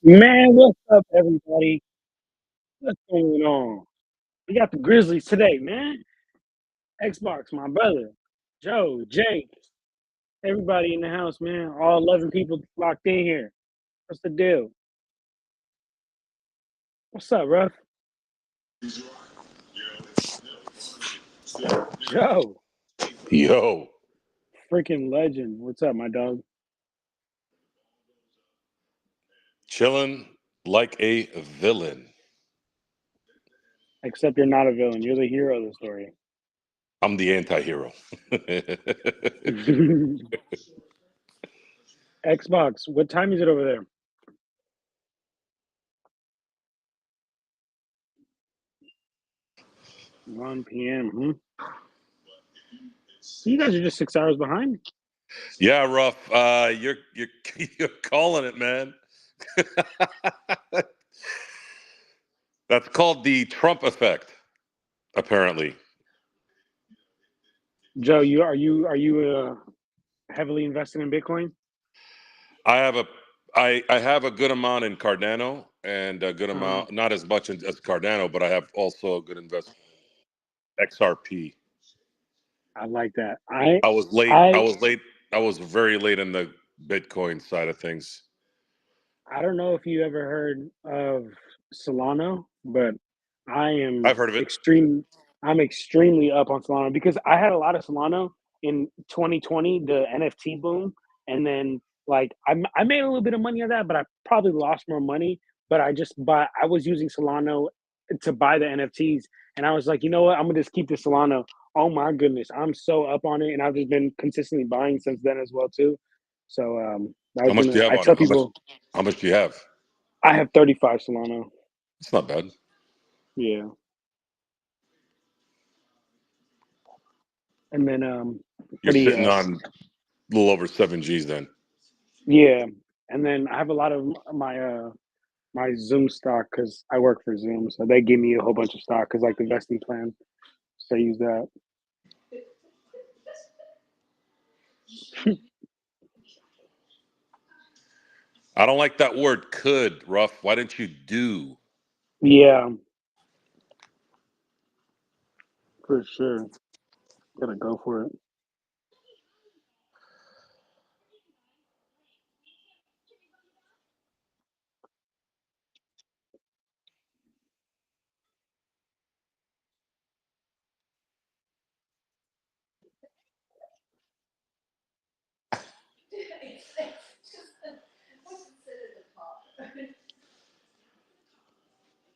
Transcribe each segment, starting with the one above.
Man, what's up, everybody? What's going on? We got the Grizzlies today, man. Xbox, my brother, Joe, Jake, everybody in the house, man. All 11 people locked in here. What's the deal? What's up, Ruff? Joe, Yo, freaking legend. What's up, my dog? chilling like a villain. Except you're not a villain. You're the hero of the story. I'm the anti-hero. Xbox, what time is it over there? 1 p.m. You guys are just 6 hours behind. Yeah, rough. You're you're calling it, man. That's called the Trump effect, apparently. Joe, you are you heavily invested in Bitcoin? I have a I have a good amount in Cardano and a good Uh, amount, not as much as Cardano, but I have also a good investment in XRP. I like that. I I was late. I I was late. I was very late in the Bitcoin side of things. I don't know if you ever heard of Solano, but I am I've heard of it. extreme. I'm extremely up on Solano because I had a lot of Solano in 2020, the NFT boom, and then like I made a little bit of money on that, but I probably lost more money. But I was using Solano to buy the NFTs, and I was like, you know what, I'm gonna just keep the Solano. Oh my goodness, I'm so up on it, and I've just been consistently buying since then as well too. So How much do you have I on it? tell people How much do you have? I have 35 Solano. It's not bad. Yeah. And then You're pretty sitting on a little over 7 Gs then. yeah. And then I have a lot of my Zoom stock because I work for Zoom, so they give me a whole bunch of stock because like the vesting plan. So I use that. I don't like that word could, Ruff. Why didn't you do? Yeah, for sure. Gotta go for it.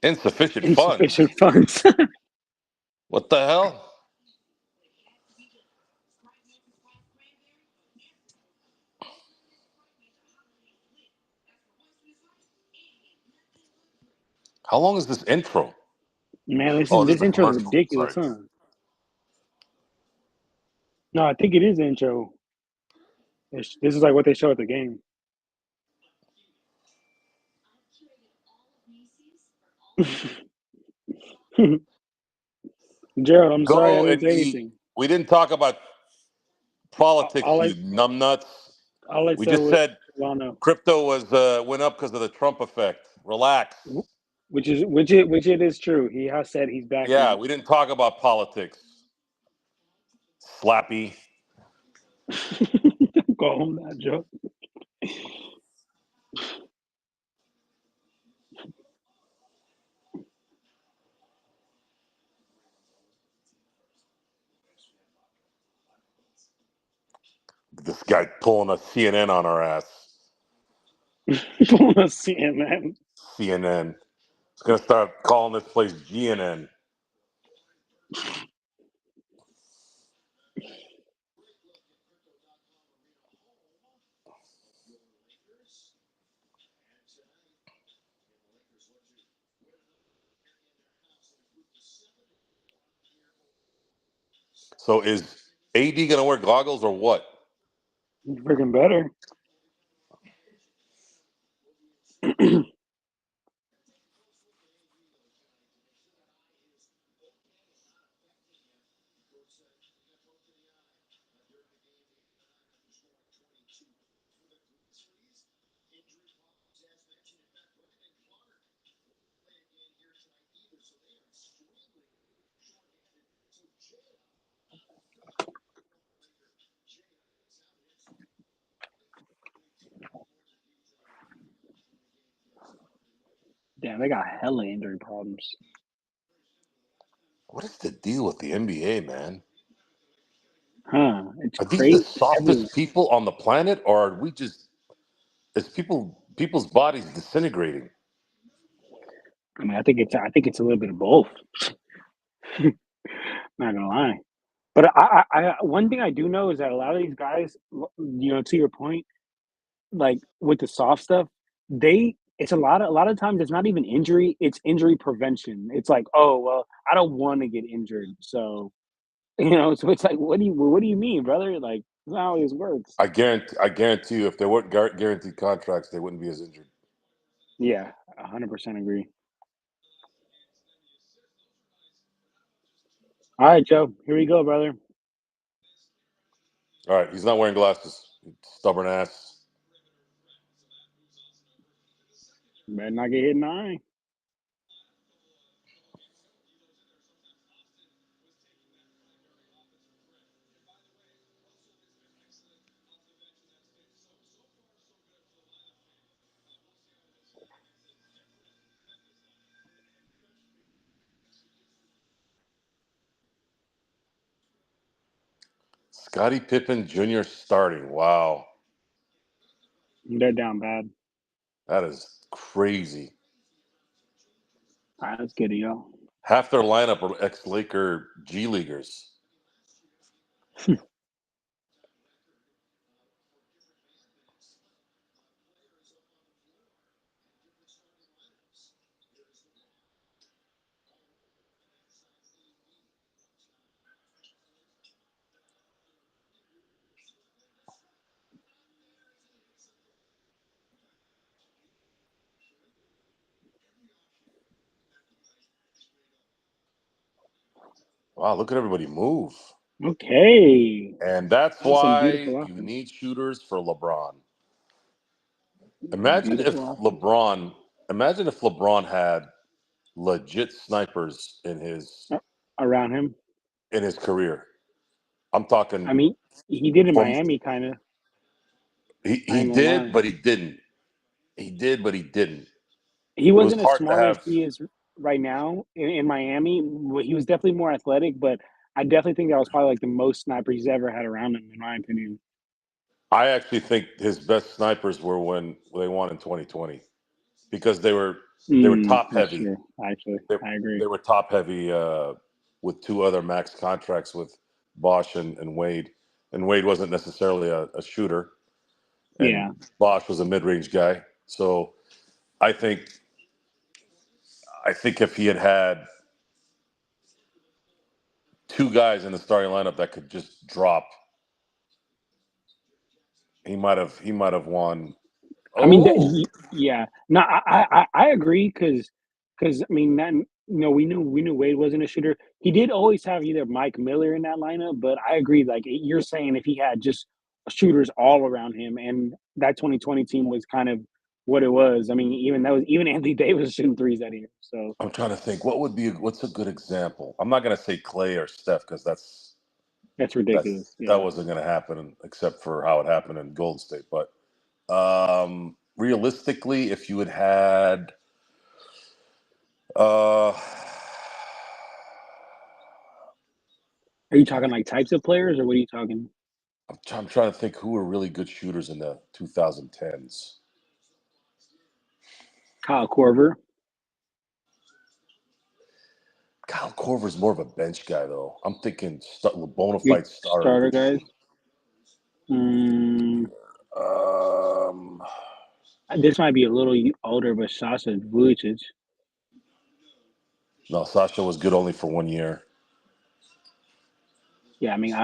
Insufficient funds. Insufficient funds. What the hell? How long is this intro? Man, Oh, this is this a intro is commercial. ridiculous, Sorry. huh? No, I think it is the intro. This is like what they show at the game. Gerald, I'm sorry I Go didn't and say anything. we didn't talk about politics, All you numbnuts. I We said just was said Solano. crypto was went up because of the Trump effect. Relax. Which it is true. He has said he's backing Yeah, it. we didn't talk about politics. Slappy. Go home now, Joe. This guy pulling a CNN on our ass. Pulling a CNN. CNN. It's gonna start calling this place GNN. So is AD gonna wear goggles or what? Freaking better. Yeah, they got hella injury problems. What is the deal with the NBA, man? Huh? It's Are these the crazy. Everyone. softest people on the planet, or are we just is people's bodies disintegrating? I mean, I think it's a little bit of both. Not gonna lie. But one thing I do know is that a lot of these guys, to your point, like with the soft stuff, it's a lot of times it's not even injury, it's injury prevention. It's like, oh well, I don't want to get injured, so so it's like, what do you mean, brother? Like, that's not how this works. I guarantee you, if there weren't guaranteed contracts, they wouldn't be as injured. Yeah, 100% agree. All right, Joe, here we go, brother. All right, he's not wearing glasses. Stubborn ass. Better not get hit in the eye. Scottie Pippen Jr. starting. Wow, They're down bad. that is crazy. All right, let's get it, yo. Half their lineup are ex-Laker G leaguers. Wow, look at everybody move. Okay, And that's that was some why beautiful you offense. need shooters for LeBron. Imagine if Beautiful offense. LeBron, imagine if LeBron had legit snipers Uh, Around him. in his career. I'm I talking mean, he did in from Miami, kind of. I he ain't gonna did, lie. but he didn't. He did, but he didn't. He It was wasn't as hard to smart as have. he is right now in Miami. He was definitely more athletic, but I definitely think that was probably like the most snipers he's ever had around him, in my opinion. I actually think his best snipers were when they won in 2020 because they were top That's heavy. true. Actually, They, I agree. they were top heavy with two other max contracts with Bosch and Wade. And Wade wasn't necessarily a shooter, and Yeah. Bosch was a mid-range guy. So I think I think if he had had two guys in the starting lineup that could just drop, he might have won. I mean, Oh, yeah. No, I agree because I mean, we knew Wade wasn't a shooter. He did always have either Mike Miller in that lineup, but I agree. Like you're saying, if he had just shooters all around him, and that 2020 team was kind of what it was. I mean, even Anthony Davis was shooting threes that year. So I'm trying to think what's a good example. I'm not gonna say Clay or Steph because that's ridiculous. that Yeah. wasn't gonna happen except for how it happened in Golden State. But realistically, if you had uh, Are you talking like types of players, or what are you talking? I'm trying to think who were really good shooters in the 2010s. Kyle Korver. Kyle Korver's more of a bench guy, though. I'm thinking bona Your fide starter who starter could guys. shoot. Mm, Um, this might be a little older, but Sasha Vujic. no, Sasha was good only for 1 year. Yeah, I mean,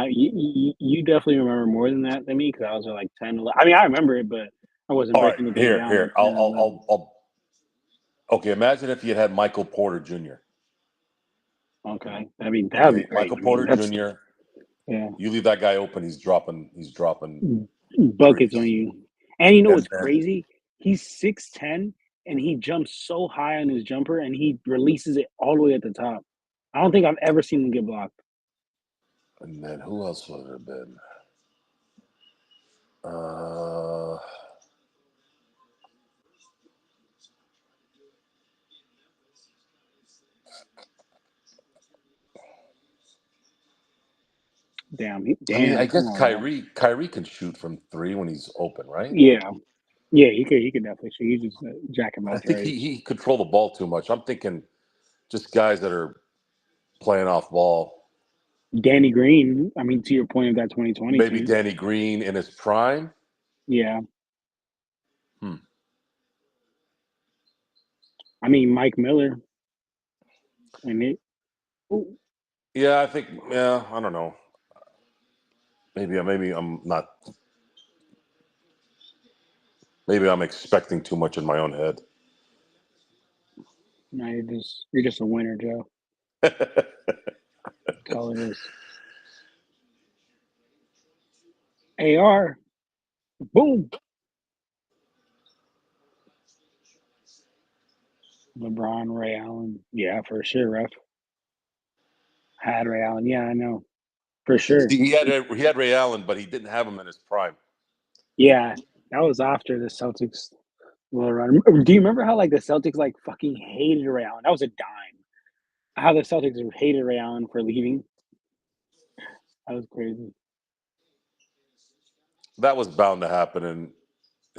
you definitely remember more than that than me because I was at like 10, 11. I mean, I remember it, but I wasn't All right, breaking the day here, down here. like 10 or 11. Okay, imagine if you had Michael Porter Jr. Okay, I mean, that'd be Okay, great. Michael I mean, Porter that's Jr. yeah, You leave that guy open, he's dropping. He's dropping buckets on threes. you. And you know And what's then, crazy? He's 6'10" and he jumps so high on his jumper and he releases it all the way at the top. I don't think I've ever seen him get blocked. who else would it have been? Uh, I mean, I Come guess on, man. Kyrie can shoot from three when he's open, right? Yeah, yeah, he could definitely shoot. He's just a jack of I all think trades. he control the ball too much. I'm thinking just guys that are playing off ball. Danny Green. I mean, to your point of that 2020 Maybe team. Danny Green in his prime. Yeah, Hmm. I mean Mike Miller. And it. Ooh, Yeah, I think. Yeah, I don't know. Maybe I'm not. Maybe I'm expecting too much in my own head. no, you're just a winner, Joe. That's all it is. AR. Boom. LeBron, Ray Allen. Yeah, for sure, ref. Had Ray Allen. Yeah, I know. For sure. See, he had Ray Allen, but he didn't have him in his prime. Yeah, that was after the Celtics little run. Do you remember how like the Celtics like fucking hated Ray Allen? That was a dime. How the Celtics hated Ray Allen for leaving. That was crazy. That was bound to happen in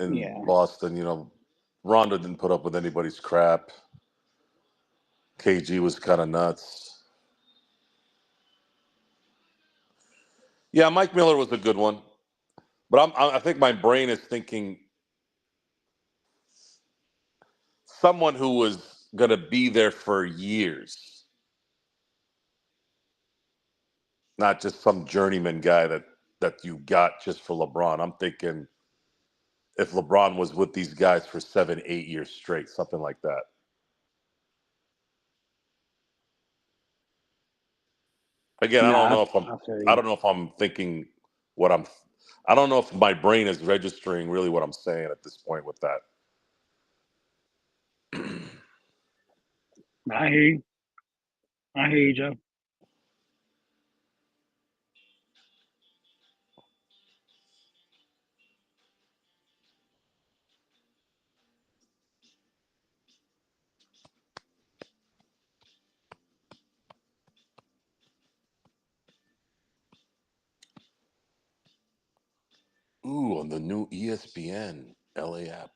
Yeah. Boston. Rondo didn't put up with anybody's crap. KG was kind of nuts. Yeah, Mike Miller was a good one, but I think my brain is thinking someone who was going to be there for years, not just some journeyman guy that you got just for LeBron. I'm thinking if LeBron was with these guys for 7, 8 years straight, something like that. Again, No, I feel I you. don't know if I'm thinking what I'm. I don't know if my brain is registering really what I'm saying at this point with that. I hear you. I hear you, Joe. Ooh, on the new ESPN LA app,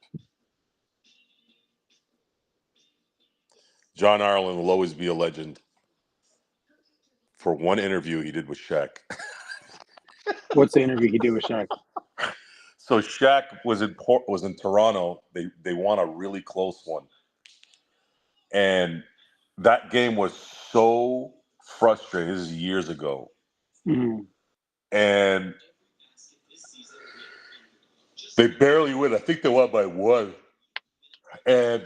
John Ireland will always be a legend for one interview he did with Shaq. What's the interview he did with Shaq? So Shaq was in Toronto. They won a really close one, and that game was so frustrating. This is years ago, Mm-hmm. and they barely win. I think they won by one. And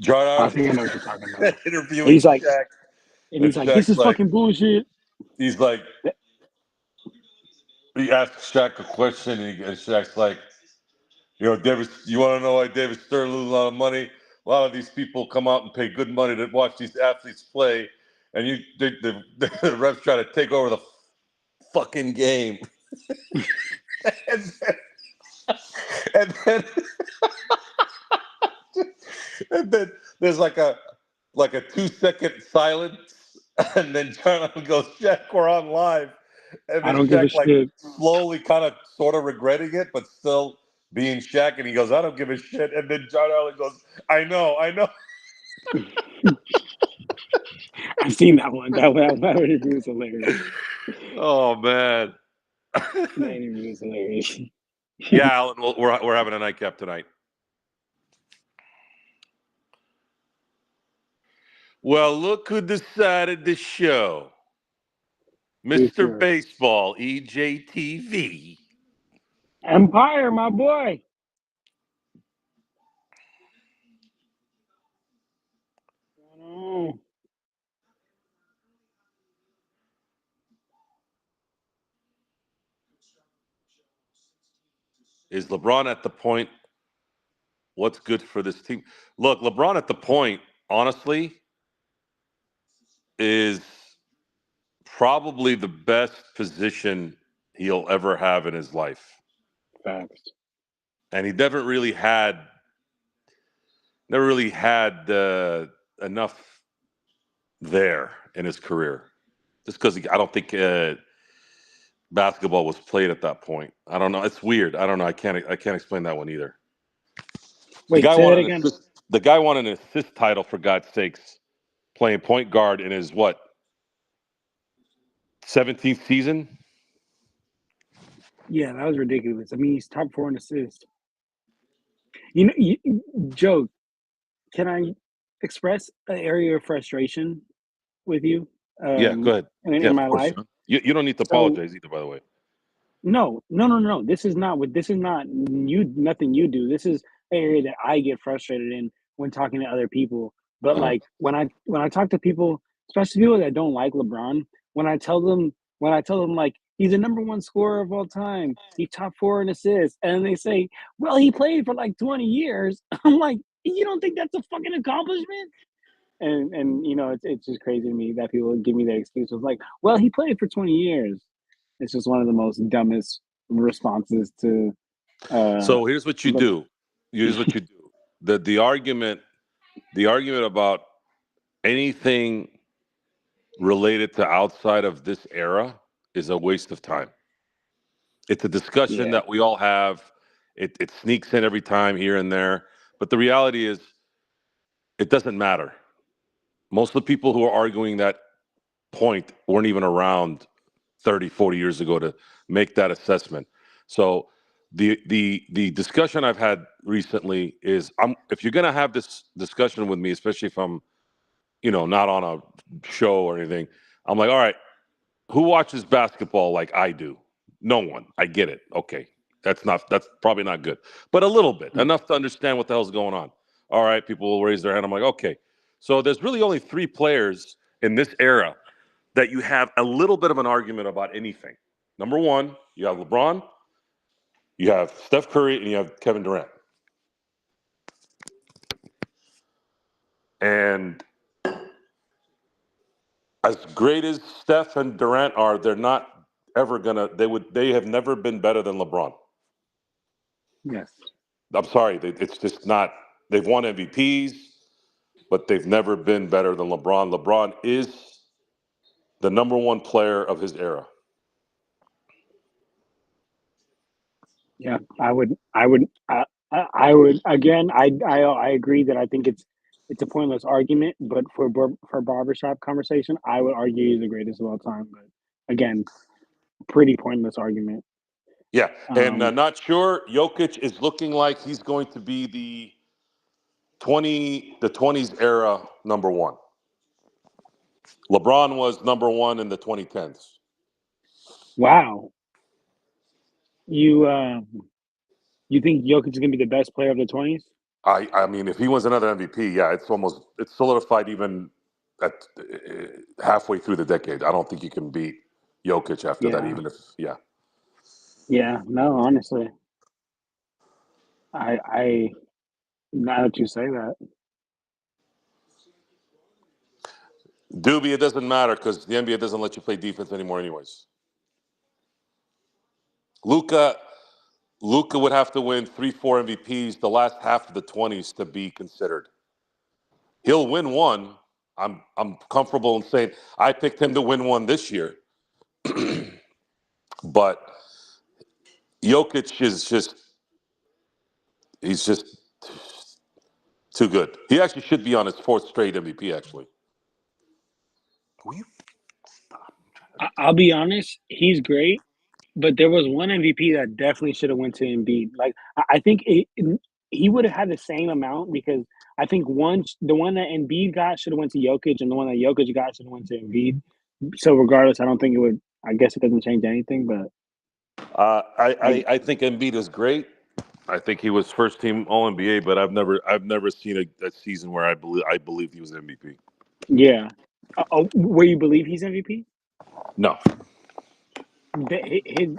John I think I know what Ireland you're talking about. interviewing He's like, Shaq, and and he's like, this Shaq's is like, fucking bullshit. he's like, he asks Shaq a question, and Shaq's like, David, you want to know why David Stern loses a lot of money? A lot of these people come out and pay good money to watch these athletes play, and the refs try to take over the fucking game. and then, and then, and then there's like a 2-second silence, and then John goes, Shaq, we're on live. And I then don't give a Shaq, like, shit. slowly kind of sort of regretting it, but still being Shaq. And he goes, I don't give a shit. And then John Allen goes, I know. I've seen that one. That interview was hilarious. Oh, man. That interview was hilarious. Yeah, Alan, we're having a nightcap tonight. Well, look who decided the show. Who's Mr. sure? Baseball, EJTV. Empire, my boy. Oh, Is LeBron at the point? What's good for this team? Look, LeBron at the point, honestly, is probably the best position he'll ever have in his life. facts. And he never really had enough there in his career. Just because I don't think basketball was played at that point. I don't know. It's weird. I don't know. I can't explain that one either. The Wait, guy say won that an again. assist. The guy won an assist title for God's sakes, playing point guard in his what 17th season. Yeah, that was ridiculous. I mean, he's top 4 in assists. Joe, can I express an area of frustration with you Yeah, go ahead. Yeah, in of my course, life? Sean. You don't need to So apologize either, by the way. no. This is not nothing you do. This is an area that I get frustrated in when talking to other people. But Uh-huh. like when I talk to people, especially people that don't like LeBron, when I tell them like he's the number one scorer of all time, he's top 4 in assists, and they say, "Well, he played for like 20 years." I'm like, "You don't think that's a fucking accomplishment?" And it's just crazy to me that people give me that excuse of like, "Well, he played for 20 years." It's just one of the most dumbest responses to uh So here's what you but do. Here's what you do. The argument about anything related to outside of this era is a waste of time. It's a discussion yeah. that we all have. It sneaks in every time here and there. But the reality is, it doesn't matter. Most of the people who are arguing that point weren't even around 30, 40 years ago to make that assessment. So the discussion I've had recently is if you're gonna have this discussion with me, especially if I'm, not on a show or anything, I'm like, all right, who watches basketball like I do? No one. I get it. Okay. That's probably not good. But a little bit. Enough to understand what the hell's going on. All right, people will raise their hand. I'm like, okay. So there's really only 3 players in this era that you have a little bit of an argument about anything. Number 1, you have LeBron, you have Steph Curry, and you have Kevin Durant. And as great as Steph and Durant are, they're not ever gonna. They have never been better than LeBron. Yes. I'm sorry, it's just not. They've won MVPs, but they've never been better than LeBron. LeBron is the number 1 player of his era. Yeah. I would again. I agree that I think it's a pointless argument, but for barbershop conversation, I would argue he's the greatest of all time. But again, pretty pointless argument. Yeah, and Um, not sure. Jokic is looking like he's going to be the 20s era number 1. LeBron was number 1 in the 2010s. wow. You think Jokic is gonna be the best player of the 20s? I mean, if he wins another MVP, yeah, it's solidified even at halfway through the decade. I don't think you can beat Jokic after that, Yeah. even if yeah. Yeah. No, honestly, I now that you say that. Doobie, it doesn't matter because the NBA doesn't let you play defense anymore, anyways. Luca, Luca would have to win 3, 4 MVPs the last half of the 20s to be considered. He'll win one. I'm comfortable in saying I picked him to win one this year, but Jokic is he's just too good. He actually should be on his 4th straight MVP. Actually, will you stop? I'll be honest, he's great, but there was one MVP that definitely should have went to Embiid. Like I think he would have had the same amount because I think the one that Embiid got should have went to Jokic, and the one that Jokic got should have went to Embiid. So regardless, I don't think it would. I guess it doesn't change anything, but I I think Embiid is great. I think he was first team All NBA, but I've never seen a season where I believed he was MVP. yeah. Where you believe he's MVP? No, His,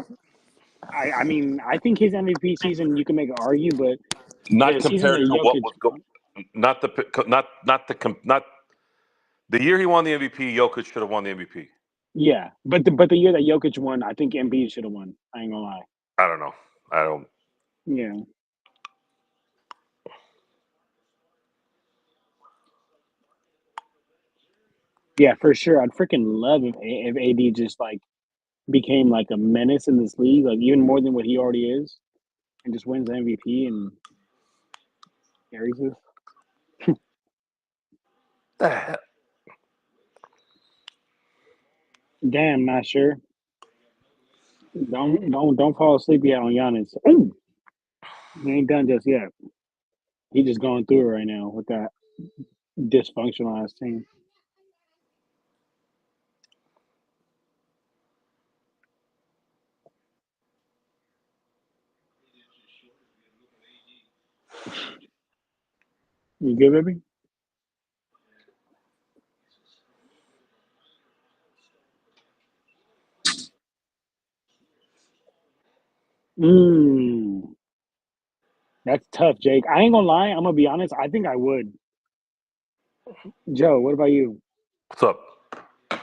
I mean, I think his MVP season you can make an argue, but not the season compared that to what Jokic was going. The year he won the MVP, Jokic should have won the MVP. Yeah, but the year that Jokic won, I think Embiid should have won. I ain't gonna lie. I don't know. I don't. Yeah, yeah, for sure. I'd freaking love if AD just like became like a menace in this league, like even more than what he already is, and just wins MVP and carries us. Damn, not sure. Don't fall asleep yet on Giannis. Ooh, he ain't done just yet. He just going through it right now with that dysfunctional ass team. You good, baby? Mmm. That's tough, Jake. I ain't gonna lie. I'm gonna be honest. I think I would. Joe, what about you? What's up?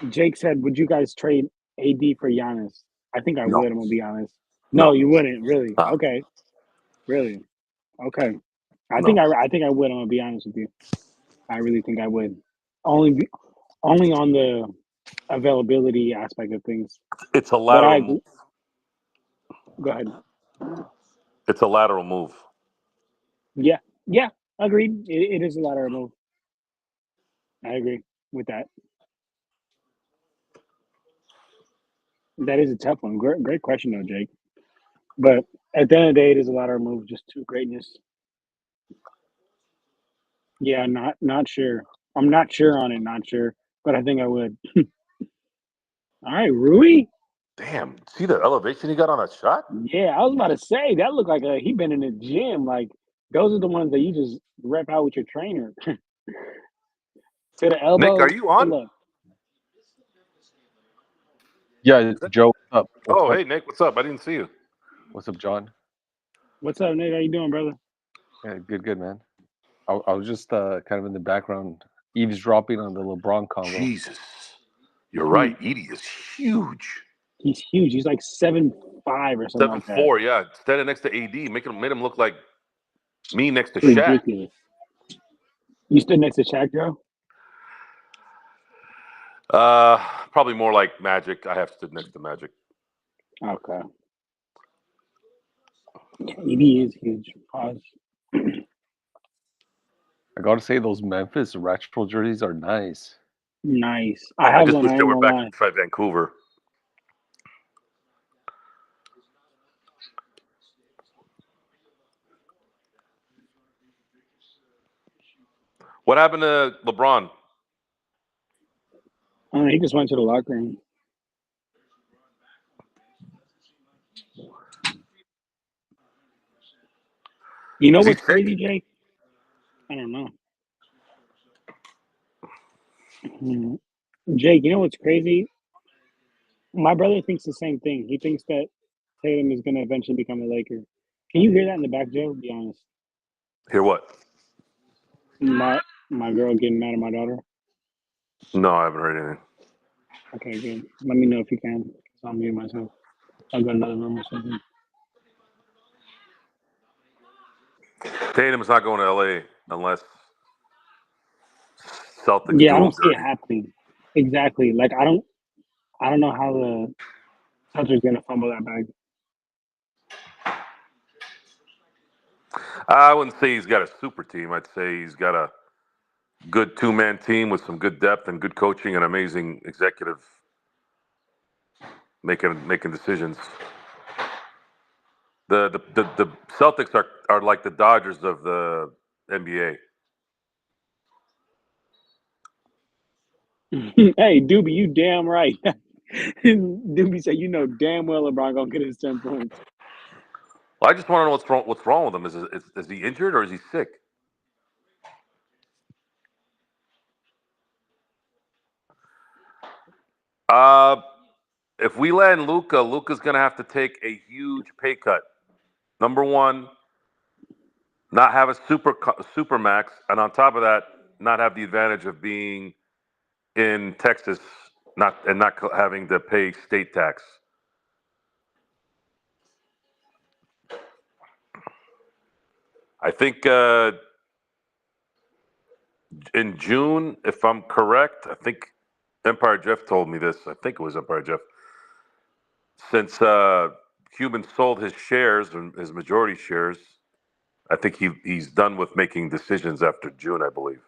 Jake said, "Would you guys trade AD for Giannis?" I think I No, would. I'm gonna be honest. No, no, you wouldn't. Really? nah, Okay. Really? Okay. no. I think I would. I'm gonna be honest with you. I really think I would. Only be, only on the availability aspect of things. It's a But I lateral move. agree. Go ahead. It's a lateral move. Yeah. Yeah. Agreed. It is a lateral move. I agree with that. That is a tough one. Great question though, Jake. But at the end of the day, it is a lateral move just to greatness. Yeah, not sure. I'm not sure on it, not sure, but I think I would. All right, Rui. Damn, see the elevation he got on that shot? Yeah, I was about to say that looked like he been in the gym. Like those are the ones that you just rep out with your trainer to the Nick, are elbow. you Good on? luck. Yeah, Joe, what's up? What's Oh, up? hey, Nick, what's up? I didn't see you. What's up, John? What's up, Nick? How you doing, brother? Yeah, good, man. I was just kind of in the background eavesdropping on the LeBron convo. Jesus, you're Hmm. right. Edie is huge. He's huge. He's like 7'5" or something like that. 7'4", yeah. Standing next to AD, made him look like me next to Shaq. Ridiculous. You stood next to Shaq, Joe? Probably more like Magic. I have stood next to Magic. Okay. AD is huge. Pause. I gotta say, those Memphis retro jerseys are nice. Nice. I I have just one. wish I they ain't were gonna back lie. in Vancouver. What happened to LeBron? He just went to the locker room. You know Is he what's sick? crazy, Jake? I don't know. Mhm. Jake, you know what's crazy? My brother thinks the same thing. He thinks that Tatum is going to eventually become a Laker. Can you hear that in the back, Joe? Be honest. Hear what? My girl getting mad at my daughter. No, I haven't heard anything. Okay, good. Let me know if you can. 'Cause I'll mute myself. I'll go to another room or something. Tatum's not going to LA unless Celtics Yeah, I do him don't see it dirty. happening. Exactly. Like I don't know how the Celtics going to fumble that bag. I wouldn't say he's got a super team. I'd say he's got a good two-man team with some good depth and good coaching and amazing executive making decisions. The Celtics are like the Dodgers of the NBA. Hey, Doobie, you damn right. Doobie said, you know damn well LeBron gonna get his 10 points. Well, I just want to know what's wrong. What's wrong with him? Is he injured or is he sick? Uh, if we land Luca, Luca's gonna have to take a huge pay cut. Number one, not have a super max, and on top of that, not have the advantage of being in Texas, not having to pay state tax. I think in June, if I'm correct, I think Empire Jeff told me this. I think it was Empire Jeff. since Cuban sold his shares and his majority shares, I think he's done with making decisions after June, I believe,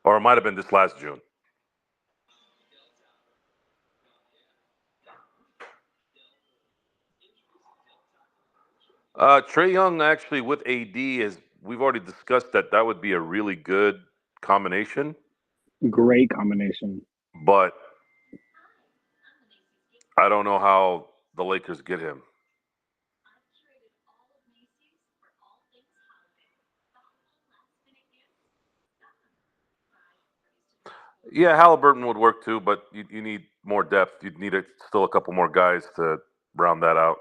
or it might have been this last June. Trae Young actually with AD is. We've already discussed that would be a really good combination, Great combination. but I don't know how the Lakers get him. Yeah, Halliburton would work too, but you need more depth. You'd need still a couple more guys to round that out.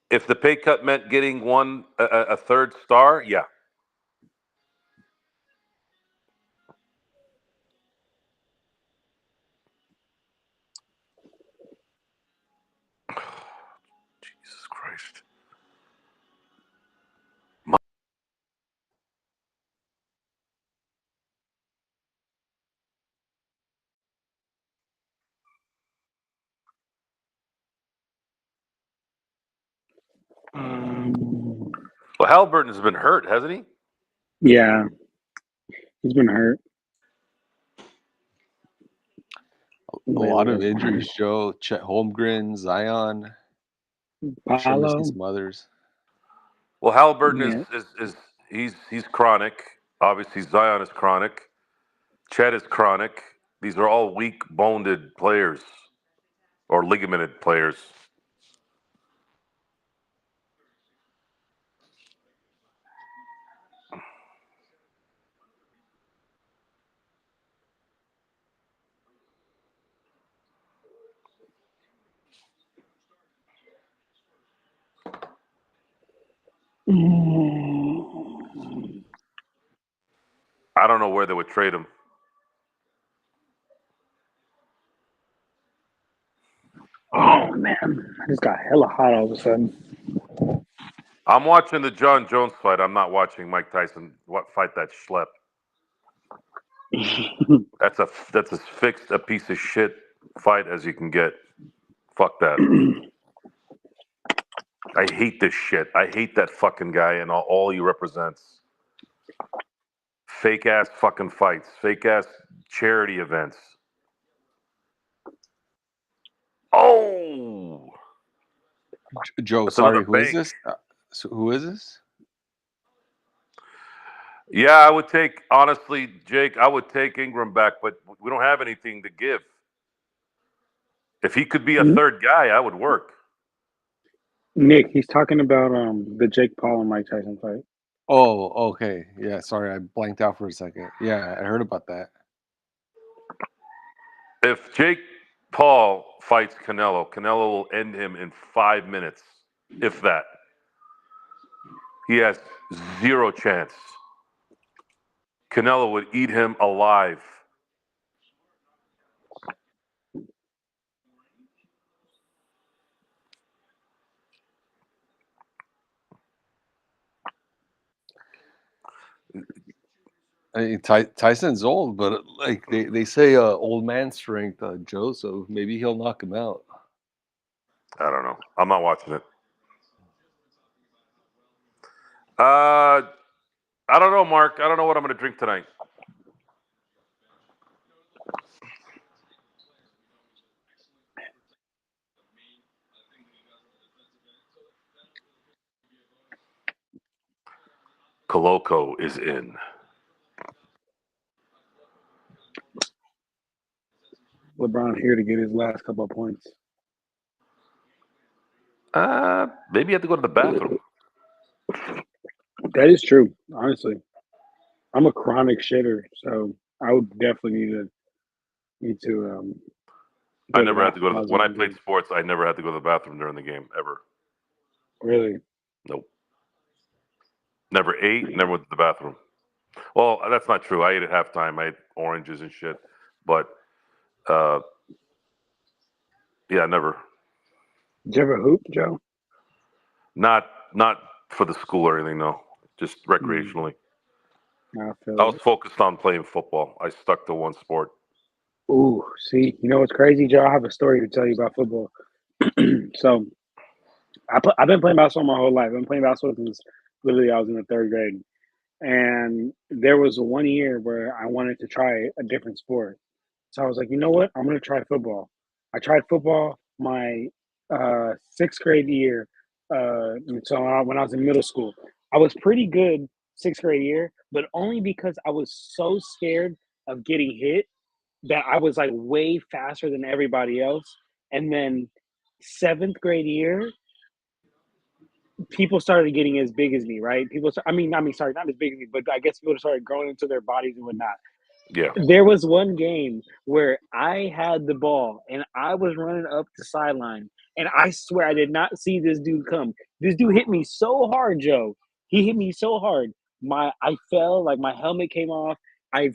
If the pay cut meant getting a third star, yeah. Jesus Christ. Well, Halliburton has been hurt, hasn't he? Yeah, he's been hurt. A lot of injuries, Joe. Chet Holmgren, Zion, I'm sure I'm missing some others. Well, Halliburton is he's chronic. Obviously, Zion is chronic. Chet is chronic. These are all weak-boned players or ligamented players. I don't know where they would trade him. Oh man, I just got hella hot all of a sudden. I'm watching the John Jones fight. I'm not watching Mike Tyson fight that schlep. That's as fixed a piece of shit fight as you can get. Fuck that. I hate this shit. I hate that fucking guy and all he represents. Fake ass fucking fights. Fake ass charity events. Oh, Joe, that's sorry, another who is bank. this? So who is this? Yeah, I would take, honestly, Jake, I would take Ingram back, but we don't have anything to give. If he could be a third guy, I would work. Nick, he's talking about the Jake Paul and Mike Tyson fight. Oh, okay. Yeah, sorry, I blanked out for a second. Yeah, I heard about that. If Jake Paul fights Canelo, Canelo will end him in 5 minutes, if that. He has zero chance. Canelo would eat him alive. I mean, Tyson's old, but like they say, old man strength, Joe. So maybe he'll knock him out. I don't know. I'm not watching it. I don't know, Mark. I don't know what I'm going to drink tonight. Coloco is in. LeBron here to get his last couple of points. Maybe you have to go to the bathroom. That is true, honestly. I'm a chronic shitter, so I would definitely need to. I never had to go to when I played sports. I never had to go to the bathroom during the game ever. Really? Nope. Never ate. Never went to the bathroom. Well, that's not true. I ate at halftime. I ate oranges and shit, but yeah, never. Did you ever hoop, Joe? Not for the school or anything. No, just recreationally. I feel I was it. focused on playing football. I stuck to one sport. Ooh, see, you know what's crazy, Joe? I have a story to tell you about football. So I've been playing basketball my whole life. I've been playing basketball since literally I was in the third grade. And there was one year where I wanted to try a different sport. So I was like, you know what? I'm gonna try football. I tried football my sixth grade year. When I was in middle school, I was pretty good sixth grade year, but only because I was so scared of getting hit that I was like way faster than everybody else. And then seventh grade year, people started getting as big as me, right? Sorry, not as big as me, but I guess people started growing into their bodies and whatnot. Yeah. There was one game where I had the ball and I was running up the sideline, and I swear I did not see this dude come. This dude hit me so hard, Joe. He hit me so hard. I fell, like my helmet came off. I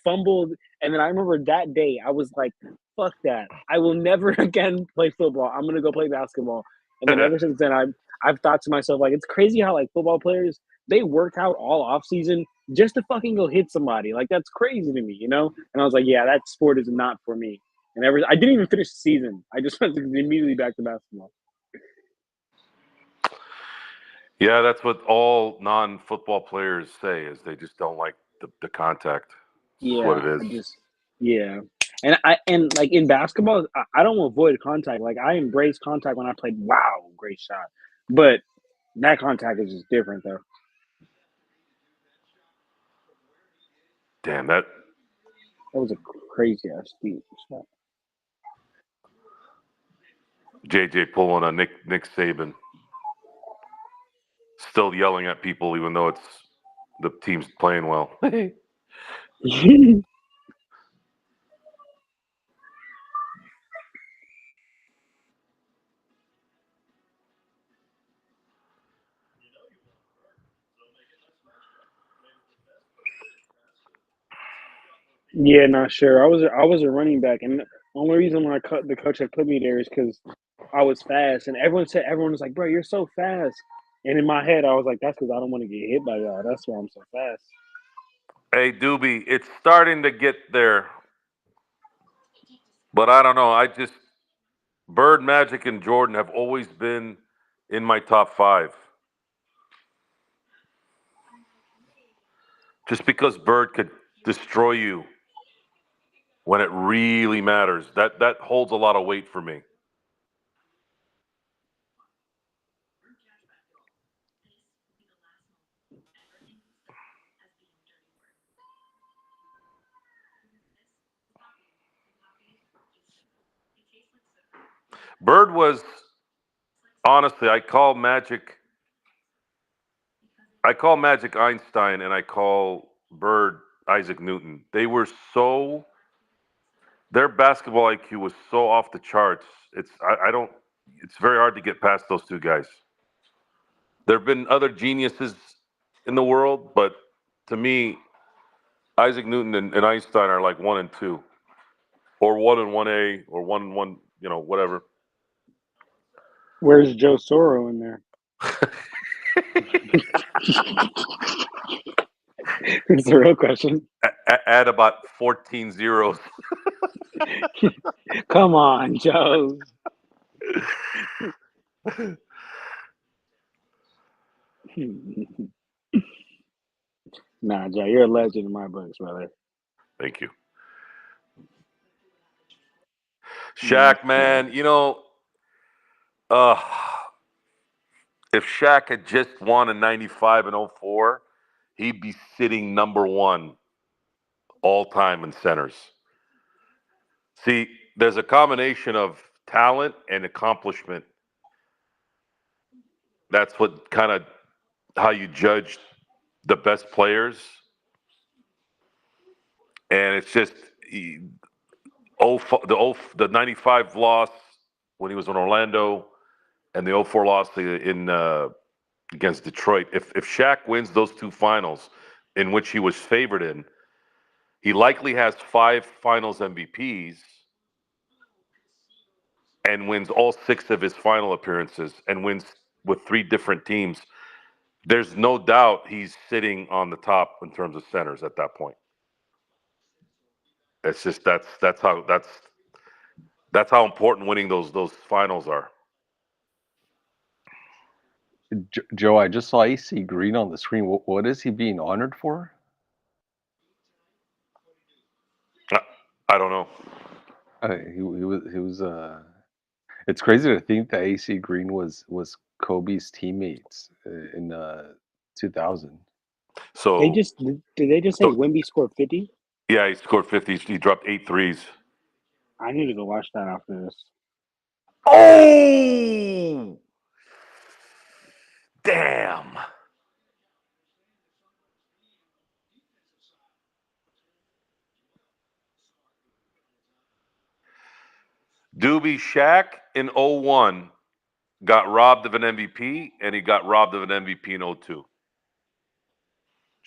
fumbled, and then I remember that day I was like, "Fuck that! I will never again play football. I'm gonna go play basketball." And then ever since then, I've thought to myself like, it's crazy how like football players they work out all off season just to fucking go hit somebody. Like that's crazy to me, you know? And I was like, yeah, that sport is not for me. And I didn't even finish the season. I just went immediately back to basketball. Yeah, that's what all non-football players say is they just don't like the contact. That's what Yeah, it is. yeah. And like in basketball, I don't avoid contact. Like I embrace contact when I played. Wow, great shot. But that contact is just different though. Damn, that was a crazy ass speed shot. JJ pulling a Nick Saban. Still yelling at people even though it's the team's playing well. Yeah, not sure. I was a running back, and the only reason why the coach had put me there is because I was fast, and everyone was like, "Bro, you're so fast." And in my head, I was like, "That's because I don't want to get hit by y'all. That's why I'm so fast." Hey, Doobie, it's starting to get there, but I don't know. Bird, Magic, and Jordan have always been in my top 5. Just because Bird could destroy you when it really matters, that holds a lot of weight for me. Bird was honestly, I call Magic Einstein, and I call Bird Isaac Newton. Their basketball IQ was so off the charts. I don't. It's very hard to get past those two guys. There have been other geniuses in the world, but to me, Isaac Newton and Einstein are like 1 and 2, or 1 and 1A, or 1 and 1. Whatever. Where's Joe Soro in there? It's a real question. Add about 14 zeros. Come on, Joe. Nah, Joe, you're a legend in my books, brother. Thank you. Shaq, man, uh, if Shaq had just won in 95 and 04, he'd be sitting number 1 all time in centers. See, there's a combination of talent and accomplishment. That's what kind of how you judge the best players. And it's just the 95 loss when he was in Orlando and the 04 loss in against Detroit. If Shaq wins those 2 finals in which he was favored in, he likely has 5 finals MVPs and wins all 6 of his final appearances and wins with 3 different teams. there's no doubt he's sitting on the top in terms of centers at that point. It's just that's how important winning those finals are. Joe, I just saw AC Green on the screen. What is he being honored for? I don't know. He was. It's crazy to think that AC Green was Kobe's teammates in 2000. So did they just say Wemby scored 50? Yeah, he scored 50. He dropped 8 threes. I need to go watch that after this. Oh! Damn. Doobie Shaq in 01 got robbed of an MVP, and he got robbed of an MVP in 02.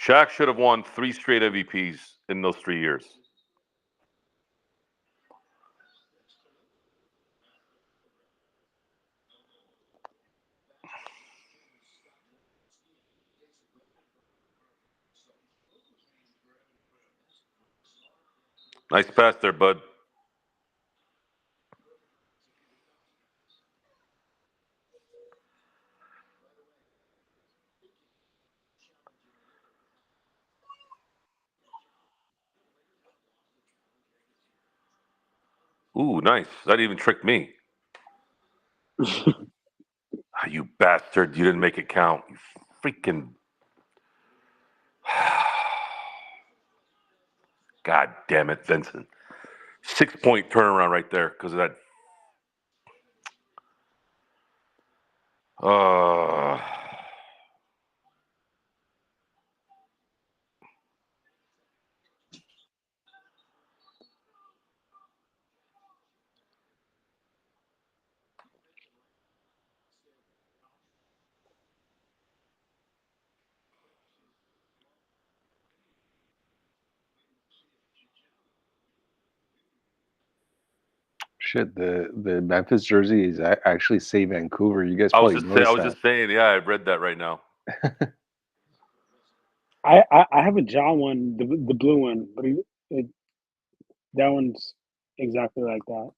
Shaq should have won 3 straight MVPs in those 3 years. Nice pass there, bud. Ooh, nice. That even tricked me. You bastard. You didn't make it count. You freaking... God damn it, Vincent. 6-point turnaround right there because of that. Shit, the Memphis jersey is actually say Vancouver. You guys I was probably noticed that. just saying, yeah, I read that right now. I have a John one, the blue one, but that one's exactly like that.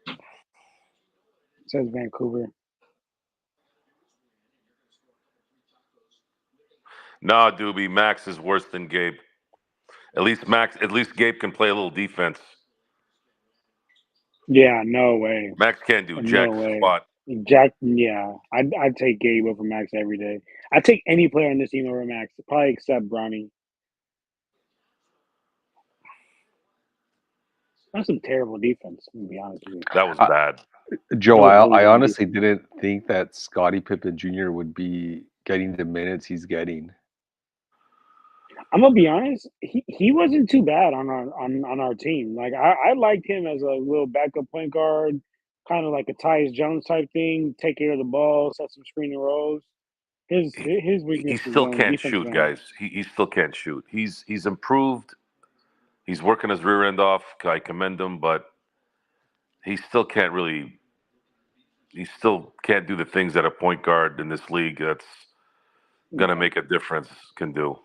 It says Vancouver. Nah, Doobie, Max is worse than Gabe. At least Gabe can play a little defense. Yeah, no way. Max can't do jack squat. Jack, yeah, I'd take Gabe over Max every day. I'd take any player on this team over Max, probably except Bronny. That's some terrible defense, to be honest with you. That was bad. Joe, I honestly didn't think that Scottie Pippen Jr. would be getting the minutes he's getting. I'm gonna be honest. He wasn't too bad on our team. Like I liked him as a little backup point guard, kind of like a Tyus Jones type thing. Take care of the ball, set some screen and rolls. His weakness. He still can't shoot, guys. He still can't shoot. He's improved. He's working his rear end off. I commend him, but he still can't really. He still can't do the things that a point guard in this league that's gonna make a difference can do.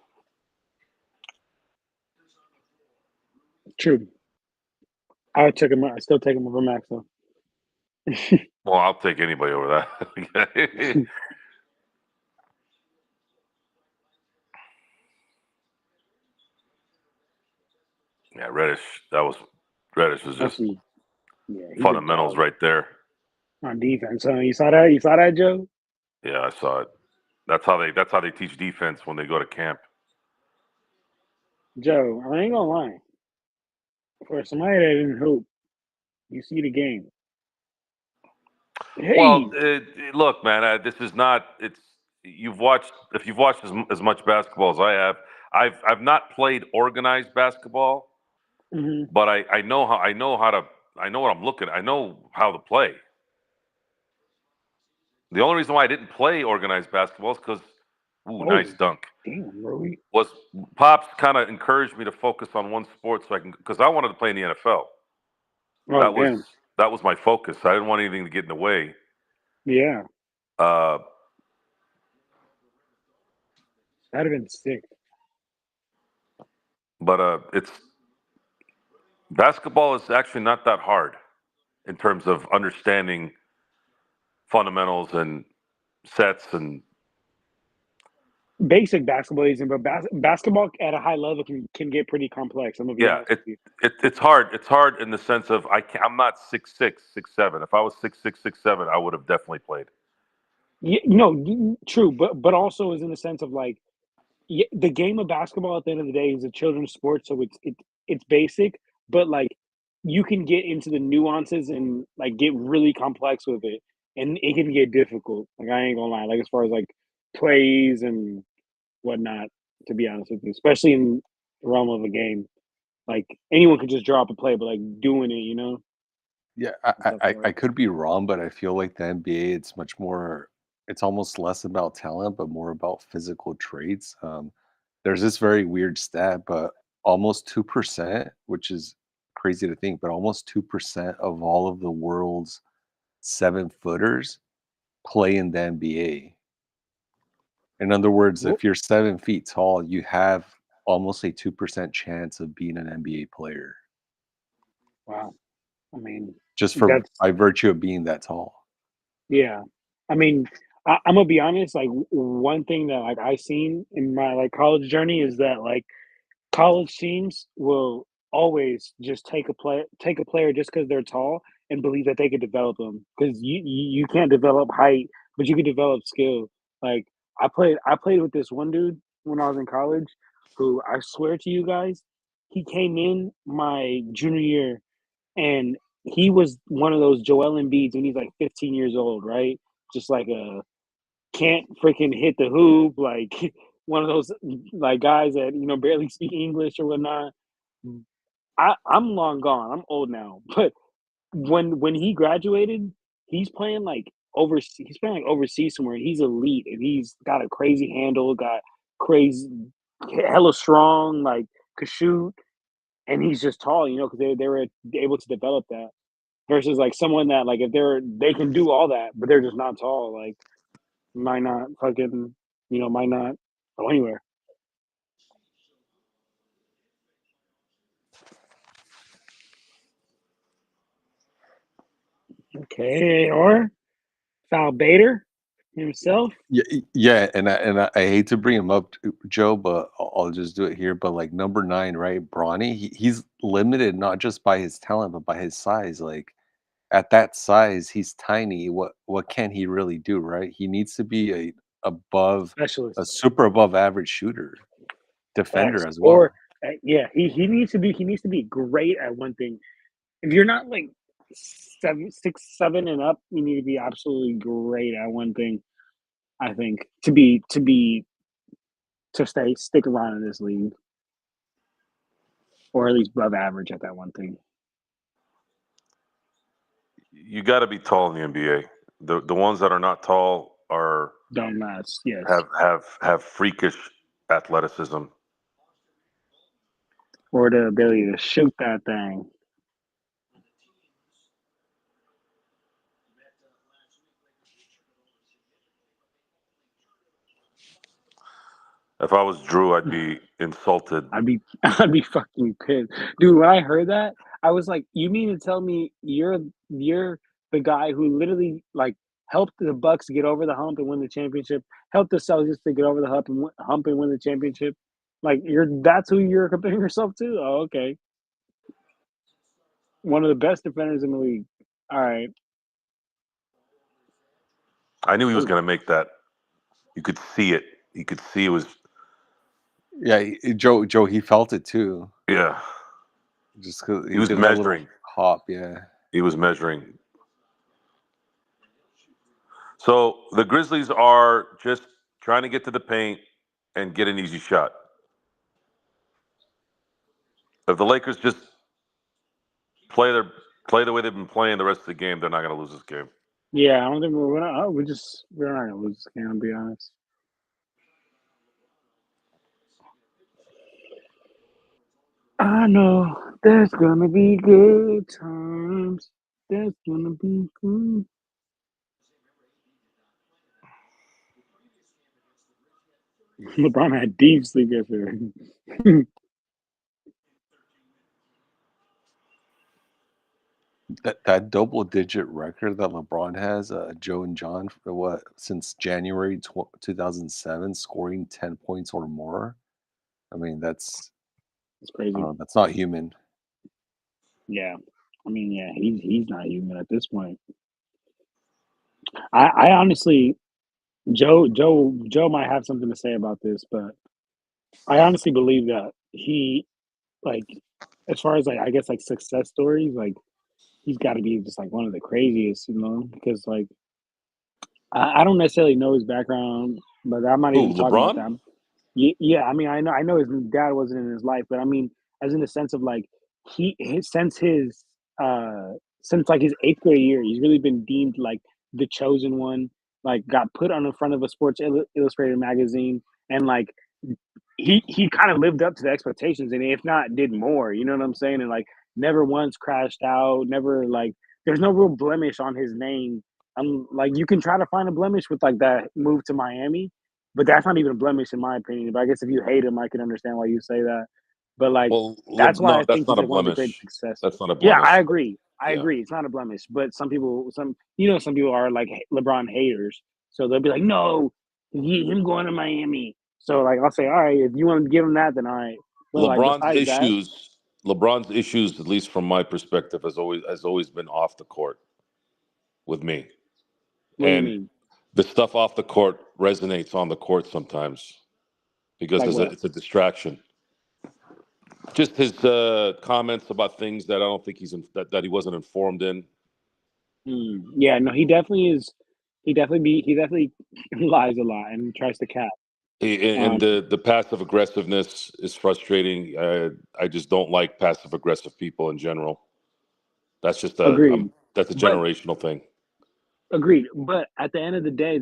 True. I still take him over Max though. Well, I'll take anybody over that. Yeah, Reddish was just fundamentals right there. On defense, huh? You saw that? You saw that, Joe? Yeah, I saw it. That's how they teach defense when they go to camp. Joe, I ain't gonna lie. For somebody that didn't hoop, you see the game. Hey. Well, look, man, this is not. It's if you've watched as much basketball as I have. I've not played organized basketball, but I know what I'm looking at. I know how to play. The only reason why I didn't play organized basketball is because, nice dunk. Damn, Rory. Was Pops kind of encouraged me to focus on one sport because I wanted to play in the NFL. That was my focus. I didn't want anything to get in the way. Yeah. That'd have been sick. But it's basketball is actually not that hard in terms of understanding fundamentals and sets and Basic basketball isn't, but basketball at a high level can get pretty complex. I'm gonna be yeah, honest with you. it's hard. It's hard in the sense of I'm not 6'6", 6'7". If I was 6'6", 6'7", I would have definitely played. Yeah, no, true, but also is in the sense of like the game of basketball at the end of the day is a children's sport, so it's basic, but like you can get into the nuances and like get really complex with it, and it can get difficult. Like I ain't gonna lie, like as far as like plays and whatnot. To be honest with you, especially in the realm of a game, like anyone could just drop a play, but like doing it, Yeah, the tough I part. could be wrong, but I feel like the NBA, it's much more, it's almost less about talent, but more about physical traits. There's this very weird stat, but almost 2%, which is crazy to think, but almost 2% of all of the world's 7-footers play in the NBA. In other words, Well, if you're 7 feet tall, you have almost a 2% chance of being an NBA player wow. I mean, just for that's by virtue of being that tall. yeah. I mean, I'm gonna be honest. Like one thing that like I seen in my like college journey is that like college teams will always just take a player just because they're tall and believe that they could develop them because you can't develop height, but you can develop skill. Like I played with this one dude when I was in college, who I swear to you guys, he came in my junior year and he was one of those Joel Embiids when he's like 15 years old, right? Just like a can't freaking hit the hoop, like one of those like guys that barely speak English or whatnot. I'm long gone. I'm old now, but when he graduated, he's playing like overseas. He's playing like overseas somewhere. He's elite, and he's got a crazy handle, got crazy, hella strong, like could shoot, and he's just tall, because they were able to develop that. Versus like someone that like if they can do all that, but they're just not tall, like might not fucking might not go anywhere. Okay, or Sal Bader himself. Yeah, yeah, and I hate to bring him up, Joe, but I'll just do it here. But like number 9, right, Bronny, he's limited not just by his talent, but by his size. Like at that size, he's tiny. What can he really do, right? He needs to be a Specialist. super above average shooter, Facts. defender as Or well. yeah, he needs to be great at one thing. If you're not like 7, 6, 7 and up, you need to be absolutely great at one thing. I think to stick around in this league, or at least above average at that one thing. You got to be tall in the NBA. The ones that are not tall are Don't last. Yes. have freakish athleticism. Or the ability to shoot that thing. If I was Drew, I'd be insulted. I'd be I'd be fucking pissed. Dude, when I heard that, I was like, you mean to tell me you're the guy who literally like helped the Bucks get over the hump and win the championship, helped the Celtics to get over the hump and win the championship? Like that's who you're comparing yourself to? Oh, okay. One of the best defenders in the league. All right. I knew he was Cool. going to make that. You could see it. You could see it was. Yeah, Joe, he felt it too. Yeah, Just 'cause he he was did that little measuring. hop. Yeah. He was measuring. So the Grizzlies are just trying to get to the paint and get an easy shot. If the Lakers just play their play the way they've been playing the rest of the game, they're not going to lose this game. Yeah, I don't think we're not gonna lose this game, to be honest. I know there's gonna be good times. There's gonna be good. LeBron had deep sleep yesterday. That double digit record that LeBron has, Joe and John, for what, since January 2007, scoring 10 points or more. I mean, It's I crazy. don't know, that's not human. Yeah. I mean, yeah, he's not human at this point. I honestly, Joe might have something to say about this, but I honestly believe that he, like, as far as like I guess like success stories, like he's got to be just like one of the craziest, because like I don't necessarily know his background, but I'm not Who, even talking about LeBron? that. Yeah, I mean, I know his dad wasn't in his life, but I mean, as in the sense of like since his since like his eighth grade year, he's really been deemed like the chosen one. Like, got put on the front of a Sports Illustrated magazine, and like he kind of lived up to the expectations, and if not, did more. You know what I'm saying? And like never once crashed out. Never like there's no real blemish on his name. Like you can try to find a blemish with like that move to Miami, but that's not even a blemish in my opinion. But I guess if you hate him, I can understand why you say that. But like Well, that's why no, I that's think not he's a like one of the greatest blemish. success. That's not a Yeah, I blemish. agree. I Yeah. agree. It's not a blemish, but some people are like LeBron haters, so they'll be like, no, him going to Miami. So like I'll say, all right, if you want to give him that, then all right. But like LeBron's besides that, issues, LeBron's issues, at least from my perspective, has always been off the court with me. what do you And mean? the stuff off the court resonates on the court sometimes because Like what? it's a distraction. Just his comments about things that I don't think that he wasn't informed in. Yeah, no, he definitely is. He definitely lies a lot and tries to cap. And Um, the passive aggressiveness is frustrating. I just don't like passive aggressive people in general. That's just agreed. that's a But generational thing. Agreed. But at the end of the day,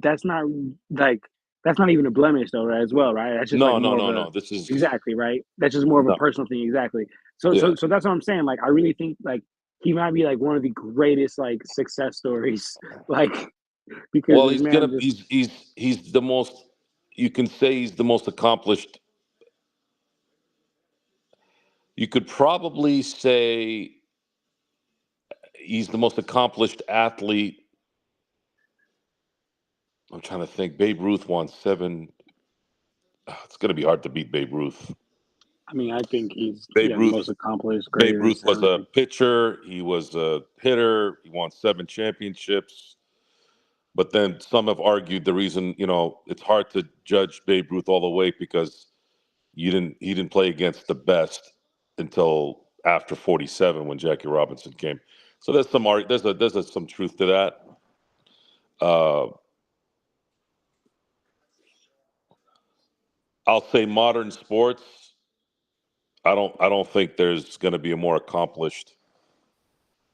that's not like that's not even a blemish though, right? As well, right? That's just like No, no, more of no, a no. This is exactly right. That's just more of a no. personal thing, exactly. So Yeah. so so that's what I'm saying. Like I really think like he might be like one of the greatest like success stories, like because Well, this man just he's the most. You can say he's the most accomplished. You could probably say he's the most accomplished athlete. I'm trying to think. Babe Ruth won seven. It's going to be hard to beat Babe Ruth. I mean, I think he's Babe yeah, the Ruth. most accomplished, Babe greater than Ruth was a seven. pitcher. He was a hitter. He won seven championships. But then some have argued the reason, it's hard to judge Babe Ruth all the way because he didn't play against the best until after 47 when Jackie Robinson came. So there's some truth to that. Uh, I'll say modern sports. I don't think there's going to be a more accomplished.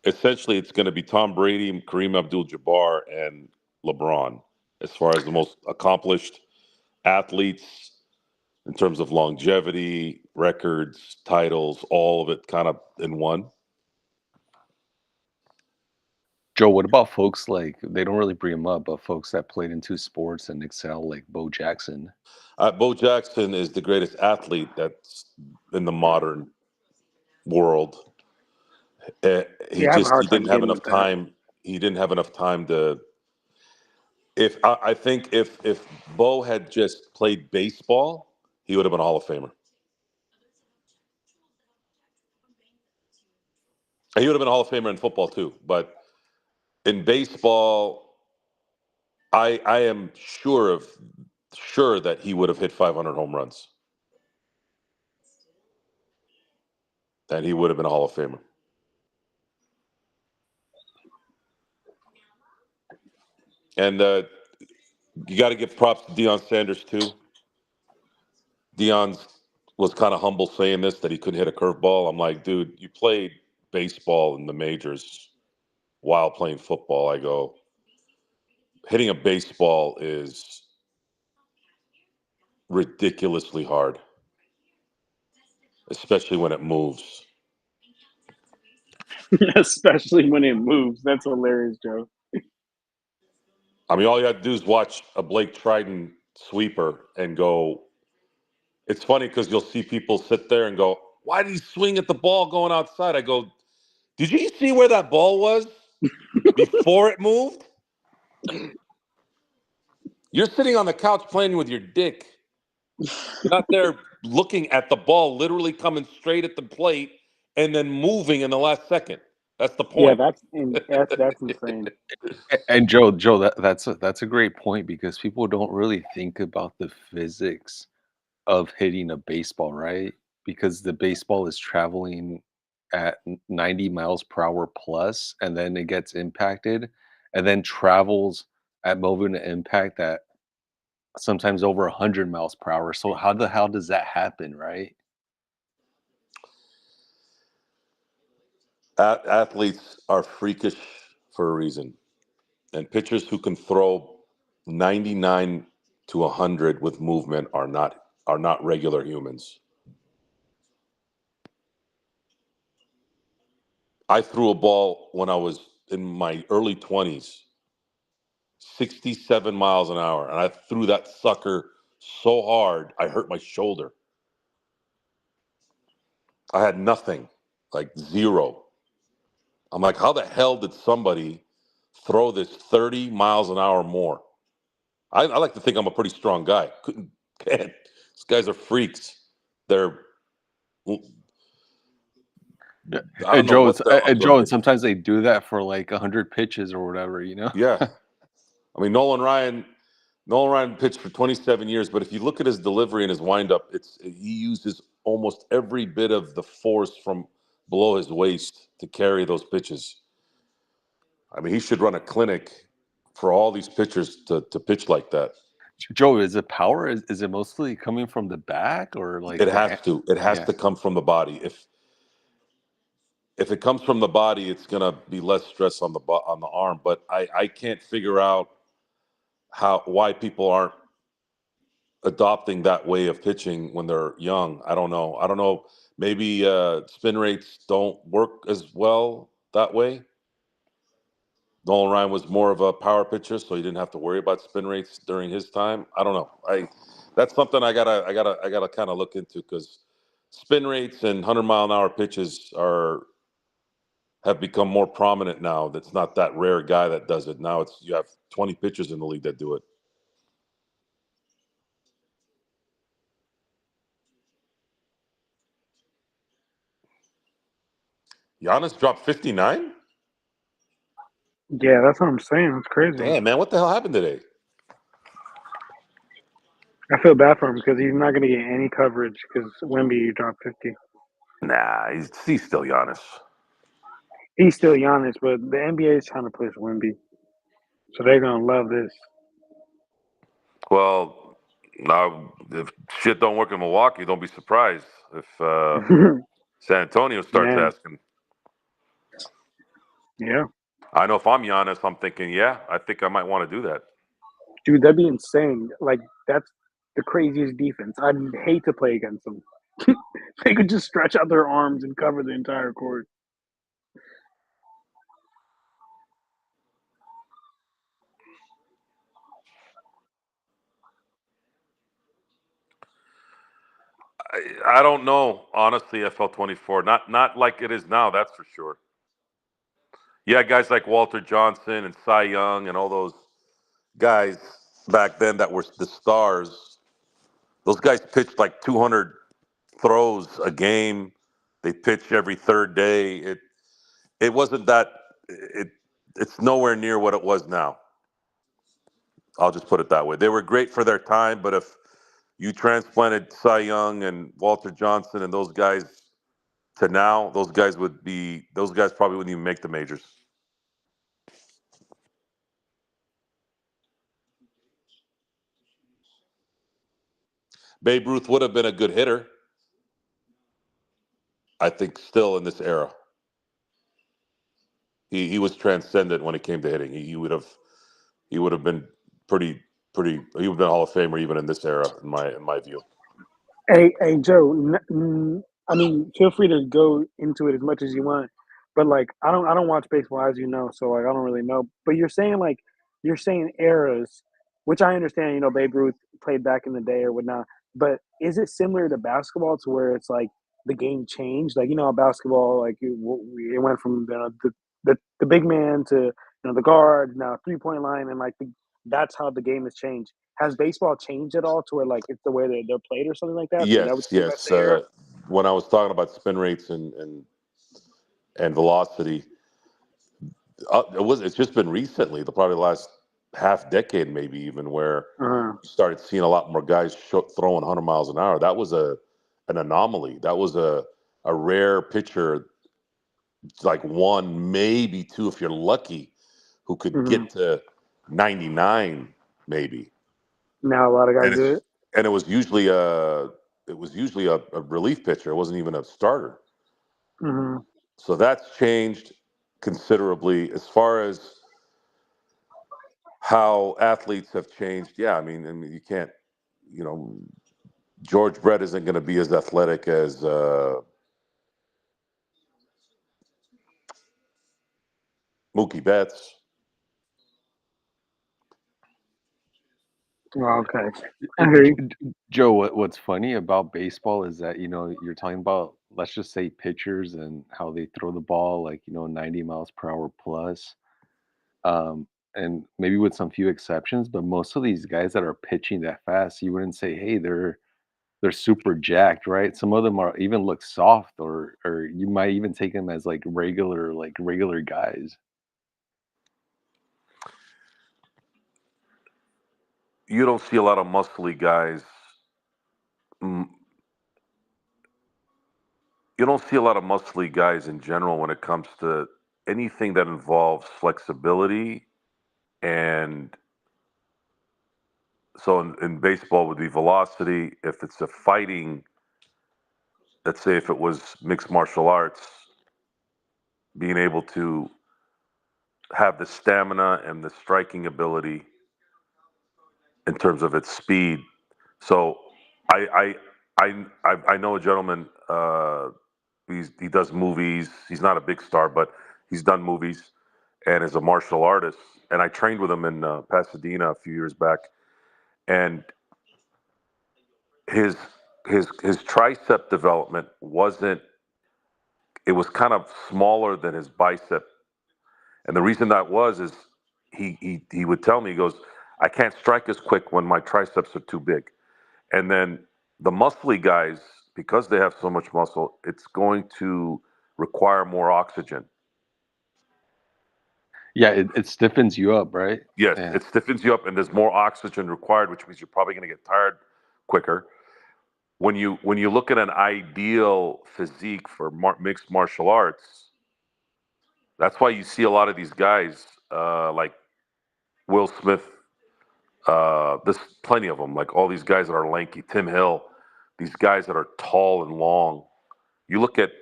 Essentially, it's going to be Tom Brady, Kareem Abdul-Jabbar, and LeBron as far as the most accomplished athletes in terms of longevity, records, titles, all of it kind of in one. Joe, what about folks like, they don't really bring him up, but folks that played in two sports and excel, like Bo Jackson? Bo Jackson is the greatest athlete that's in the modern world. Yeah, I have a He hard time didn't have getting enough with that. time. He didn't have enough time to. If I think if Bo had just played baseball, he would have been a Hall of Famer. He would have been a Hall of Famer in football too, but in baseball, I am sure that he would have hit 500 home runs, and he would have been a Hall of Famer. And you got to give props to Deion Sanders too. Deion was kind of humble saying this that he couldn't hit a curveball. I'm like, dude, you played baseball in the majors while playing football. I go, hitting a baseball is ridiculously hard, especially when it moves. Especially when it moves. That's hilarious, Joe. I mean, all you have to do is watch a Blake Triton sweeper and go. It's funny because you'll see people sit there and go, "Why did he swing at the ball going outside?" I go, "Did you see where that ball was before it moved? You're sitting on the couch playing with your dick. You're not there looking at the ball literally coming straight at the plate and then moving in the last second. That's the Yeah, point." that's insane. And Joe, that's a great point because people don't really think about the physics of hitting a baseball, right? Because the baseball is traveling at 90 miles per hour plus, and then it gets impacted, and then travels at moment of impact at sometimes over 100 miles per hour. So how the hell does that happen, right? Athletes are freakish for a reason. And pitchers who can throw 99 to 100 with movement are not regular humans. I threw a ball when I was in my early 20s, 67 miles an hour, and I threw that sucker so hard I hurt my shoulder. I had nothing, like zero. I'm like, how the hell did somebody throw this 30 miles an hour more? I like to think I'm a pretty strong guy. Couldn't, man, these guys are freaks. They're, I Yeah. don't know what the hell I'm And doing. sometimes they do that for like 100 pitches or whatever, you know? Yeah, I mean Nolan Ryan pitched for 27 years, but if you look at his delivery and his windup, he uses almost every bit of the force from below his waist to carry those pitches. I mean, he should run a clinic for all these pitchers to pitch like that. Joe, is it power? Is it mostly coming from the back or like It the has to. It has yeah. to come from the body. If it comes from the body, it's gonna be less stress on the arm. But I can't figure out why people aren't adopting that way of pitching when they're young. I don't know. I don't know. Maybe spin rates don't work as well that way. Nolan Ryan was more of a power pitcher, so he didn't have to worry about spin rates during his time. I don't know. That's something I gotta kind of look into because spin rates and 100-mile-an-hour pitches have become more prominent now. That's not that rare guy that does it. Now you have 20 pitchers in the league that do it. Giannis dropped 59? Yeah, that's what I'm saying. It's crazy. Damn, man, what the hell happened today? I feel bad for him because he's not going to get any coverage because Wemby dropped 50. Nah, he's still Giannis. He's still Giannis, but the NBA is trying to push Wemby, so they're going to love this. Well, now if shit don't work in Milwaukee, don't be surprised if San Antonio starts Man, asking. yeah, I know if I'm Giannis, I'm thinking, yeah, I think I might want to do that. dude, that'd be insane. Like that's the craziest defense. I'd hate to play against them. They could just stretch out their arms and cover the entire court. I don't know, honestly, FL24. Not like it is now, that's for sure. Yeah, guys like Walter Johnson and Cy Young and all those guys back then that were the stars. Those guys pitched like 200 throws a game. They pitched every third day. It wasn't that it it's nowhere near what it was now. I'll just put it that way. They were great for their time, but if you transplanted Cy Young and Walter Johnson and those guys to now, those guys probably wouldn't even make the majors. Babe Ruth would have been a good hitter, I think, still in this era. He was transcendent when it came to hitting. He would have been pretty. He would have been a Hall of Famer even in this era, in my view. Hey, Joe. I mean, feel free to go into it as much as you want, but like, I don't watch baseball as you know, so like, I don't really know. But you're saying eras. which I understand, Babe Ruth played back in the day or whatnot. But is it similar to basketball to where it's like the game changed? Like, basketball, like it went from the big man to the guard, now 3-point line, and like that's how the game has changed. Has baseball changed at all to where like it's the way they're played or something like that? Is that what Yes, you mean by yes. the era? When I was talking about spin rates and velocity, it's just been recently, probably the last half decade, maybe even, where Uh-huh. you started seeing a lot more guys throwing 100 miles an hour. That was an anomaly. That was a rare pitcher, like one, maybe two, if you're lucky, who could Hmm. get to 99, maybe. Now a lot of And guys do it's it. and it was usually a relief pitcher. It wasn't even a starter. Hmm. So that's changed considerably as far as how athletes have changed. Yeah, I mean, you can't, you know, George Brett isn't going to be as athletic as Mookie Betts. Oh, okay, I hear you. Joe, what's funny about baseball is that, you're talking about, let's just say, pitchers and how they throw the ball like, 90 miles per hour plus. And maybe with some few exceptions, but most of these guys that are pitching that fast, you wouldn't say, hey, they're super jacked, right? Some of them are even look soft, or you might even take them as like regular guys. You don't see a lot of muscly guys. mm, You don't see a lot of muscly guys in general when it comes to anything that involves flexibility. And so in baseball would be velocity. If it's a fighting, let's say if it was mixed martial arts, being able to have the stamina and the striking ability in terms of its speed. So I I know a gentleman. He does movies. He's not a big star, but he's done movies and is a martial artist. And I trained with him in Pasadena a few years back. And his his tricep development wasn't. It was kind of smaller than his bicep. And the reason that was is he would tell me, he goes, I can't strike as quick when my triceps are too big. And then the muscly guys, because they have so much muscle, it's going to require more oxygen. Yeah, it stiffens you up, right? Yes, And it stiffens you up, and there's more oxygen required, which means you're probably going to get tired quicker. When you look at an ideal physique for mixed martial arts, that's why you see a lot of these guys like Will Smith. There's plenty of them, like all these guys that are lanky. Tim Hill, these guys that are tall and long. You look at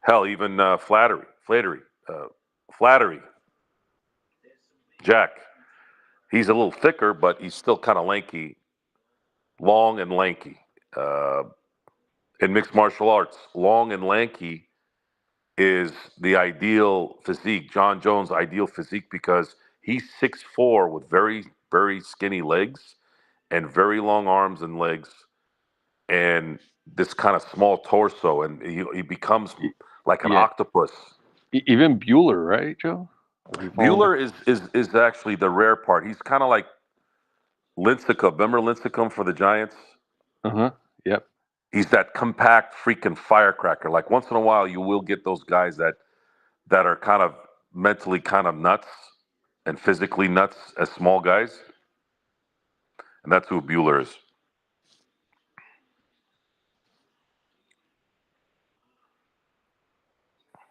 hell, even uh, Flattery, Jack. He's a little thicker, but he's still kind of lanky, long and lanky. Uh, in mixed martial arts, long and lanky is the ideal physique. John Jones' ideal physique because he's 6'4" with very, very skinny legs and very long arms and legs and this kind of small torso. And he becomes like an yeah, octopus. even Bueller, right, Joe? If you follow. Bueller is actually the rare part. He's kind of like Lincecum. Remember Lincecum for the Giants? Uh huh. Yep. He's that compact freaking firecracker. Like once in a while, you will get those guys that are kind of mentally kind of nuts and physically nuts as small guys, and that's who Bueller is.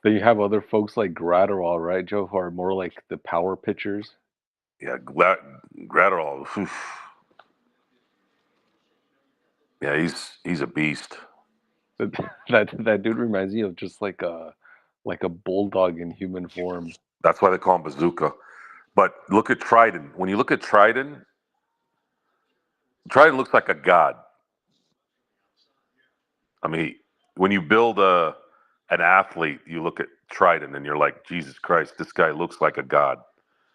Then you have other folks like Gratterall, right, Joe, who are more like the power pitchers. Yeah, Gratterall. Yeah, he's a beast. That that dude reminds me of just like a bulldog in human form. That's why they call him Bazooka. But look at Trident. When you look at Trident, Trident looks like a god. I mean, when you build an athlete, you look at Trident and you're like, Jesus Christ, this guy looks like a god.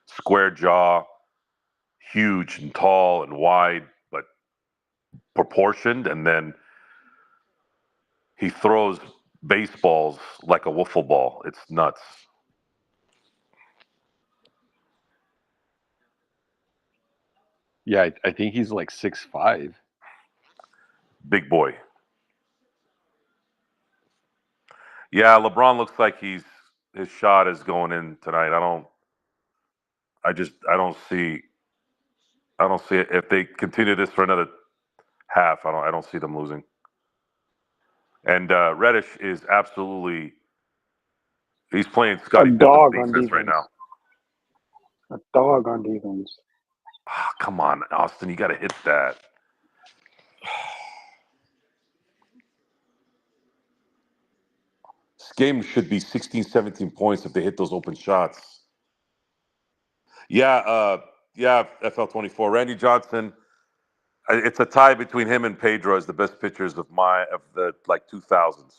Square jaw, huge and tall and wide, but proportioned, and then he throws baseballs like a wiffle ball. It's nuts. Yeah, I think he's like 6'5". Big boy. Yeah, LeBron looks like his shot is going in tonight. I don't see it. If they continue this for another half, I don't see them losing. And Reddish is absolutely, he's playing A Scottie Pippen dog on defense right now. A dog on defense. Oh, come on, Austin, you got to hit that. This game should be 16, 17 points if they hit those open shots. Yeah, FL24. Randy Johnson. It's a tie between him and Pedro as the best pitchers of the 2000s.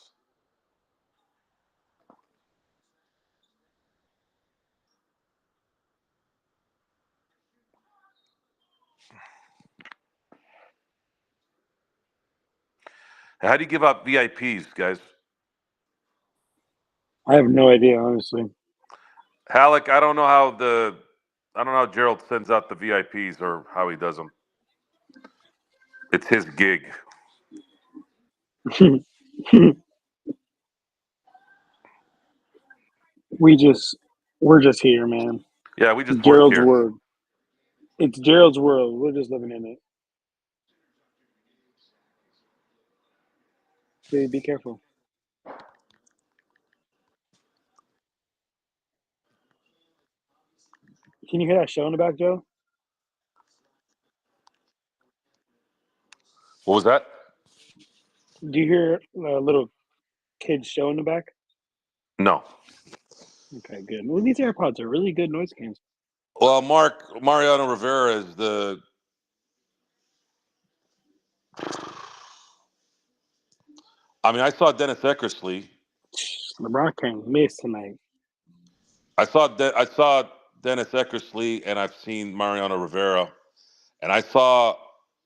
How do you give out VIPs, guys? I have no idea, honestly. Halleck, I don't know how Gerald sends out the VIPs or how he does them. It's his gig. We're just here, man. Yeah, we just work Gerald's here. world. It's Gerald's world. We're just living in it. Dude, be careful. Can you hear that show in the back, Joe? What was that? Do you hear a little kid's show in the back? No. Okay, good. Well, these AirPods are really good noise canceling. Well, Mariano Rivera is the. I mean, I saw Dennis Eckersley. LeBron can't miss tonight. I saw Dennis Eckersley, and I've seen Mariano Rivera, and I saw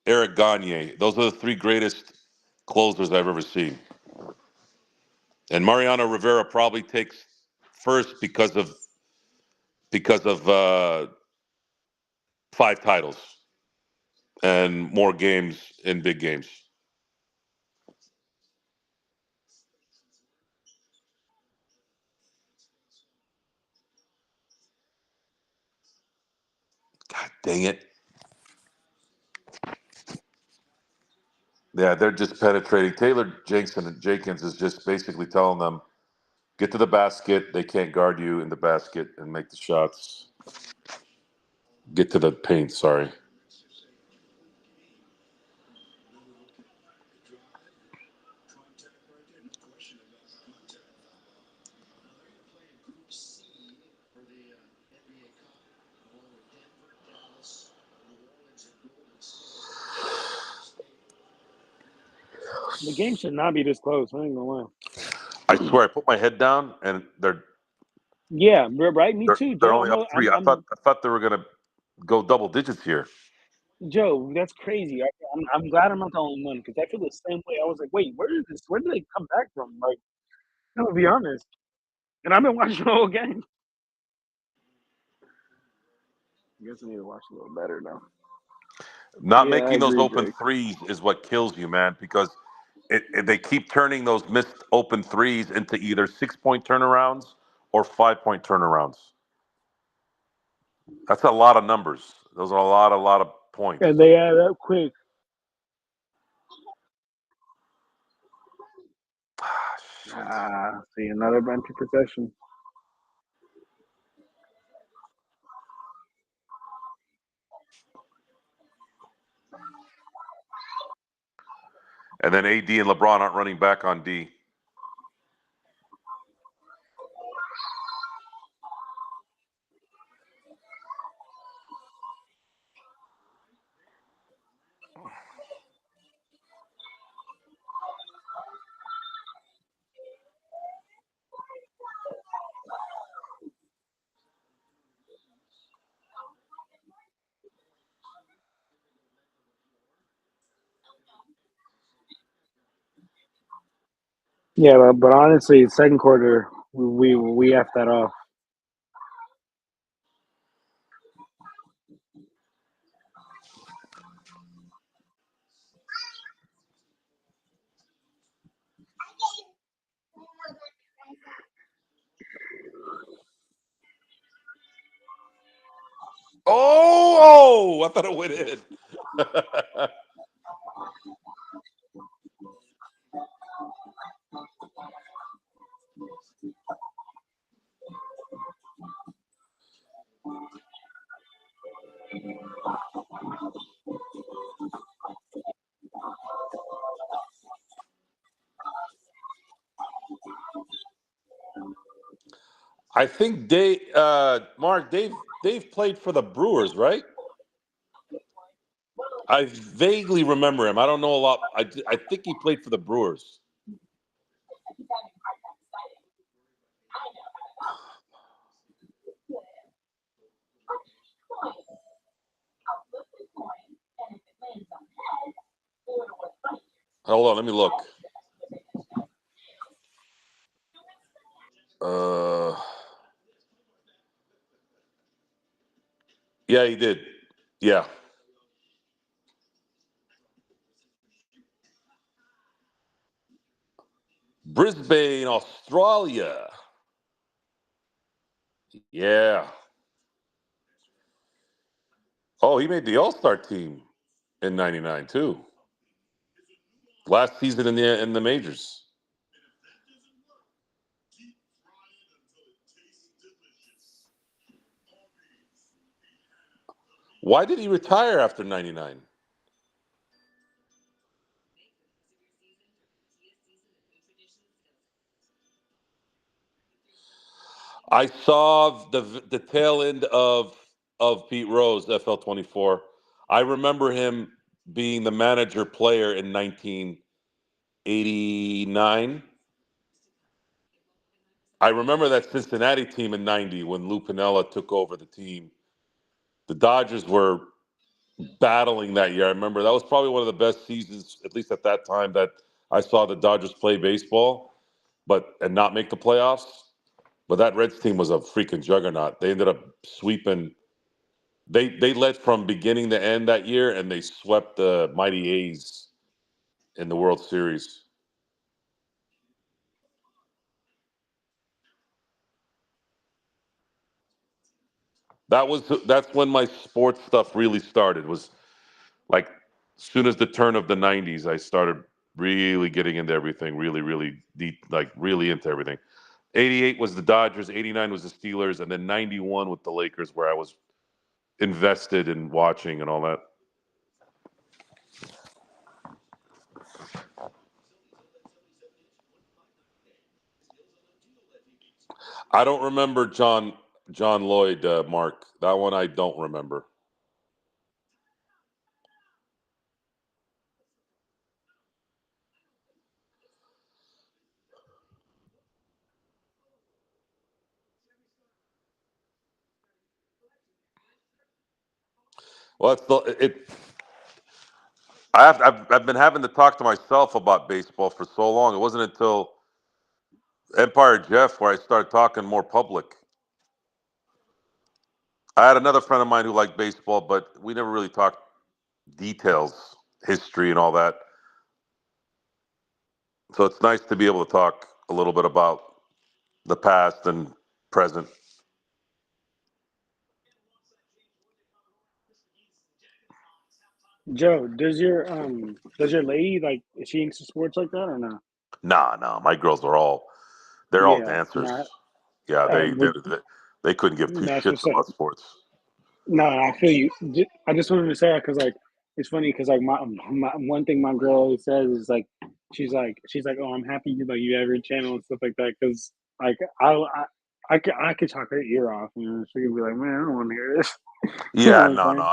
Eric Gagne. Those are the three greatest closers I've ever seen. And Mariano Rivera probably takes first because of 5 titles and more games in big games. God dang it. Yeah, they're just penetrating. Taylor Jenkins is just basically telling them, get to the basket. They can't guard you in the basket and make the shots. Get to the paint, sorry. The game should not be this close. I ain't gonna lie. I swear, I put my head down and they're Yeah, right. Me too, they're Joe. only up 3. I thought they were gonna go double digits here. Joe, that's crazy. I'm glad I'm not the only one because I feel the same way. I was like, wait, where did they come back from? Like, I'm gonna be honest. And I've been watching the whole game. I guess I need to watch a little better now. Not Yeah, I making those agree, open Jake. threes is what kills you, man, because they keep turning those missed open threes into either 6-point turnarounds or 5-point turnarounds. That's a lot of numbers. Those are a lot of points. And they add up quick. See, another empty possession. And then AD and LeBron aren't running back on D. Yeah, but honestly, second quarter we effed that off. Oh, I thought it went in. I think Mark, Dave played for the Brewers, right? I vaguely remember him. I don't know a lot. I think he played for the Brewers. Hold on, let me look. Yeah, he did. Yeah. Brisbane, Australia. Yeah. Oh, he made the All-Star team in '99 too. Last season in the majors. Why did he retire after '99? I saw the tail end of Pete Rose, FL 24. I remember him being the manager player in 1989. I remember that Cincinnati team in '90 when Lou Piniella took over the team. The Dodgers were battling that year. I remember that was probably one of the best seasons, at least at that time, that I saw the Dodgers play baseball, and not make the playoffs. But that Reds team was a freaking juggernaut. They ended up sweeping. They led from beginning to end that year, and they swept the mighty A's in the World Series. That's when my sports stuff really started. Was like as soon as the turn of the '90s, I started really getting into everything. Really, really deep, like really into everything. '88 was the Dodgers, '89 was the Steelers, and then '91 with the Lakers, where I was invested in watching and all that. I don't remember John Lloyd, Mark. That one I don't remember. Well, it. I've been having to talk to myself about baseball for so long. It wasn't until Empire Jeff where I started talking more public. I had another friend of mine who liked baseball, but we never really talked details, history, and all that. So it's nice to be able to talk a little bit about the past and present. Joe, does your lady like is she into sports like that or not? Nah. My girls they're all Yeah, dancers. not. Yeah, Would they couldn't give two that's shits what's about sports. No, I feel you. I just wanted to say that because like it's funny because like my one thing my girl always says is like she's like oh I'm happy you have your channel and stuff like that because like I could talk her ear off and she could be like man I don't want to hear this. You know Yeah, what I'm no. saying?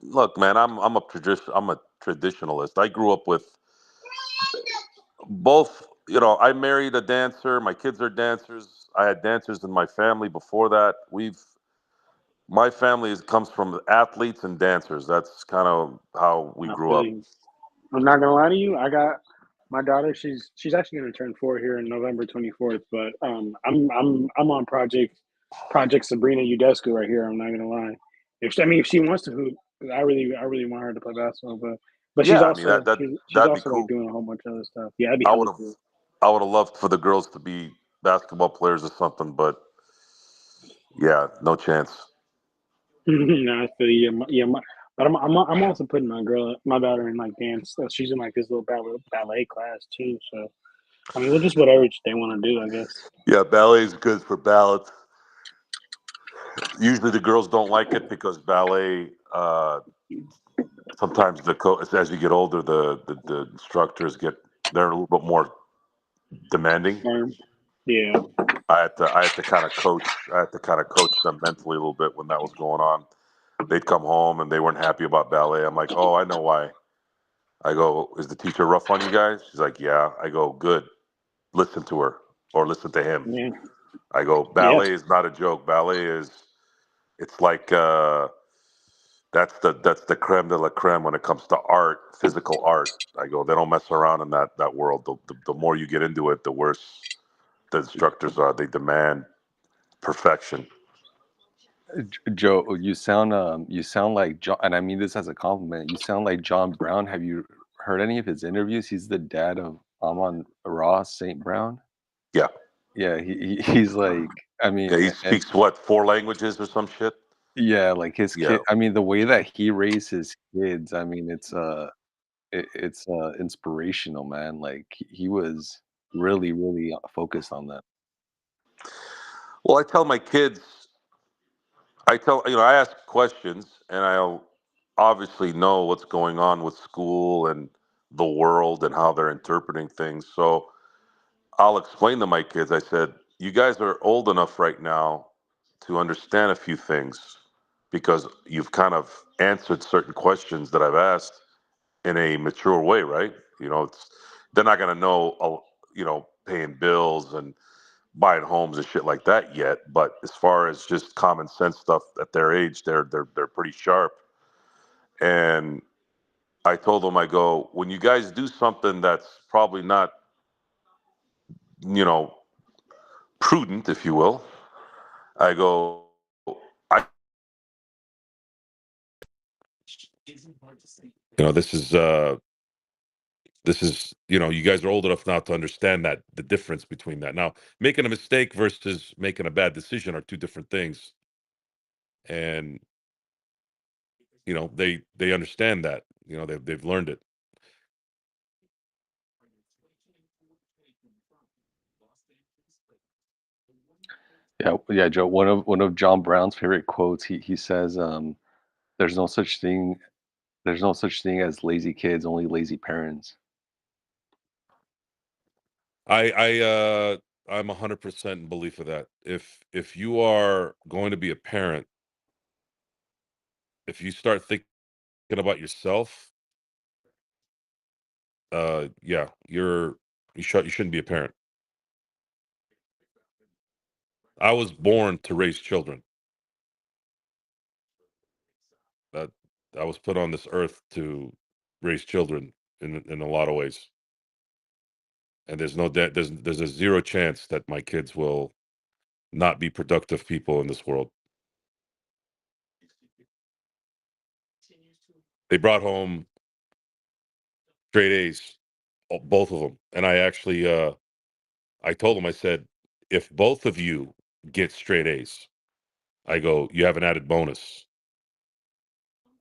Look, man, I'm a traditionalist. I grew up with both. I married a dancer. My kids are dancers. I had dancers in my family before that. My family comes from athletes and dancers. That's kind of how we I grew feel up. you. I'm not gonna lie to you. My daughter, she's actually going to turn 4 here in November 24th. But I'm on Project Sabrina Udescu right here. I'm not gonna lie. If she wants to hoop, I really want her to play basketball. But she's Yeah, I mean also she's that'd be also like cool. doing a whole bunch of other stuff. Yeah, that'd be I hella would have cool. I would have loved for the girls to be basketball players or something, but yeah, no chance. No, I feel you. But I'm also putting my daughter in like dance. She's in like this little ballet class too. So I mean, well, just whatever they want to do, I guess. Yeah, ballet is good for balance. Usually the girls don't like it because ballet. Sometimes as you get older, the instructors they're a little bit more demanding. Yeah. I had to kind of coach. I had to kind of coach them mentally a little bit when that was going on. They'd come home and they weren't happy about ballet. I'm like, oh, I know why. I go, is the teacher rough on you guys? She's like, yeah. I go, good. Listen to her or listen to him. Yeah. I go, Yeah. ballet is not a joke. Ballet is, it's like that's the creme de la creme when it comes to art, physical art. I go, they don't mess around in that world. The more you get into it, the worse the instructors are. They demand perfection. Joe, you sound like John, and I mean this as a compliment. You sound like John Brown. Have you heard any of his interviews? He's the dad of Amon Ross St. Brown. Yeah, Yeah, he's like, I mean, yeah. He and speaks what, 4 languages or some shit. yeah, like his Yeah. kid. I mean, the way that he raised his kids. I mean, it's inspirational, man. Like he was really, really focused on that. Well, I tell my kids, I ask questions, and I obviously know what's going on with school and the world and how they're interpreting things. So I'll explain to my kids. I said, you guys are old enough right now to understand a few things because you've kind of answered certain questions that I've asked in a mature way, right? They're not going to know, paying bills and buying homes and shit like that yet. But as far as just common sense stuff at their age, they're pretty sharp. And I told them, I go, when you guys do something that's probably not, you know, prudent, if you will, I go, I, you guys are old enough now to understand that the difference between that. Now, making a mistake versus making a bad decision are two different things. And, they understand that, they've learned it. Yeah, yeah, Joe. One of John Brown's favorite quotes. He says, "There's no such thing. There's no such thing as lazy kids. Only lazy parents." I'm 100% in belief of that. If you are going to be a parent, if you start thinking about yourself, yeah, you shouldn't be a parent. I was born to raise children. That I was put on this earth to raise children in a lot of ways. And there's a zero chance that my kids will not be productive people in this world. They brought home straight A's, both of them. And I told them, I said, if both of you get straight A's, I go, you have an added bonus.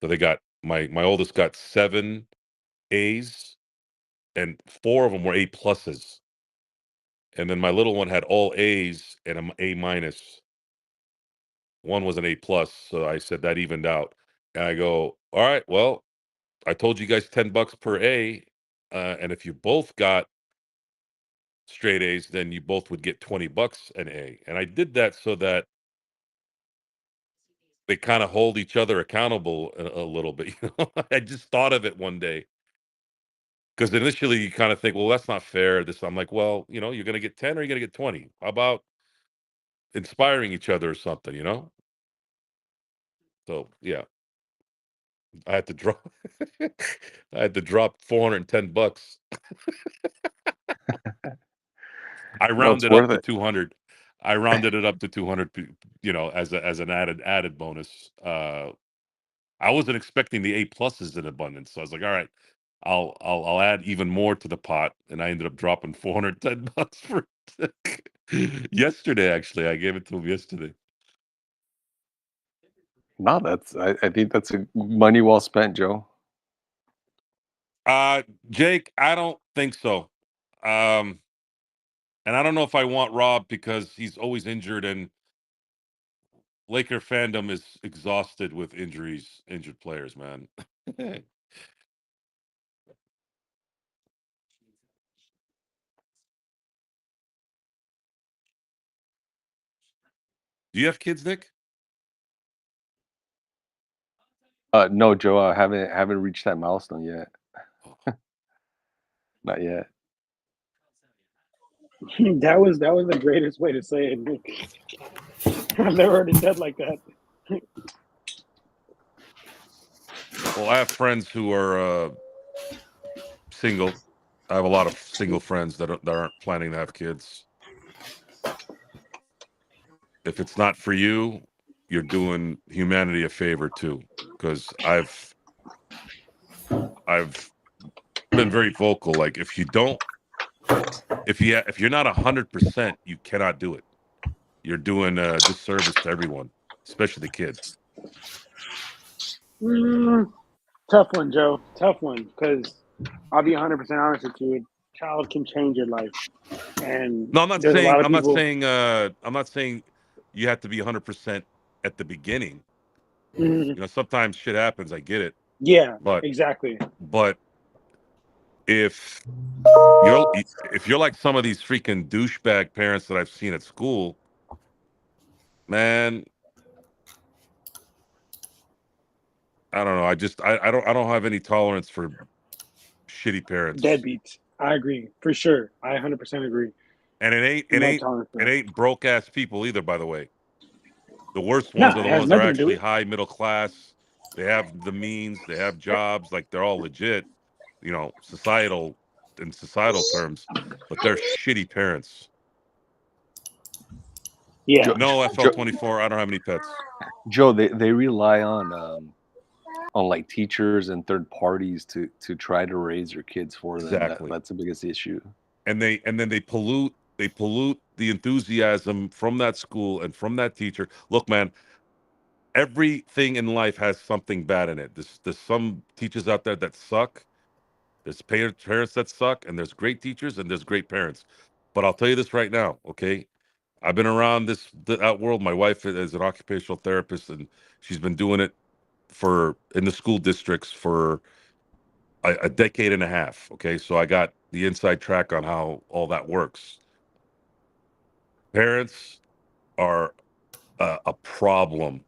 So they got my oldest got 7 A's, and 4 of them were A pluses. And then my little one had all A's and an A minus. One was an A plus. So I said that evened out. And I go, all right, well, I told you guys $10 per A. And if you both got straight A's, then you both would get $20 an A. And I did that so that they kind of hold each other accountable a little bit. I just thought of it one day because initially you kind of think, well, that's not fair. I'm like, well, you're going to get 10 or you're going to get 20. How about inspiring each other or something? So yeah. I had to drop. I had to drop $410. I No, it's rounded up worth to it. 200. I rounded it up to 200. As an added bonus. I wasn't expecting the A pluses in abundance, so I was like, all right, I'll add even more to the pot, and I ended up dropping $410 for it. Yesterday. Actually, I gave it to him yesterday. No, I think that's a money well spent, Joe. Jake, I don't think so. And I don't know if I want Rob because he's always injured, and Laker fandom is exhausted with injured players, man. Do you have kids, Nick? No, Joe, I haven't reached that milestone yet. Not yet. That was the greatest way to say it. I've never heard it said like that. Well, I have friends who are single. I have a lot of single friends that aren't planning to have kids. If it's not for you, you're doing humanity a favor too, because I've been very vocal. Like if you're not 100%, you cannot do it. You're doing a disservice to everyone, especially the kids. Tough one, Joe. Tough one, because I'll be 100% honest with you. A child can change your life, and No, I'm not there's a saying. lot of I'm not people. saying. I'm not saying you have to be 100% at the beginning. Sometimes shit happens. I get it. Yeah, But exactly. If you're like some of these freaking douchebag parents that I've seen at school, man, I don't know. I don't have any tolerance for shitty parents. Deadbeats. I agree for sure. I 100% agree. And it ain't broke ass people either. By the way, the worst ones are the ones that are actually high middle class. They have the means. They have jobs. Like they're all legit. Societal terms, but they're shitty parents. Yeah. No, FL24. I don't have any pets. Joe, they rely on like teachers and third parties to try to raise your kids for them. Exactly. That's the biggest issue. And then they pollute the enthusiasm from that school and from that teacher. Look, man, everything in life has something bad in it. There's some teachers out there that suck. There's parents that suck, and there's great teachers and there's great parents. But I'll tell you this right now, okay? I've been around that world. My wife is an occupational therapist, and she's been doing it in the school districts for a decade and a half. Okay, so I got the inside track on how all that works. Parents are a problem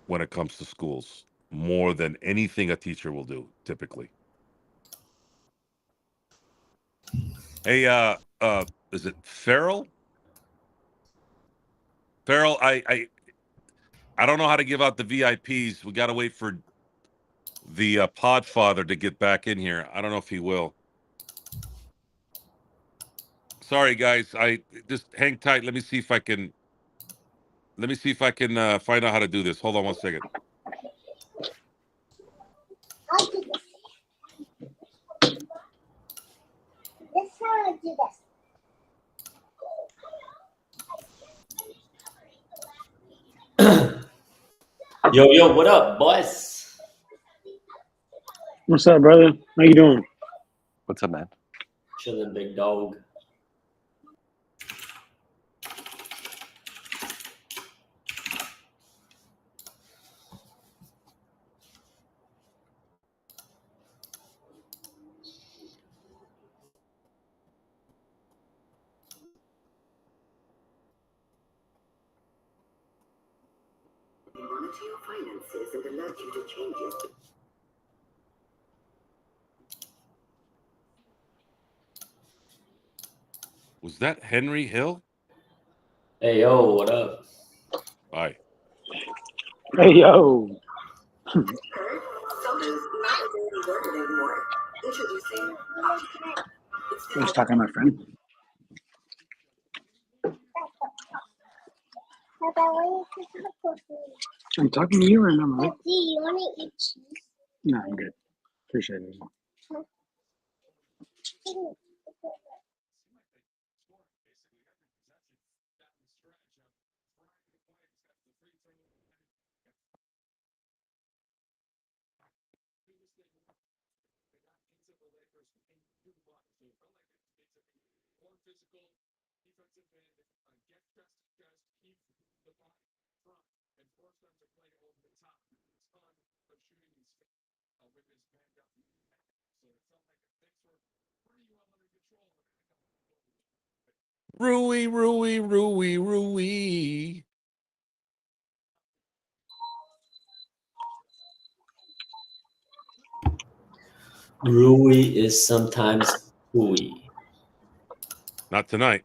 when it comes to schools, more than anything a teacher will do, typically. Hey, is it Farrell? Farrell, I don't know how to give out the VIPs. We got to wait for the Podfather to get back in here. I don't know if he will. Sorry, guys. I just hang tight. Let me see if I can find out how to do this. Hold on one second. Yo, what up, boys? What's up, brother? How you doing? What's up, man? Chilling, big dog. Monitor your finances and alert you to changes. Was that Henry Hill? Hey, yo, what up? Hi. Hey, yo. Social important anymore. Introducing I was talking to my friend. I'm talking to you right now, Malik. Do you want to eat cheese? No, I'm good. Appreciate it. Rui, Rui, Rui, Rui. Rui is sometimes hooey. Not tonight.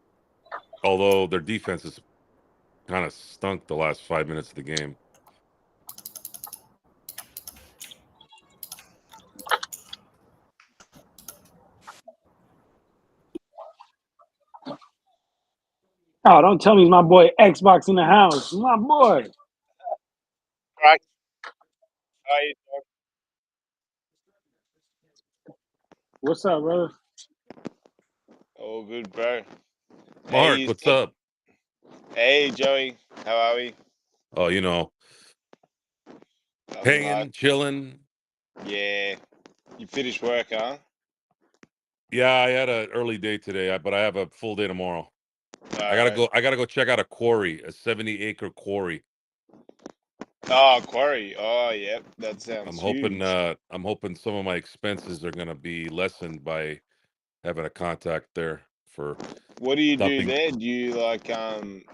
Although their defense is kind of stunk the last 5 minutes of the game. Oh, don't tell me it's my boy Xbox in the house. My boy. Right. How you doing? What's up, brother? All good, bro. Mark, Hey, what's up? Hey, Joey. How are we? Oh, you know, Loving hanging, life. chilling. Yeah. You finished work, huh? Yeah, I had an early day today, but I have a full day tomorrow. I Alright. gotta go check out a quarry, a 70-acre quarry. Oh, quarry. Oh, yep. That sounds I'm huge. hoping some of my expenses are gonna be lessened by having a contact there for What do you do dumping. there? Do you like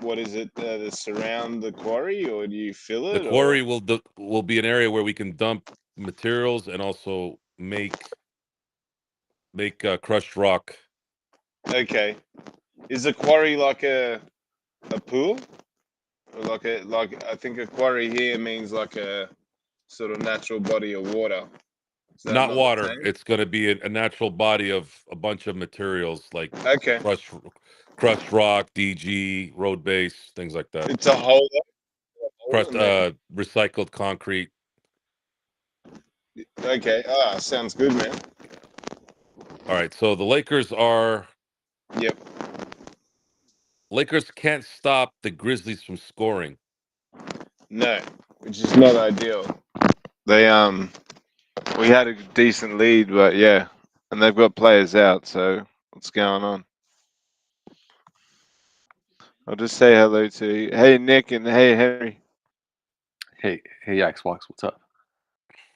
what is it? The surround the quarry, or do you fill The it? quarry Or will be an area where we can dump materials and also make crushed rock. okay, is a quarry like a pool, or like I think a quarry here means like a sort of natural body of water. Is that Not not the water. same? It's going to be a natural body of a bunch of materials like Okay, crushed rock, DG, road base, things like that. it's a hole. Crushed recycled concrete. Okay. Ah, sounds good, man. All right. So the Lakers Yep. can't stop the Grizzlies from scoring. No, which is not ideal. They we had a decent lead, but yeah, and they've got players out. So what's going on? I'll just say hello to hey Nick and hey Henry. Hey, Xbox, what's up?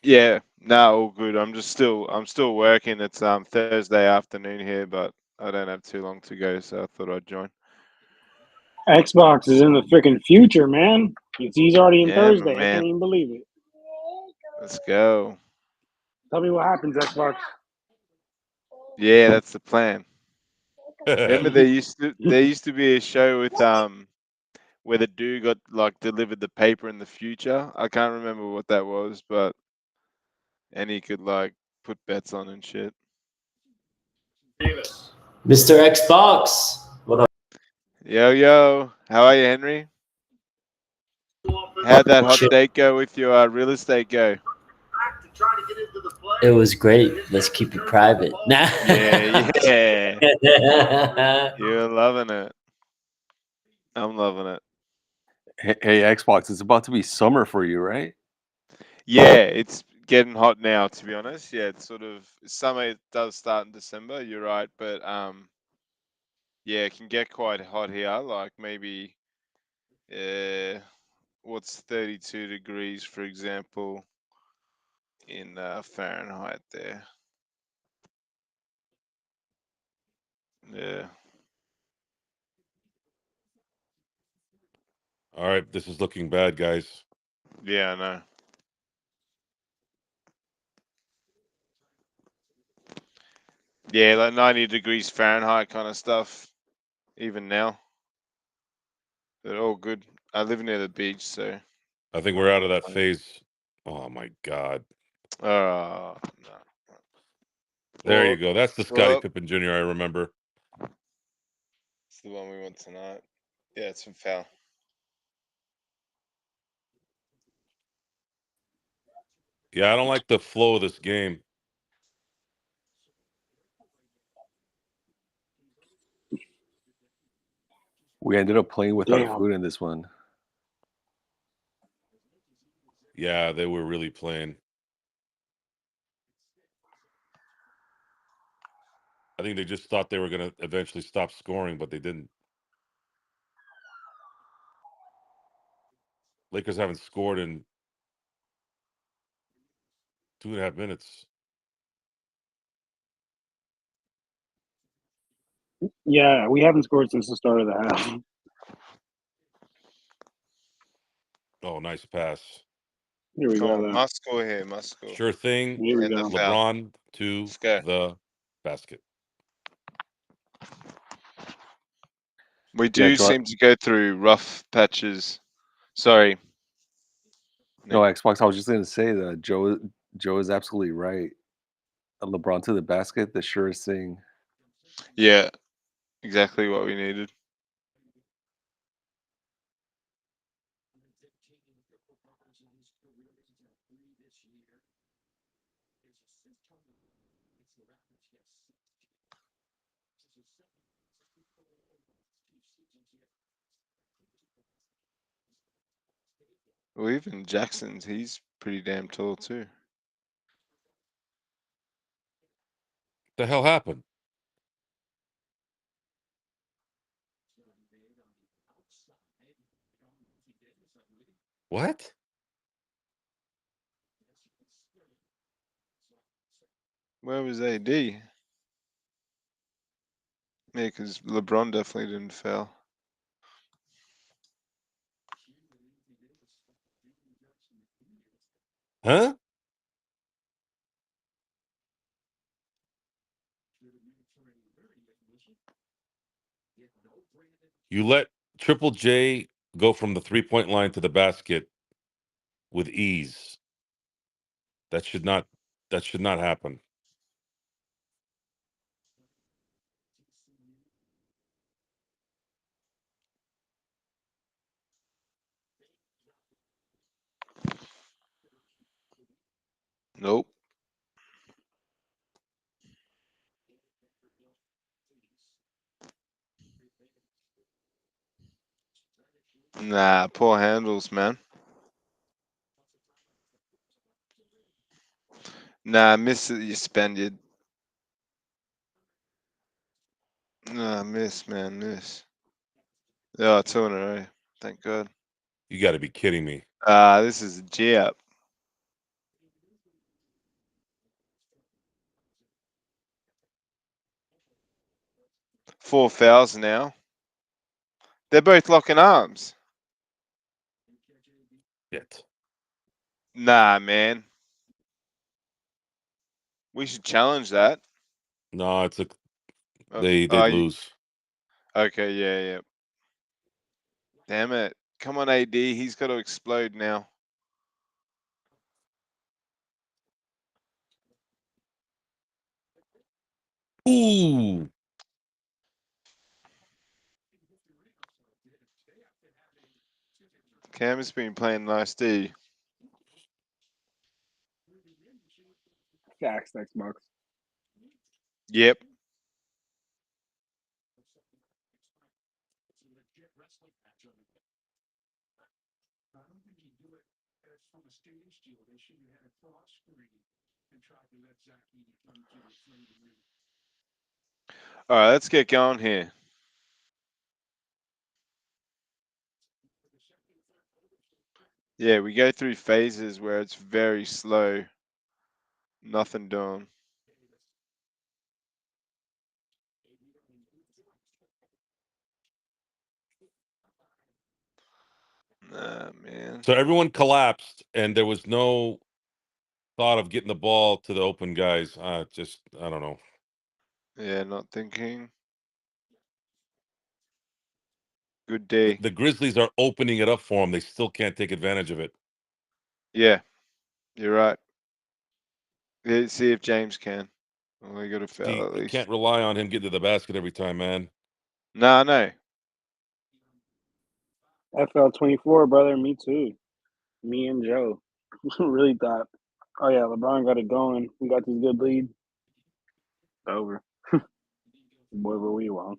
Yeah, no, all good. I'm still working. It's Thursday afternoon here, but I don't have too long to go, so I thought I'd join. Xbox is in the freaking future, man. He's already in Yeah, Thursday. I man. can't even believe it. Let's go. Tell me what happens, Xbox. Yeah, that's the plan. Remember there used to be a show with where the dude got like delivered the paper in the future. I can't remember what that was, but and he could like put bets on and shit. Mr. Xbox. What up? Yo, how are you, Henry? How'd that hot Shit. date go with your real estate go? It was great. Let's keep it private. Nah. Yeah. You're loving it. I'm loving it. Hey, Xbox, it's about to be summer for you, right? Yeah, it's getting hot now, to be honest. Yeah, it's sort of summer. It does start in December. You're right, but yeah, it can get quite hot here. Like maybe, what's 32 degrees, for example, in Fahrenheit there. Yeah. All right. This is looking bad, guys. Yeah, I know. Yeah, like 90 degrees Fahrenheit kind of stuff, even now. They're all good. I live near the beach, so. I think we're out of that phase. Oh my God. Oh, no. There Well, you go. That's the Scottie well, Pippen Jr. I remember. it's the one we want tonight. Yeah, it's a foul. Yeah, I don't like the flow of this game. We ended up playing with our Damn. food in this one. Yeah, they were really playing. I think they just thought they were going to eventually stop scoring, but they didn't. Lakers haven't scored in 2.5 minutes. Yeah, we haven't scored since the start of the half. Oh, nice pass. Here we Come go. on, Though. must score here, must score. Sure thing. Here we And the go. foul. LeBron to Let's go. the basket. We do Joe- seem to go through rough patches. Sorry. No, Xbox. I was just gonna say that Joe is absolutely right. LeBron to the basket, the surest thing. Yeah, exactly what we needed. Well, even Jackson's, he's pretty damn tall too. The hell happened? What? Where was AD? Yeah, because LeBron definitely didn't foul. Huh? You let Triple J go from the 3-point line to the basket with ease. That should not happen. Nope. Nah, poor handles, man. Nah, miss it, you Spaniard. Nah, miss, man, miss. Oh, 2 in a row. Thank God. You got to be kidding me. This is a G up. Four fouls now. They're both locking arms. Shit. Nah, man. We should challenge that. No, it's a Oh, they lose. Okay, yeah. Damn it. Come on, AD. He's got to explode now. Ooh. Cam has been playing nice D. Facts, Xbox. Yep. All right, let's get going here. Yeah, we go through phases where it's very slow. Nothing doing. Nah, man. So everyone collapsed, and there was no thought of getting the ball to the open guys. I don't know. Yeah, not thinking. Good The, day. the Grizzlies are opening it up for them. They still can't take advantage of it. Yeah, you're right. Yeah, see if James can. Well, they got a See, foul at you least. can't rely on him getting to the basket every time, man. No, no. FL 24, brother. Me too. Me and Joe really thought, oh yeah, LeBron got it going. We got this good lead. Over. Boy, were we wrong.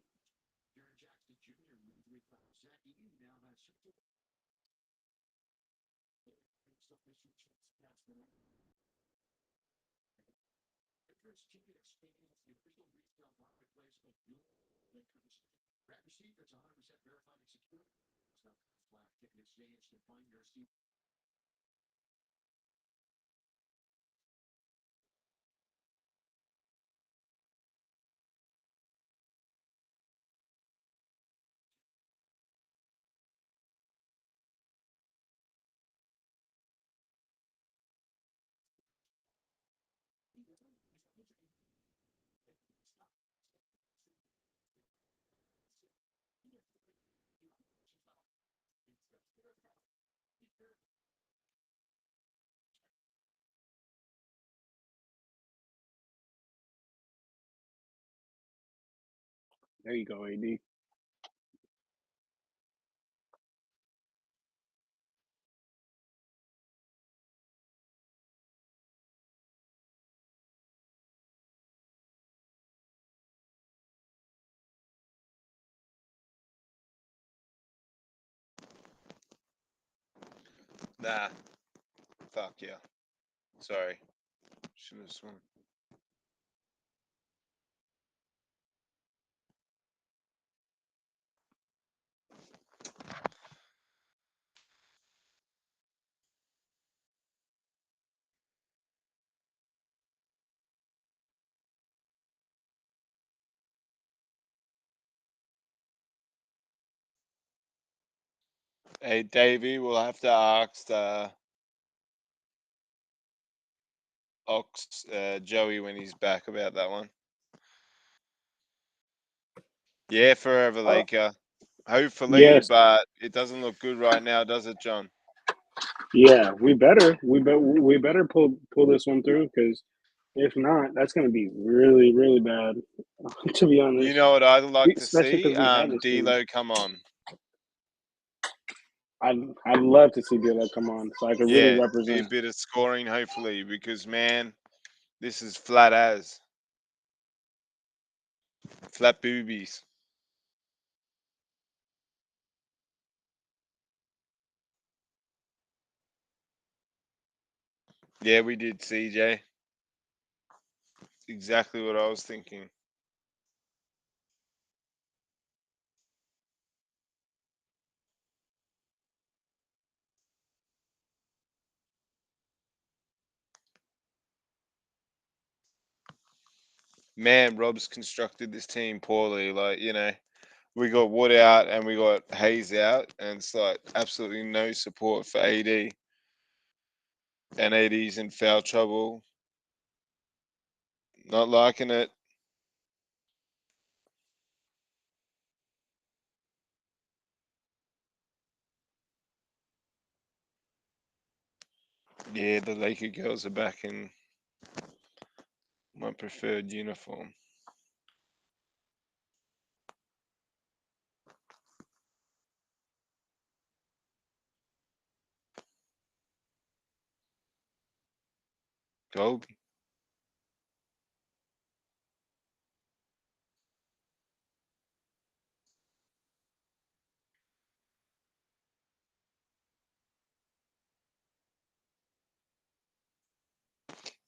There you go, AD. Nah. Fuck yeah. Sorry. Should have sworn. Hey, Davey, we'll have to ask Joey when he's back about that one. Yeah, forever Laker. Hopefully, Yes. but it doesn't look good right now, does it, John? Yeah, we better pull this one through, because if not, that's going to be really, really bad. To be honest, You know what I'd like to especially see? because we have this lead. D'Lo come on. I'd love to see D'Lo come on, so I could really Yeah, be a represent. bit of scoring, hopefully, because man, this is flat as flat boobies. Yeah, we did, CJ. Exactly what I was thinking. Man, Rob's constructed this team poorly. Like, we got Wood out and we got Hayes out, and it's like absolutely no support for AD. And AD's in foul trouble. Not liking it. Yeah, the Laker girls are back in my preferred uniform. Gold.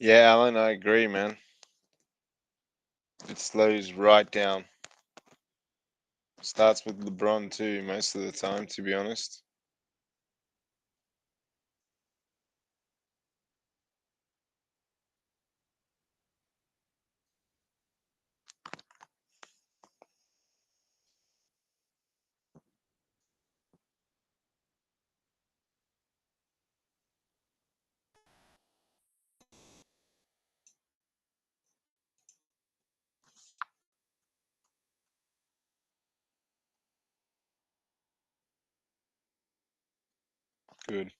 Yeah, Alan, I agree, man. It slows right down. Starts with LeBron too, most of the time, to be honest. Good.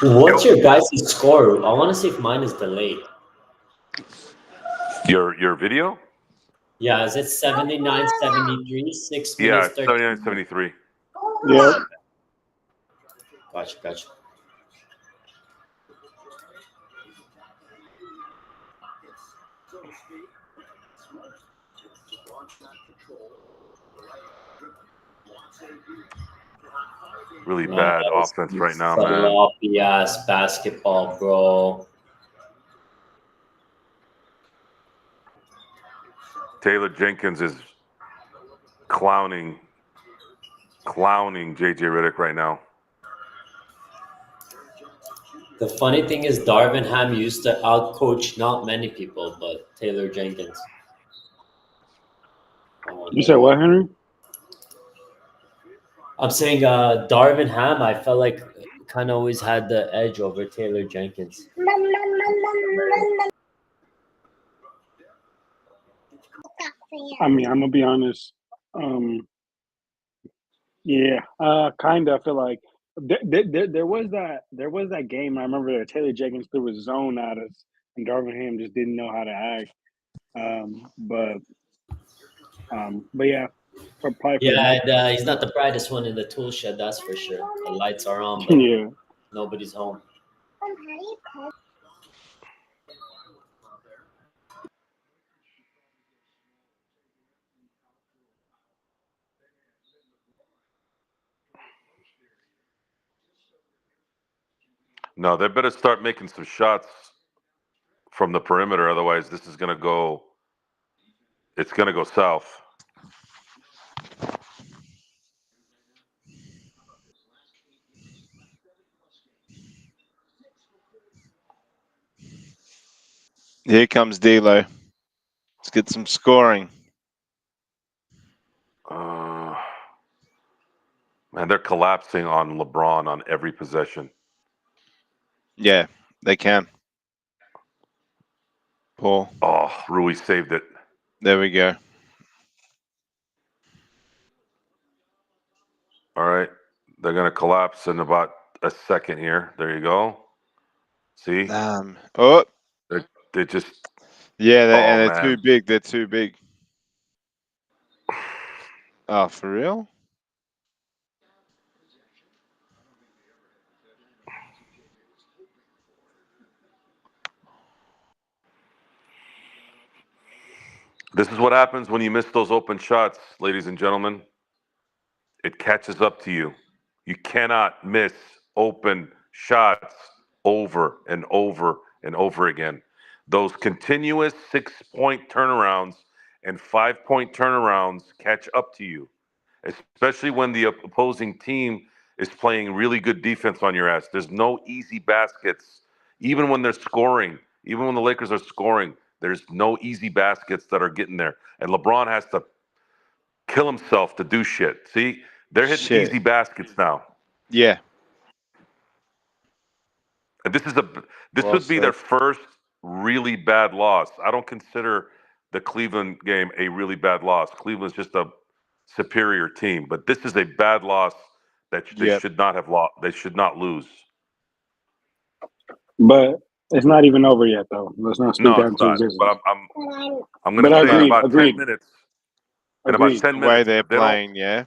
What's your guys' score? I want to see if mine is delayed. Your video? Yeah, is it 79, 73, 6 Yeah, minutes, it's 13? 79, 73. Yeah. Gotcha. Really bad offense right now, man. Sloppy ass basketball, bro. Taylor Jenkins is clowning JJ Redick right now. The funny thing is, Darvin Ham used to outcoach not many people, but Taylor Jenkins. You said what, Henry? I'm saying Darvin Ham, I felt like kind of always had the edge over Taylor Jenkins. I mean, I'm gonna be honest. Yeah, kind of. I feel like there was that game. I remember that Taylor Jenkins threw a zone at us, and Darvin Ham just didn't know how to act. But yeah, probably. Yeah, and he's not the brightest one in the tool shed, that's for sure. The lights are on, but Yeah. nobody's home. No, they better start making some shots from the perimeter. Otherwise, this is gonna go. It's gonna go south. Here comes D'Lo. Let's get some scoring. Man, they're collapsing on LeBron on every possession. Yeah, they can. Paul. Oh, Rui saved it. There we go. All right, they're gonna collapse in about a second here. There you go. See? Oh, They just. yeah, Oh, they're man. too big. They're too big. Oh, for real? This is what happens when you miss those open shots, ladies and gentlemen. It catches up to you. You cannot miss open shots over and over and over again. Those continuous 6-point turnarounds and 5-point turnarounds catch up to you, especially when the opposing team is playing really good defense on your ass. There's no easy baskets, even when they're scoring, even when the Lakers are scoring. There's no easy baskets that are getting there. And LeBron has to kill himself to do shit. See, they're hitting easy baskets now. Yeah. And this would be their first really bad loss. I don't consider the Cleveland game a really bad loss. Cleveland's just a superior team, but this is a bad loss that they should not have lost. They should not lose. But it's not even over yet, though. Let's not speak that into existence. But I'm going to say in about 10 minutes. In about 10 minutes, the way they're playing, yeah.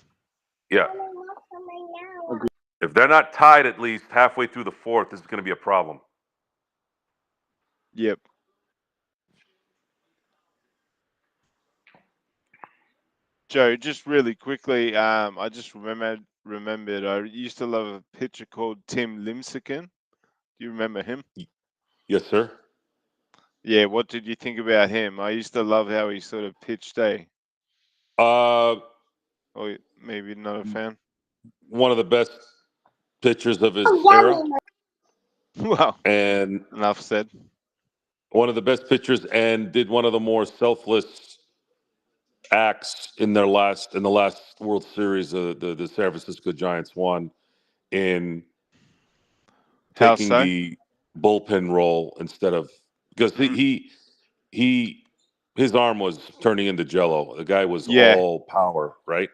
If they're not tied at least halfway through the fourth, this is going to be a problem. Yep. Joe, just really quickly, I just remembered. I used to love a pitcher called Tim Lincecum. Do you remember him? Yes, sir. Yeah. What did you think about him? I used to love how he sort of pitched. Or maybe not a fan. One of the best pitchers of his era. Well, and enough said. One of the best pitchers, and did one of the more selfless acts in the last World Series. The San Francisco Giants won in taking the bullpen role instead of, because his arm was turning into jello. The guy was all power, right?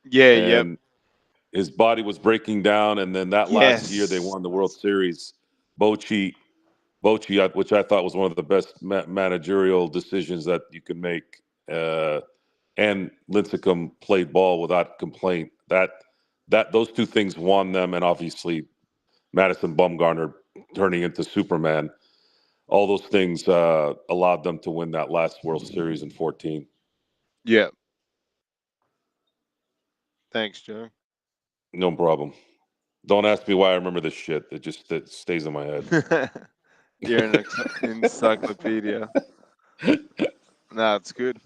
Yeah. And his body was breaking down, and then that last year they Yes. won the World Series. Bochy, which I thought was one of the best managerial decisions that you could make, and Lincecum played ball without complaint. That those two things won them, and obviously Madison Bumgarner turning into Superman. All those things allowed them to win that last World Series in 14. Yeah. Thanks, Joe. No problem. Don't ask me why I remember this shit. It stays in my head. You're an encyclopedia. No, it's good.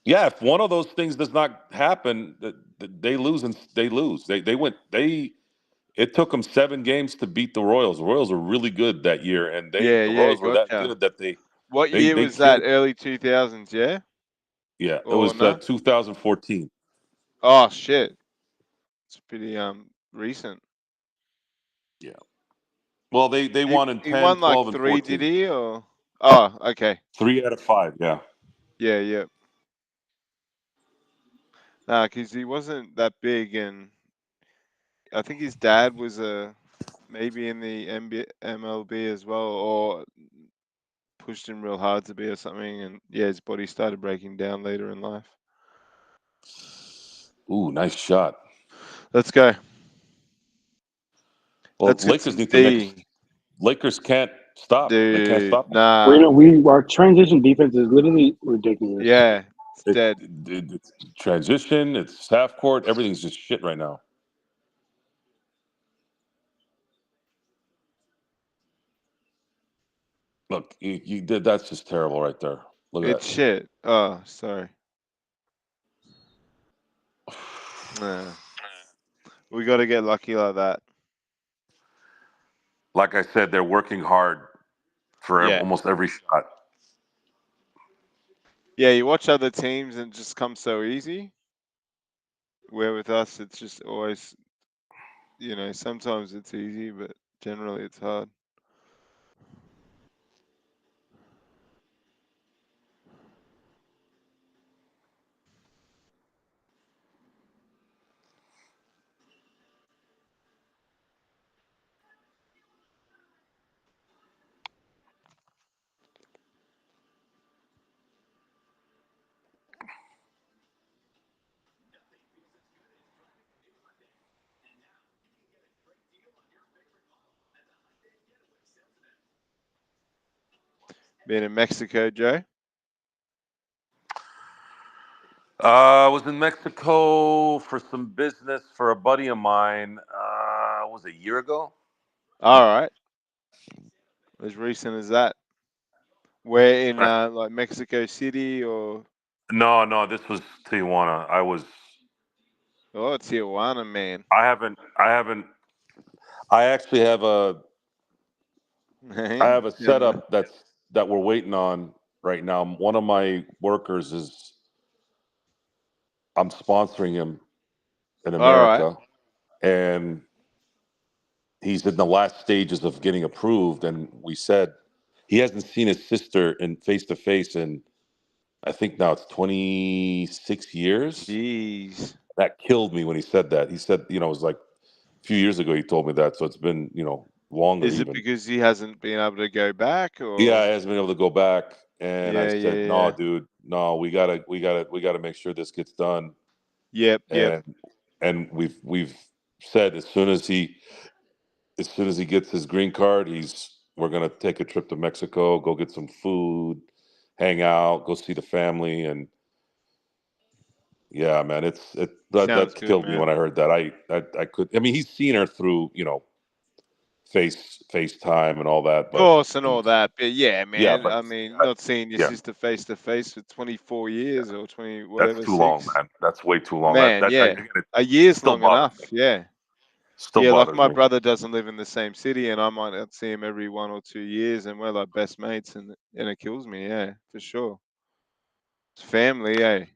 Yeah, if one of those things does not happen, they lose and they lose. They went. It took them 7 games to beat the Royals. The Royals were really good that year, and Yeah, the yeah, Royals were that gotcha. good that they What they year they was that? killed. Early 2000s, yeah? Yeah, it Or was no? 2014. Oh shit. It's pretty recent. Yeah. Well, they He won in he 10, won like 12, and 3, did 14. he? Or oh, okay. 3 out of 5. Yeah. Yeah, yeah. Nah, because he wasn't that big, and I think his dad was maybe in the MLB as well, or pushed him real hard to be or something, and yeah, his body started breaking down later in life. Ooh, nice shot. Let's go. Well, Let's get Lakers some need to make. D, Lakers can't stop. They can't dude. stop them. Nah, Our transition defense is literally ridiculous. yeah, it's It, dead. it's transition. It's half court. Everything's just shit right now. Look, you did. That's just terrible right there. Look at It's shit. Oh, sorry. that. Nah, we got to get lucky like that. Like I said, they're working hard for Yeah, almost every shot. yeah. You watch other teams and it just comes so easy. Where with us, it's just always, sometimes it's easy, but generally it's hard. Being in Mexico, Joe. I was in Mexico for some business for a buddy of mine. Was it a year ago? All right, as recent as that. Where in Right. like Mexico City or No, this was Tijuana. oh Tijuana, man. I haven't. I actually have I Man, have a setup that we're waiting on right now. One of my workers is I'm sponsoring him in all right. America, and he's in the last stages of getting approved. And we said he hasn't seen his sister in face to face in I think now it's 26 years. Jeez. That killed me when he said that. He said, it was like a few years ago he told me that, so it's been longer Is it even. because he hasn't been able to go back Yeah, or? he hasn't been able to go back. And I Yeah, yeah, said, no, yeah. dude, no, we gotta make sure this gets done. Yep, yep. And we've said as soon as he gets his green card, we're gonna take a trip to Mexico, go get some food, hang out, go see the family, and yeah, man, Sounds that good, killed me man. when I heard that. I could. I mean, he's seen her through FaceTime and all that, Of but course and all that, but yeah, yeah, man. but I mean, not seeing your yeah, sister face to face for 24 years or 20 that's whatever too long, 6. man. That's way too long. Man, yeah. Again, A it year's still long bothers enough. me. Yeah. Still Yeah, like bothers my me. brother doesn't live in the same city, and I might not see him every 1 or 2 years, and we're like best mates, and it kills me. Yeah, for sure. It's family, eh?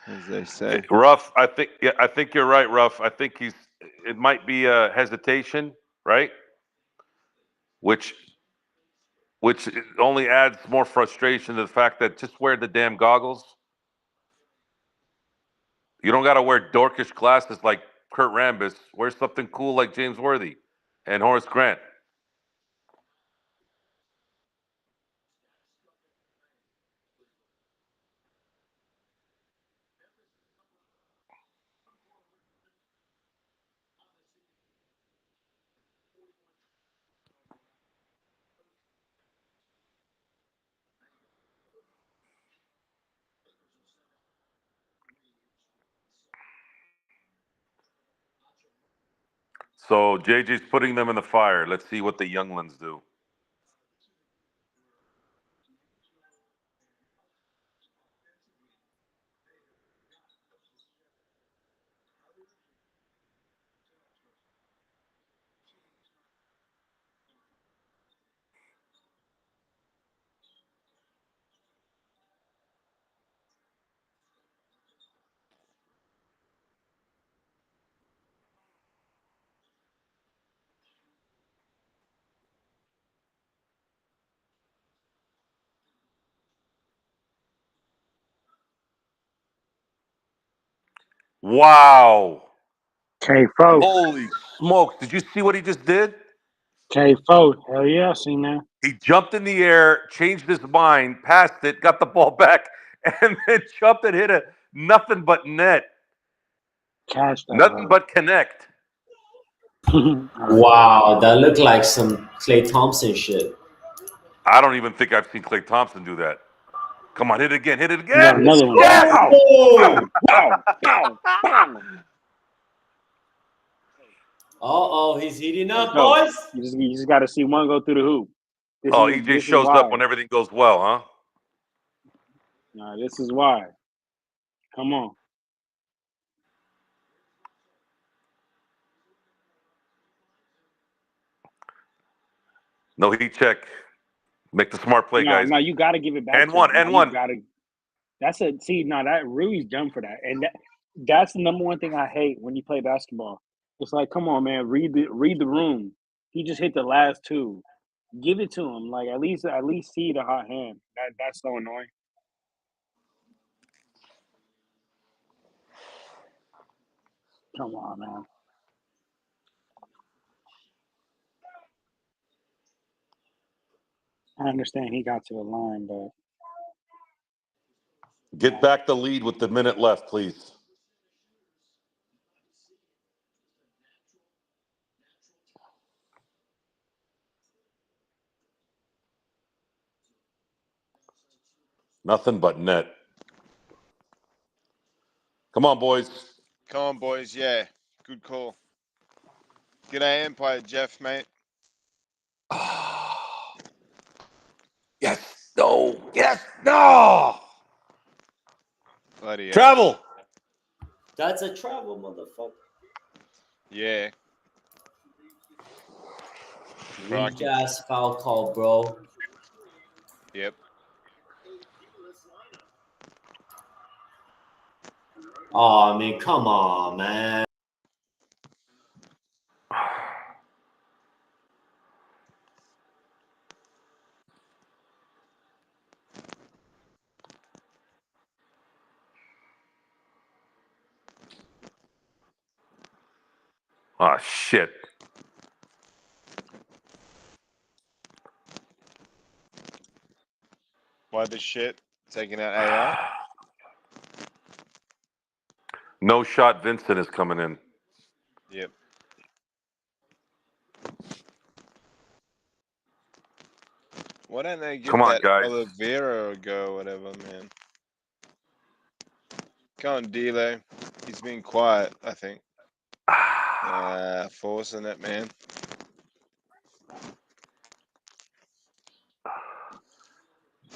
As they say. Ruff, I think you're right, Ruff. I think it might be a hesitation, right? Which which only adds more frustration to the fact that just wear the damn goggles. You don't got to wear dorkish glasses like Kurt Rambis. Wear something cool like James Worthy and Horace Grant. So JJ's putting them in the fire. Let's see what the younglings do. Wow. K-Fo. Holy smokes. Did you see what he just did? K-Fo. Hell yeah, I seen that. He jumped in the air, changed his mind, passed it, got the ball back, and then jumped and hit a nothing but net. Catch that. Nothing but connect. Wow, that looked like some Klay Thompson shit. I don't even think I've seen Klay Thompson do that. Come on, hit it again. Hit it You got again. another one. Yes! Oh, Pow, pow, pow. oh, he's heating up, No, boys. you just got to see one go through the hoop. Oh, this EJ is shows why. up when everything goes well, huh? Nah, this is why. Come on. No heat check. Make the smart play, No, guys. no, you got to give it back. And to one, him. and Nah, one. You gotta, that's a see. No, that Rui's dumb for that, and that's the number one thing I hate when you play basketball. It's like, come on, man, read the room. He just hit the last two. Give it to him. Like at least see the hot hand. That's so annoying. Come on, man. I understand he got to the line, but Get back the lead with the minute left, please. Nothing but net. Come on, boys. Come on, boys. Yeah, good call. G'day, Empire Jeff, mate. Yes. No. Yes. No. Bloody hell. Travel. That's a travel, motherfucker. Yeah. Weak ass foul call, bro. Yep. Oh, I mean, come on, man. Oh shit. Why the shit? Taking out AI? No shot. Vincent is coming in. Yep. Why don't they give Come on, that guys. Oliveira a go or whatever, man? Come on, D'Lo. He's been quiet, I think. Forcing it, man.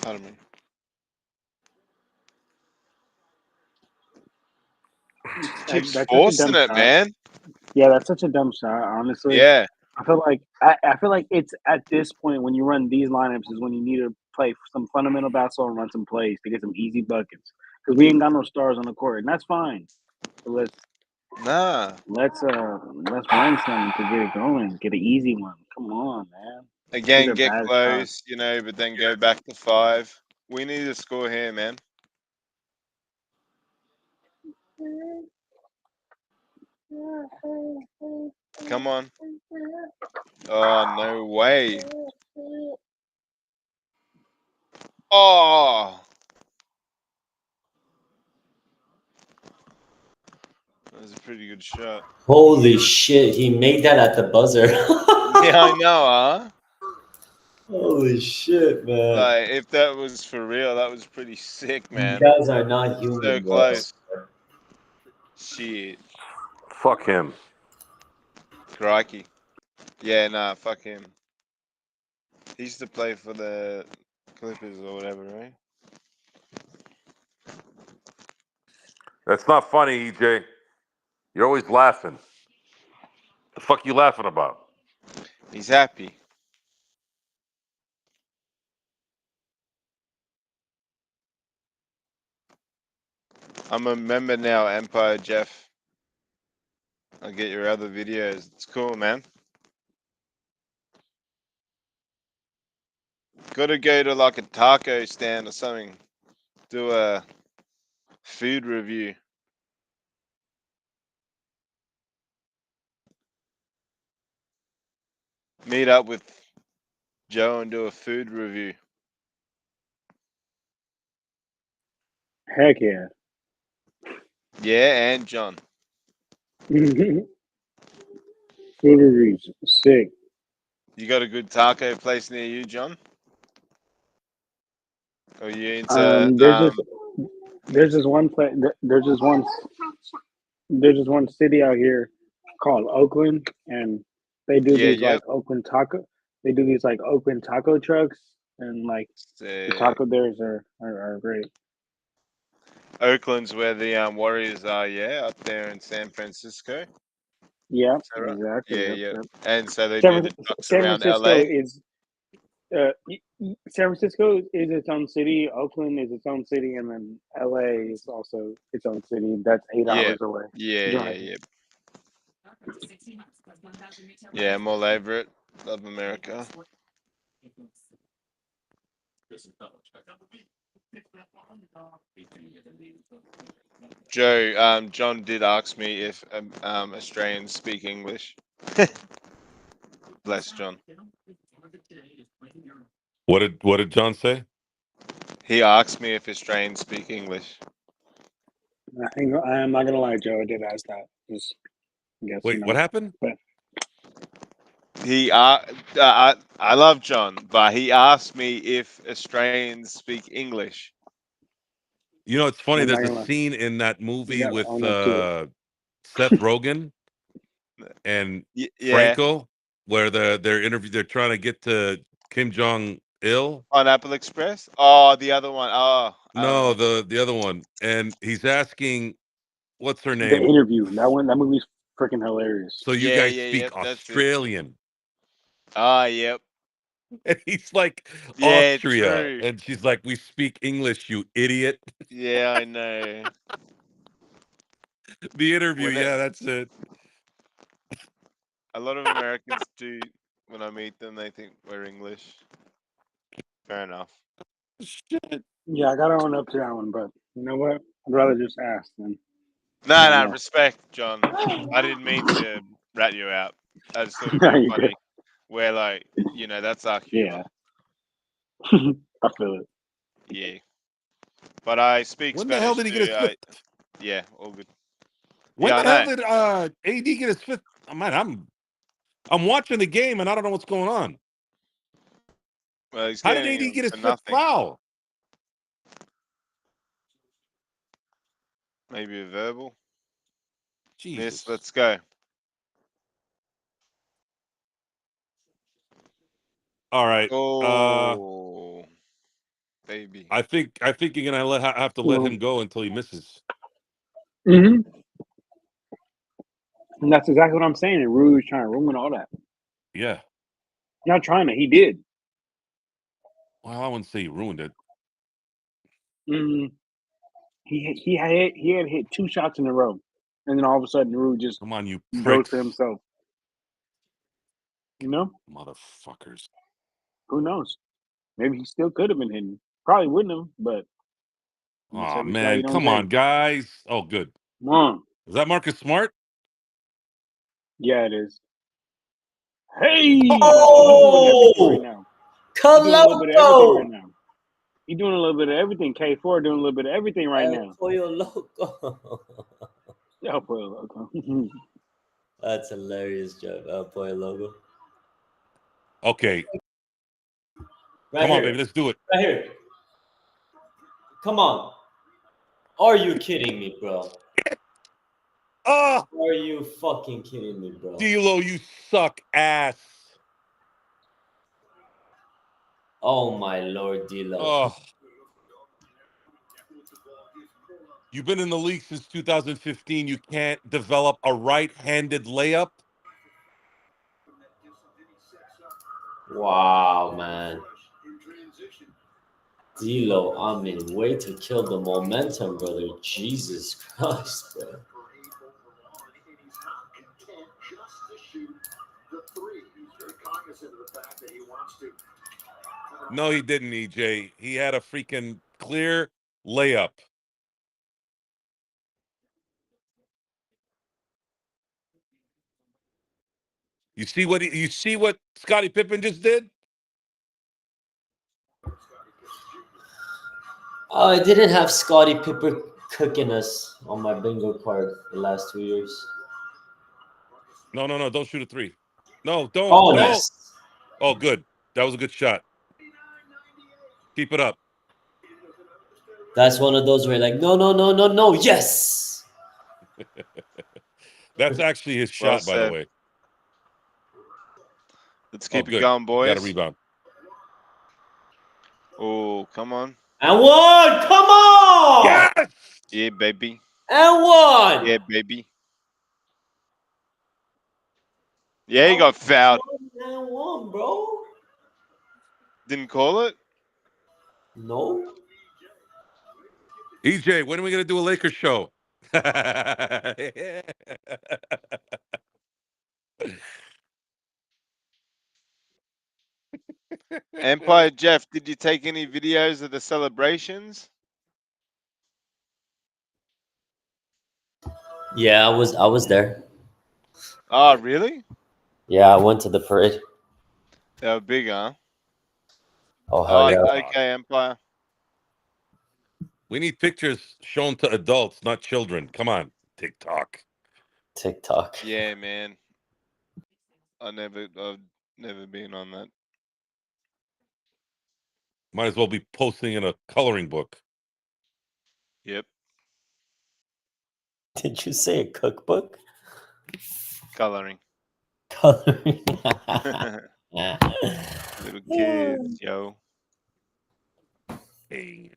Pardon me. Keeps that's such a forcing dumb it, shot. man. Yeah, that's such a dumb shot. Honestly, Yeah. I feel like it's at this point when you run these lineups is when you need to play some fundamental basketball and run some plays to get some easy buckets because we ain't got no stars on the court, and that's fine. So let's run something to get it going, get an easy one. Come on, man. Again, These are get bad close, but then go back to 5. We need to score here, man. Come on. Oh, no way. Oh. That was a pretty good shot. Holy shit, he made that at the buzzer. Yeah, I know, huh? Holy shit, man. Like, if that was for real, that was pretty sick, You man. guys are not human. So bro. close. Shit. Fuck him. Crikey. Yeah, nah, fuck him. He used to play for the Clippers or whatever, right? That's not funny, EJ. You're always laughing. The fuck you laughing about? He's happy. I'm a member now, Empire Jeff. I'll get your other videos. It's cool, man. Gotta go to like a taco stand or something. Do a food review. Meet up with Joe and do a food review. Heck yeah. Yeah, and John. Food reviews, sick. You got a good taco place near you, John? Or you into There's this one place. There's this one city out here called Oakland, and they do yeah, these yep. like Oakland taco. They do these like Oakland taco trucks, and like the taco theirs are great. Oakland's where the Warriors are, yeah, up there in San Francisco. Yeah, Is that right? exactly. Yeah, Yep, yeah. yep. And so they do the trucks San around Francisco LA. is San Francisco is its own city. Oakland is its own city, and then LA is also its own city. That's 8 hours away. Yeah. Yeah, I'm all over it. Love America. Joe, John did ask me if Australians speak English. Bless John. What did John say? He asked me if Australians speak English. I'm not gonna lie, Joe. I did ask that. Just guess. Wait, what happened? But He I love John, but he asked me if Australians speak English. You know, it's funny. I'm not There's gonna a lie. scene in that movie gotta with own up to Seth Rogen and Yeah. Franco, where they're trying to get to Kim Jong Il. Pineapple Express? Oh, the other one. Oh, No, the other one, and he's asking, what's her The name? Interview. That movie's freaking hilarious. So you guys speak Australian? Ah, yep. And he's like, Yeah, Austria, true. and she's like, we speak English, you idiot. Yeah, I know. The Interview, When yeah, that's it. A lot of Americans do, when I meet them, they think we're English. Fair enough. Shit. Yeah, I gotta own up to that one, but you know what? I'd rather just ask than. No, respect, John. I didn't mean to rat you out. I just thought it'd be funny. Where, like, you know, that's our humor. Yeah. I feel it. Yeah. But I speak When Spanish. the hell did he get his fifth? Yeah, all good. When Yeah, the hell did AD get his fifth? Oh, man, I'm watching the game and I don't know what's going on. Well, How did AD get his fifth foul? Maybe a verbal. Jesus. Yes, let's go. All right. Oh, baby. I think you're gonna have to let him go until he misses. Mm-hmm. And that's exactly what I'm saying. And Rue's trying to ruin all that. Yeah. Not trying to. He did. Well, I wouldn't say he ruined it. He had hit 2 shots in a row, and then all of a sudden Rue just Come on, you goes pricks. to himself. You know, motherfuckers. Who knows? Maybe he still could have been hitting. Probably wouldn't have, but. Oh man, come on, guys. Oh, good. Come on. Is that Marcus Smart? Yeah, it is. Hey, he's doing everything right Oh, now. He's doing a little bit of everything right Coloco! now. He's doing a little bit of everything. K4 doing a little bit of everything right El now. Pollo Loco. Yeah, well, okay. That's hilarious, Jeff. El Pollo Loco. Okay, Right come on, here. baby, let's do it. Right here. Come on. Are you kidding me, bro? Ah, Are you fucking kidding me, bro? D'Lo, you suck ass. Oh my lord, D'Lo. Oh, you've been in the league since 2015. You can't develop a right-handed layup. Wow, man. D'Lo, I mean, way to kill the momentum, brother. Jesus Christ, bro. No, he didn't, EJ. He had a freaking clear layup. You see what Scottie Pippen just did? Oh, I didn't have Scottie Pippen cooking us on my bingo card the last 2 years. No, don't shoot a three. No, don't. Oh, nice. Oh, good. That was a good shot. Keep it up. That's one of those where you're like, no, yes. That's actually his Well shot, by the said. way. Let's Oh, keep it good. going, Got a boys. rebound. Oh, come on. And one, come on. Yes! Yeah, baby. And one. Yeah, baby. Yeah, he got fouled. And one, bro. Didn't call it? No. EJ, when are we going to do a Lakers show? Empire Jeff, did you take any videos of the celebrations? Yeah, I was there. Oh, really? Yeah, I went to the parade. They were big, huh? Oh hell yeah. Okay, Empire. We need pictures shown to adults, not children. Come on, TikTok. TikTok. Yeah, man. I've never been on that. Might as well be posting in a coloring book. Yep. Did you say a cookbook? Coloring. Coloring. Little kids, yo. Hey.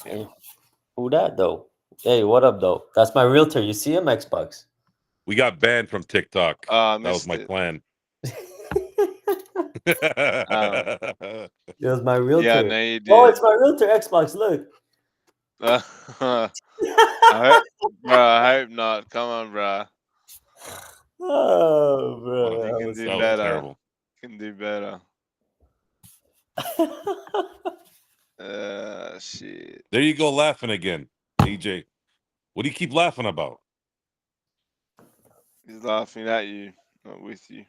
Hey, who that though? Hey, what up though? That's my realtor. You see him, Xbox? We got banned from TikTok. Oh, I That was missed my it. plan. It was my realtor. Yeah, no, you did. Oh, it's my realtor, Xbox. Look. I hope not. Come on, bro. Oh, Wow, bro. You That can was do that was better. terrible. You can do better. Shit. There you go, laughing again, EJ. What do you keep laughing about? He's laughing at you, not with you,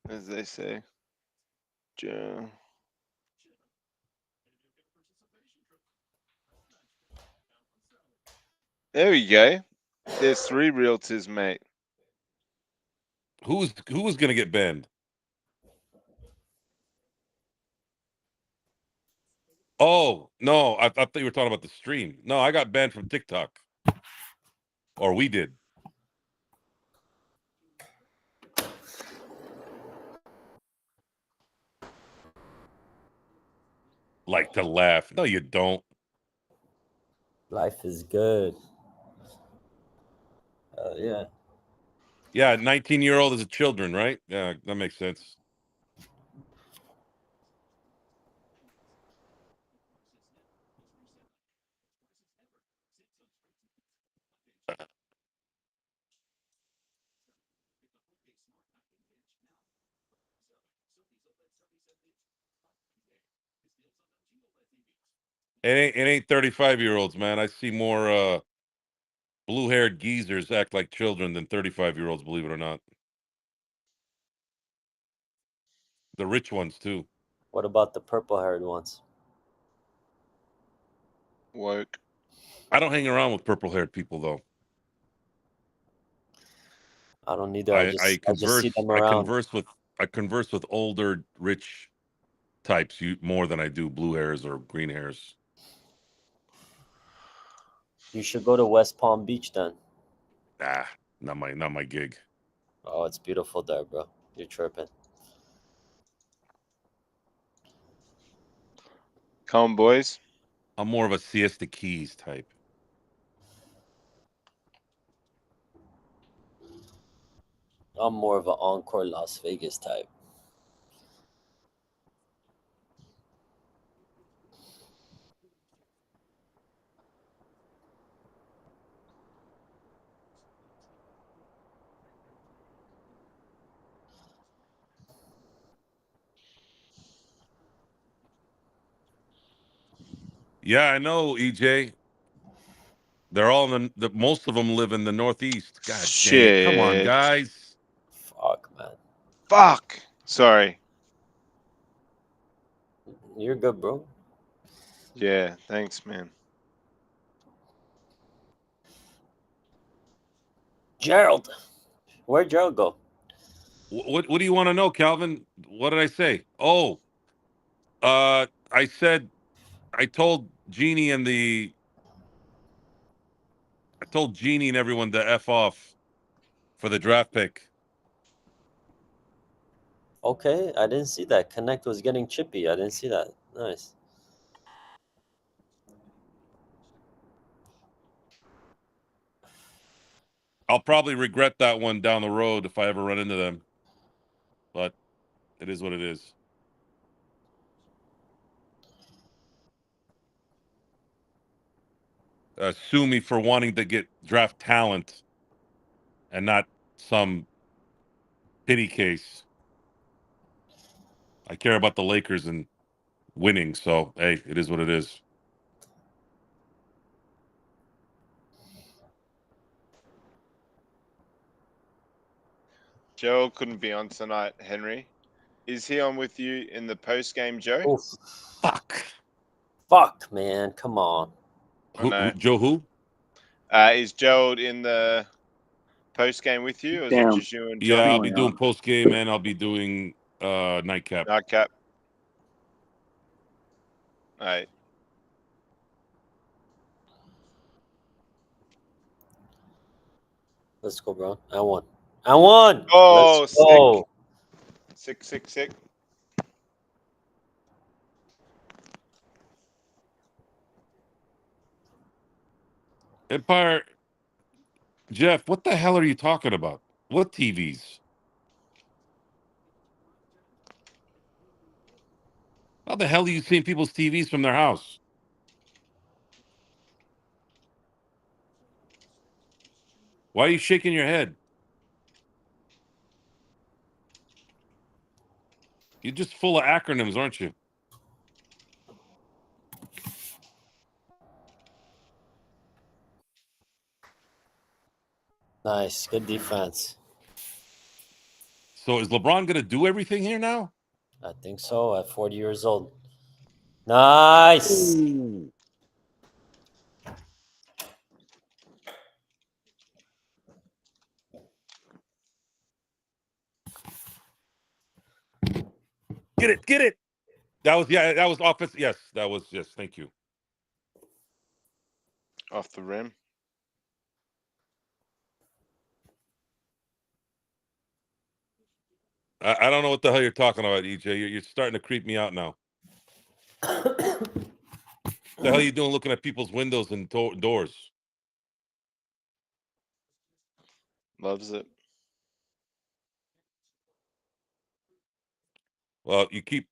as they say. Joe. There we go. There's 3 realtors, mate. Who was going to get banned? Oh no, I thought you were talking about the stream. No, I got banned from TikTok, or we did. Like to laugh. No, you don't. Life is good. Yeah. Yeah, 19-year-old is a children, right? Yeah, that makes sense. It ain't 35-year-olds, man. I see more blue-haired geezers act like children than 35-year-olds, believe it or not. The rich ones too. What about the purple-haired ones? Woke. I don't hang around with purple-haired people though. I don't either. I just see them I around. converse with older, rich types more than I do blue hairs or green hairs. You should go to West Palm Beach then. Nah, not my gig. Oh, it's beautiful there, bro. You're tripping. Come on, boys. I'm more of a Siesta Keys type. I'm more of an Encore Las Vegas type. Yeah, I know, EJ. They're all in the most of them live in the Northeast. God dang it. Come on, Shit. guys. Fuck, man. Fuck. Sorry. You're good, bro. Yeah, thanks, man. Gerald. Where'd Gerald go? What do you want to know, Calvin? What did I say? Oh, I said I told Jeannie and everyone to F off for the draft pick. Okay, I didn't see that. Connect was getting chippy. I didn't see that. Nice. I'll probably regret that one down the road if I ever run into them. But it is what it is. Sue me for wanting to get draft talent and not some pity case. I care about the Lakers and winning, so hey, it is what it is. Joe couldn't be on tonight, Henry. Is he on with you in the post game, Joe? Oof. Fuck. Fuck, man. Come on. Joe who? Is Gerald in the post game with you, or is it Damn. just you and Yeah, Johnny? I'll be doing post game and I'll be doing nightcap. Nightcap. All right. Let's go, bro. I won. I won. Oh, Let's go. sick. Sick. Empire, Jeff, what the hell are you talking about? What TVs? How the hell are you seeing people's TVs from their house? Why are you shaking your head? You're just full of acronyms, aren't you? Nice. Good defense. So is LeBron going to do everything here now? I think so. At 40 years old. Nice. Ooh. Get it. That was offense. Yes, thank you. Off the rim. I don't know what the hell you're talking about, EJ. You're starting to creep me out now. The hell are you doing looking at people's windows and doors? Loves it. Well, you keep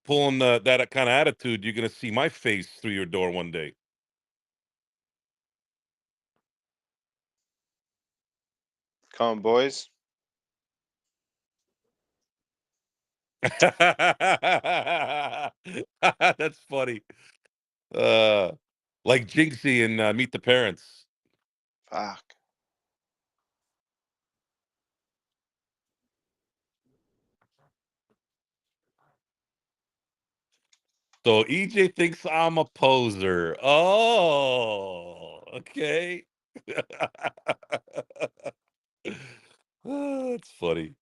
pulling that kind of attitude, you're gonna see my face through your door one day. Come on, boys. That's funny. Like Jinxie in Meet the Parents. Fuck. So EJ thinks I'm a poser. Oh, okay. That's funny.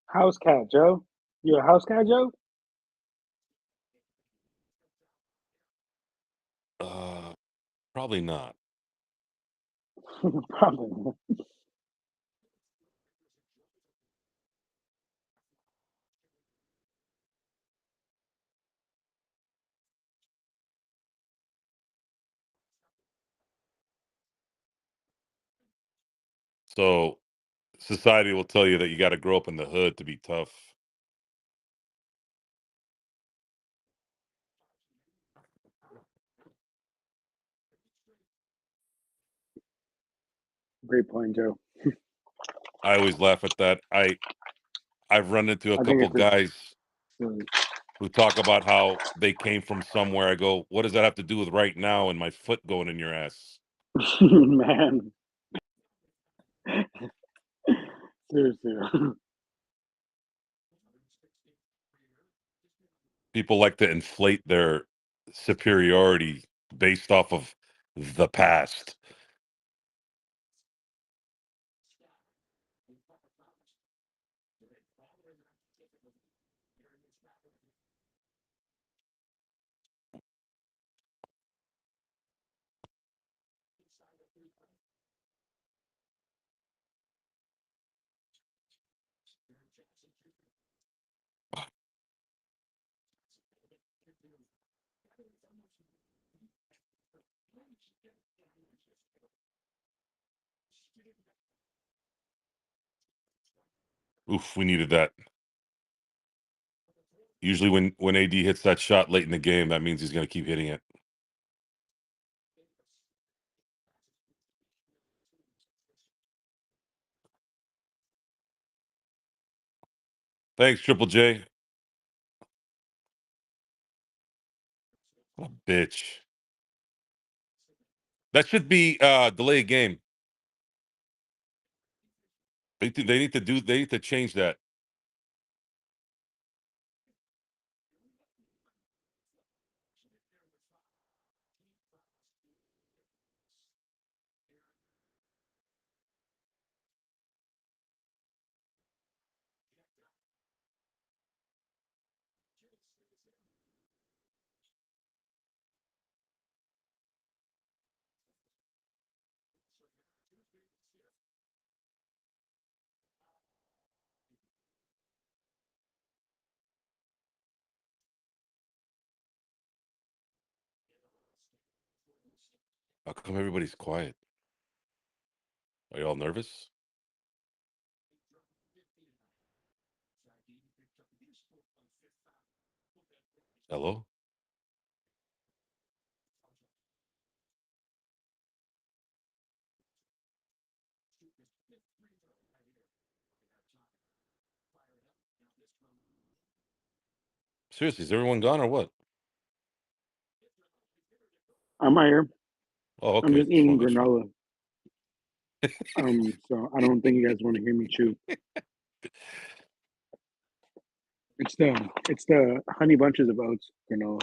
House cat, Joe. You a house cat, Joe? Probably not. Probably. So society will tell you that you got to grow up in the hood to be tough. Great point, Joe. I always laugh at that. I've run into a I think couple it's just guys silly. who talk about how they came from somewhere. I go, what does that have to do with right now and my foot going in your ass? Man. Seriously. People like to inflate their superiority based off of the past. Oof, we needed that. Usually when AD hits that shot late in the game, that means he's going to keep hitting it. Thanks, Triple J. What a bitch. That should be delay game. They need to change that. How come everybody's quiet? Are you all nervous? Hello? Seriously, is everyone gone or what? I'm right here. Oh, I'm okay. just eating Just wanna granola. So I don't think you guys want to hear me chew. It's the honey bunches of oats granola.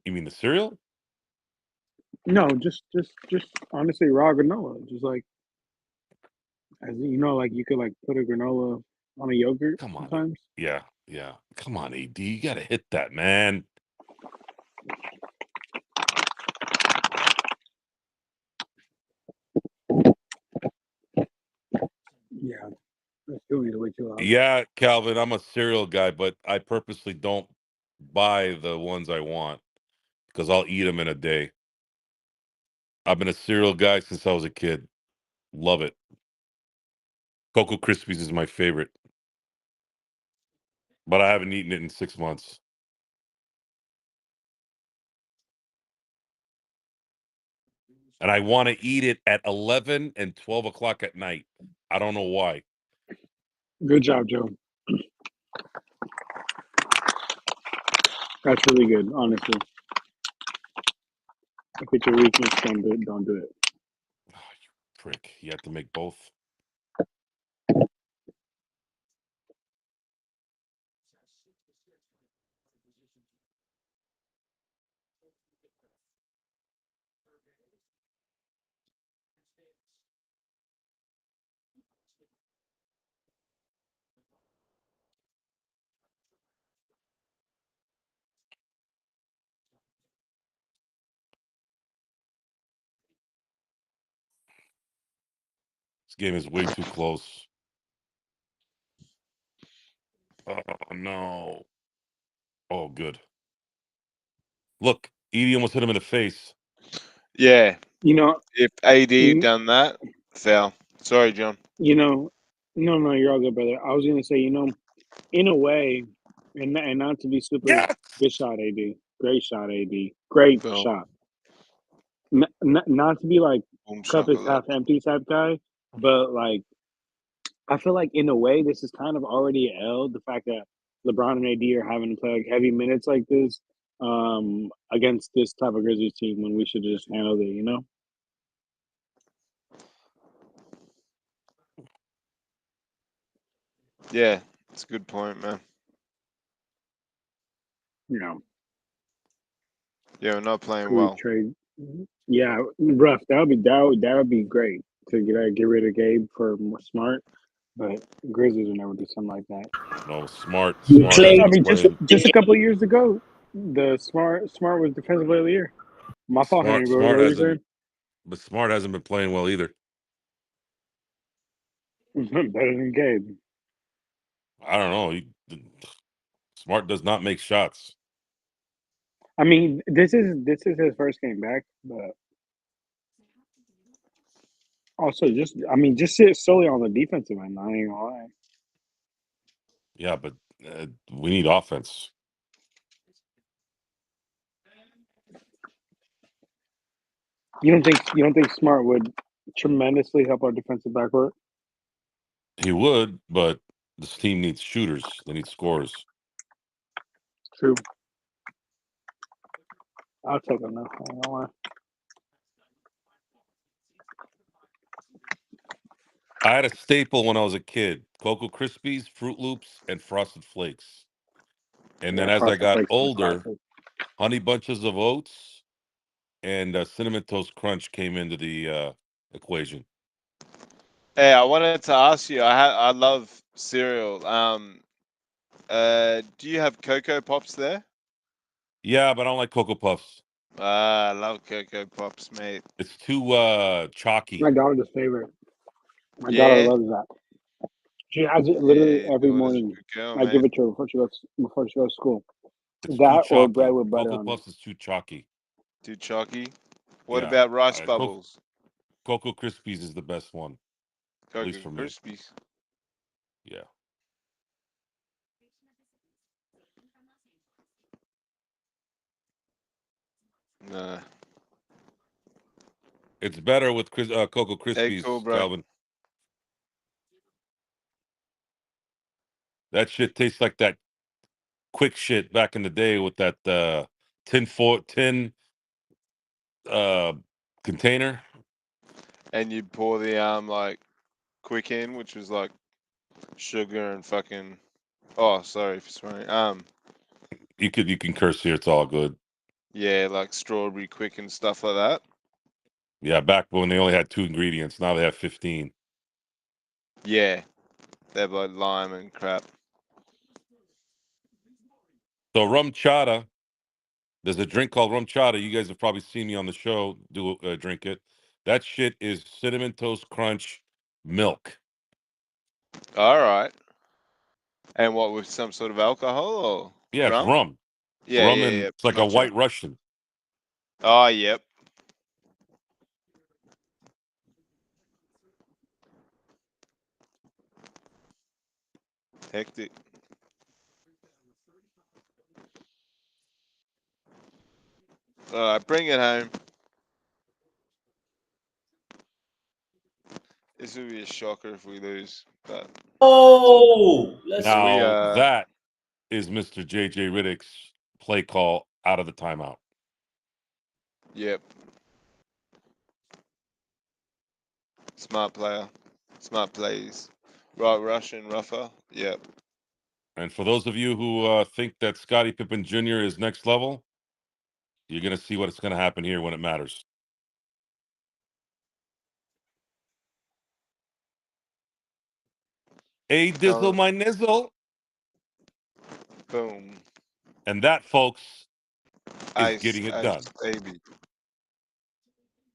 You mean the cereal? No, just honestly raw granola. Just like as you know, like you could like put a granola on a yogurt Come on. sometimes. Yeah. Come on, AD. You gotta hit that, man. Yeah, I still need to wait too loud. Yeah, Calvin, I'm a cereal guy, but I purposely don't buy the ones I want because I'll eat them in a day. I've been a cereal guy since I was a kid. Love it. Cocoa Krispies is my favorite, but I haven't eaten it in 6 months. and I want to eat it at 11 and 12 o'clock at night. I don't know why. Good job, Joe. That's really good, honestly. If it's your weakness, don't do it. Oh, you prick. You have to make both. This game is way too close. Oh, no. Oh, good. Look, Edie almost hit him in the face. Yeah. You know, If AD you, done that, foul. Sorry, John. no, you're all good, brother. I was gonna say, in a way, and not to be super. Yeah. Good shot, AD. Great shot, AD. Great Boom. shot. Not to be like Boom cup is shakalaka. half empty type guy, but like I feel like in a way this is kind of already a L. The fact that LeBron and AD are having to play like heavy minutes like this against this type of Grizzlies team when we should just handle it. Yeah, it's a good point, man. Yeah, Yeah, we're not playing could we well. trade? Yeah, rough. That would be great to get rid of Gabe for more Smart, but Grizzlies would never do something like that. No, Smart Just, has I been mean, playing. just a couple of years ago, the Smart was defensive player of the year. My fault, Henry. What were you saying? But Smart hasn't been playing well either. Better than Gabe. I don't know. Smart does not make shots. I mean, this is his first game back, but also just sit solely on the defensive end. I ain't gonna lie. Yeah, but we need offense. You don't think Smart would tremendously help our defensive backcourt? He would, but this team needs shooters. They need scorers. True. I'll take him now. I ain't gonna lie. I had a staple when I was a kid: Cocoa Krispies, Fruit Loops, and Frosted Flakes. And then Yeah, as I Frosted got Flakes is a older, classic. Honey Bunches of Oats and Cinnamon Toast Crunch came into the equation. Hey, I wanted to ask you. I love cereal. Do you have Cocoa Pops there? Yeah, but I don't like Cocoa Puffs. I love Cocoa Pops, mate. It's too chalky. My daughter's favorite. My daughter Yeah, loves that. She has it literally yeah. every Daughter's a morning. good girl, I give mate. it to her before she goes to school. It's too That or bread chalky. with butter Cocoa on it. Puffs is too chalky. Too chalky. What Yeah. about Rice Bubbles? Cocoa Krispies is the best one, at least Cocoa for me. Krispies. Yeah. Nah. It's better with Cocoa Hey, Krispies, cool, bro. Calvin. That shit tastes like that quick shit back in the day with that tin container. And you pour the like quick in, which was like sugar and fucking. Oh, sorry for swearing. You can curse here, it's all good. Yeah, like strawberry quick and stuff like that. Yeah, back when they only had 2 ingredients, now they have 15. Yeah, they have like lime and crap. So rum chata, there's a drink called rum chata. You guys have probably seen me on the show drink it. That shit is cinnamon toast crunch milk. All right. And what, with some sort of alcohol or Yeah, it's rum? rum. Yeah, Rum yeah, and yeah. it's like a Gotcha. white Russian. Oh, yep. Hectic. All right, bring it home. This would be a shocker if we lose. But Oh, let's So we, Now that is Mr. JJ Riddick's play call out of the timeout. yep. Smart player. Smart plays. Right, Russian, rougher. Yep. And for those of you who think that Scottie Pippen Jr. is next level, you're going to see what's going to happen here when it matters. A dizzle my nizzle. Boom. And that, folks, is Ice, getting it ice, done. baby.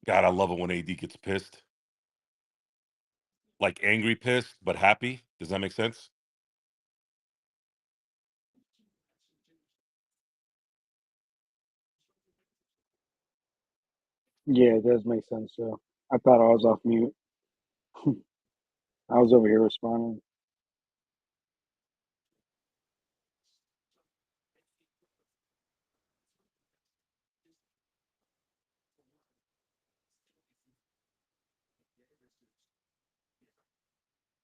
God, I love it when AD gets pissed. Like angry pissed, but happy. Does that make sense? Yeah, it does make sense. So I thought I was off mute. I was over here responding.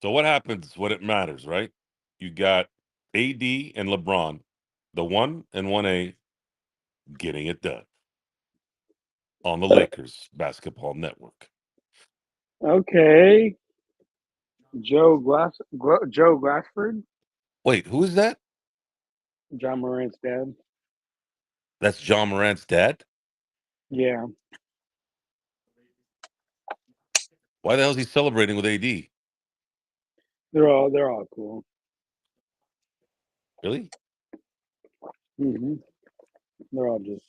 So what happens when it matters, right? You got AD and LeBron, the 1 and 1A, getting it done on the Lakers Basketball Network. Okay, Joe Glassford, Wait, who is that? John Morant's dad. That's John Morant's dad? Yeah, Why the hell is he celebrating with AD? they're all cool. Really? They're all just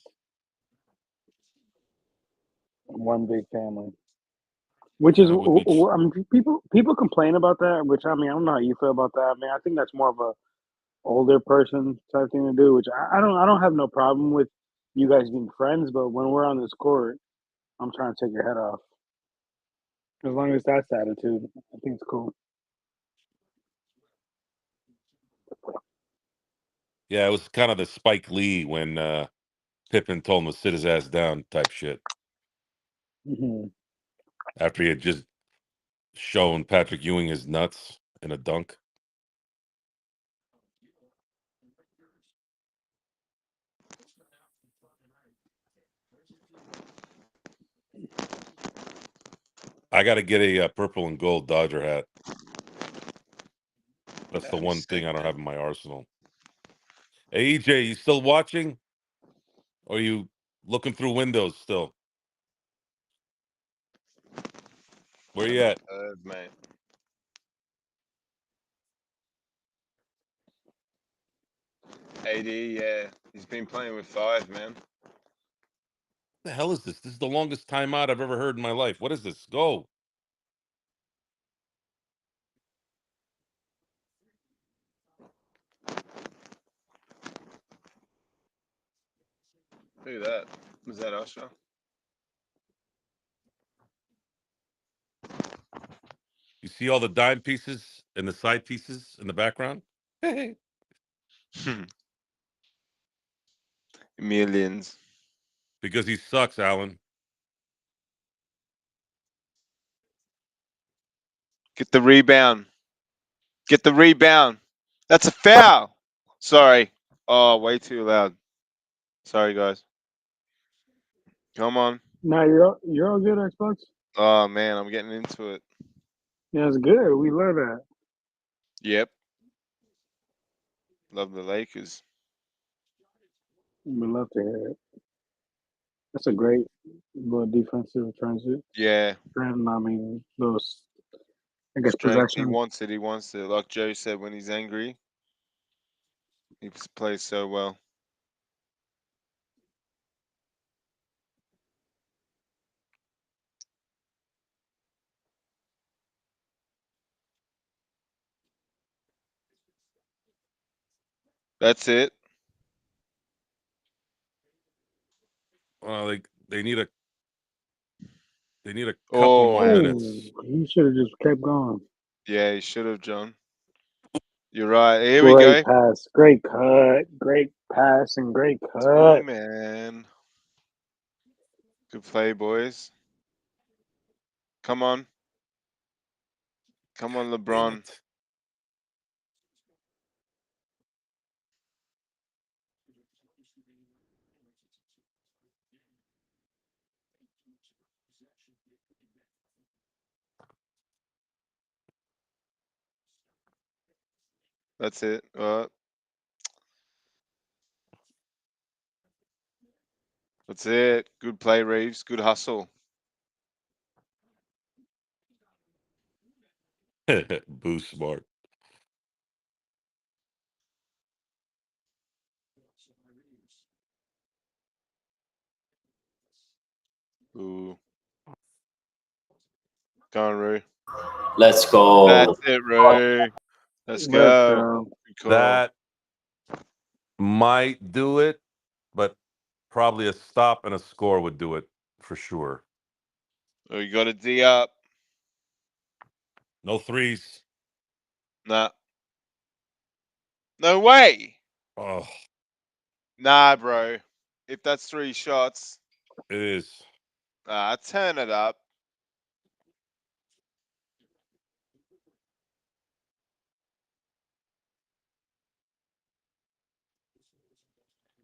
one big family. Which is, That would be I mean, people complain about that. Which I mean, I don't know how you feel about that. I mean, I think that's more of a older person type thing to do. Which I don't have no problem with you guys being friends. But when we're on this court, I'm trying to take your head off. As long as that's the attitude, I think it's cool. Yeah, it was kind of the Spike Lee when Pippen told him to sit his ass down type shit. After he had just shown Patrick Ewing his nuts in a dunk. I got to get a purple and gold Dodger hat. That's the Damn one thing sick. I don't have in my arsenal. Hey, EJ, you still watching? Or are you looking through windows still? Where you at? Mate. AD, yeah. He's been playing with 5, man. What the hell is this? This is the longest timeout I've ever heard in my life. What is this? Go. Look at that. Was that Usher? You see all the dime pieces and the side pieces in the background? Millions. Because he sucks, Alan. Get the rebound. Get the rebound. That's a foul. Sorry. Oh, way too loud. Sorry, guys. Come on. Now you're all good, Xbox. Oh, man, I'm getting into it. Yeah, it's good. We love that. Yep. Love the Lakers. We love to hear it. That's a great little defensive transit. Yeah. I mean, those, I guess, Strength. He possession. wants it. He wants it. Like Joe said, when he's angry, he plays so well. That's it. They need a couple Oh, more minutes. He should have just kept going. yeah, he should have, John. You're right. Here we Great go. pass, great cut, great pass, and great cut. 2 man. Good play, boys. Come on. Come on, Damn LeBron. it. That's it. That's it. Good play, Reeves. Good hustle. Boo smart. Ooh. Go on, Roo. Let's go. That's it, Roo. Let's go. Good call. That might do it, but probably a stop and a score would do it for sure. Oh, you got a D up. No threes. Nah. No way. Oh, Nah, bro. If that's 3 shots, it is. turn it up.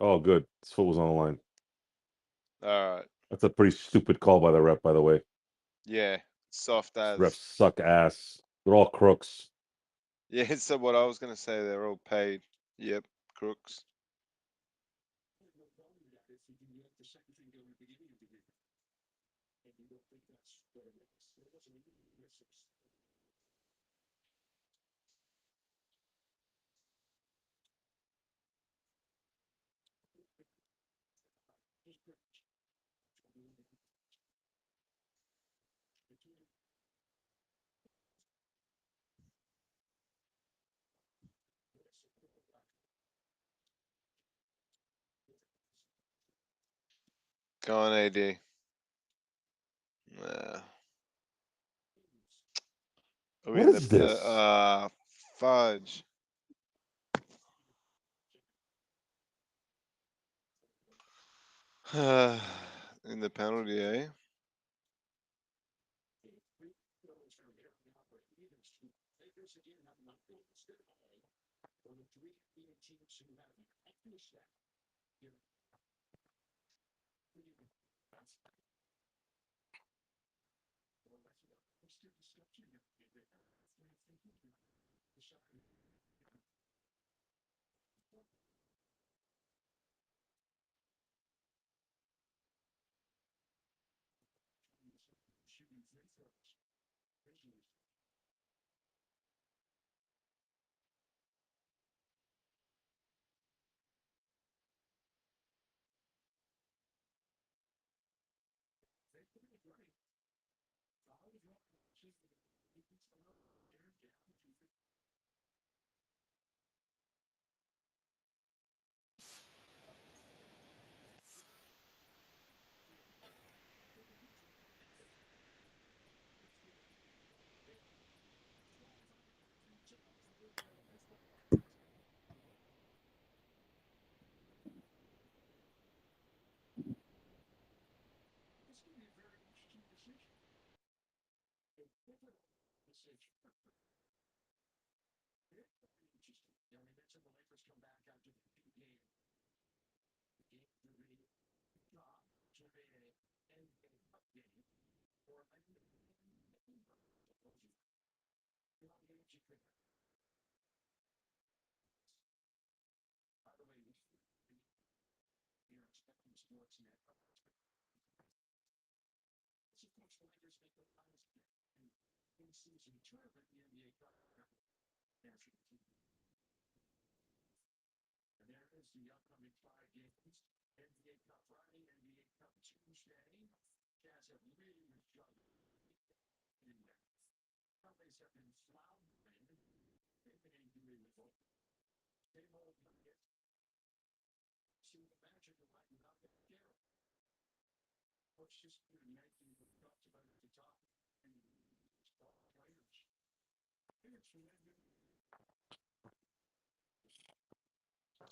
Oh, good. This foot was on the line. All right. That's a pretty stupid call by the ref, by the way. Yeah. Soft as. Refs suck ass. They're all crooks. Yeah, so what I was going to say, they're all paid. Yep. Crooks. Go on, AD. Nah. Are we What in the is this? fudge? In the penalty, eh?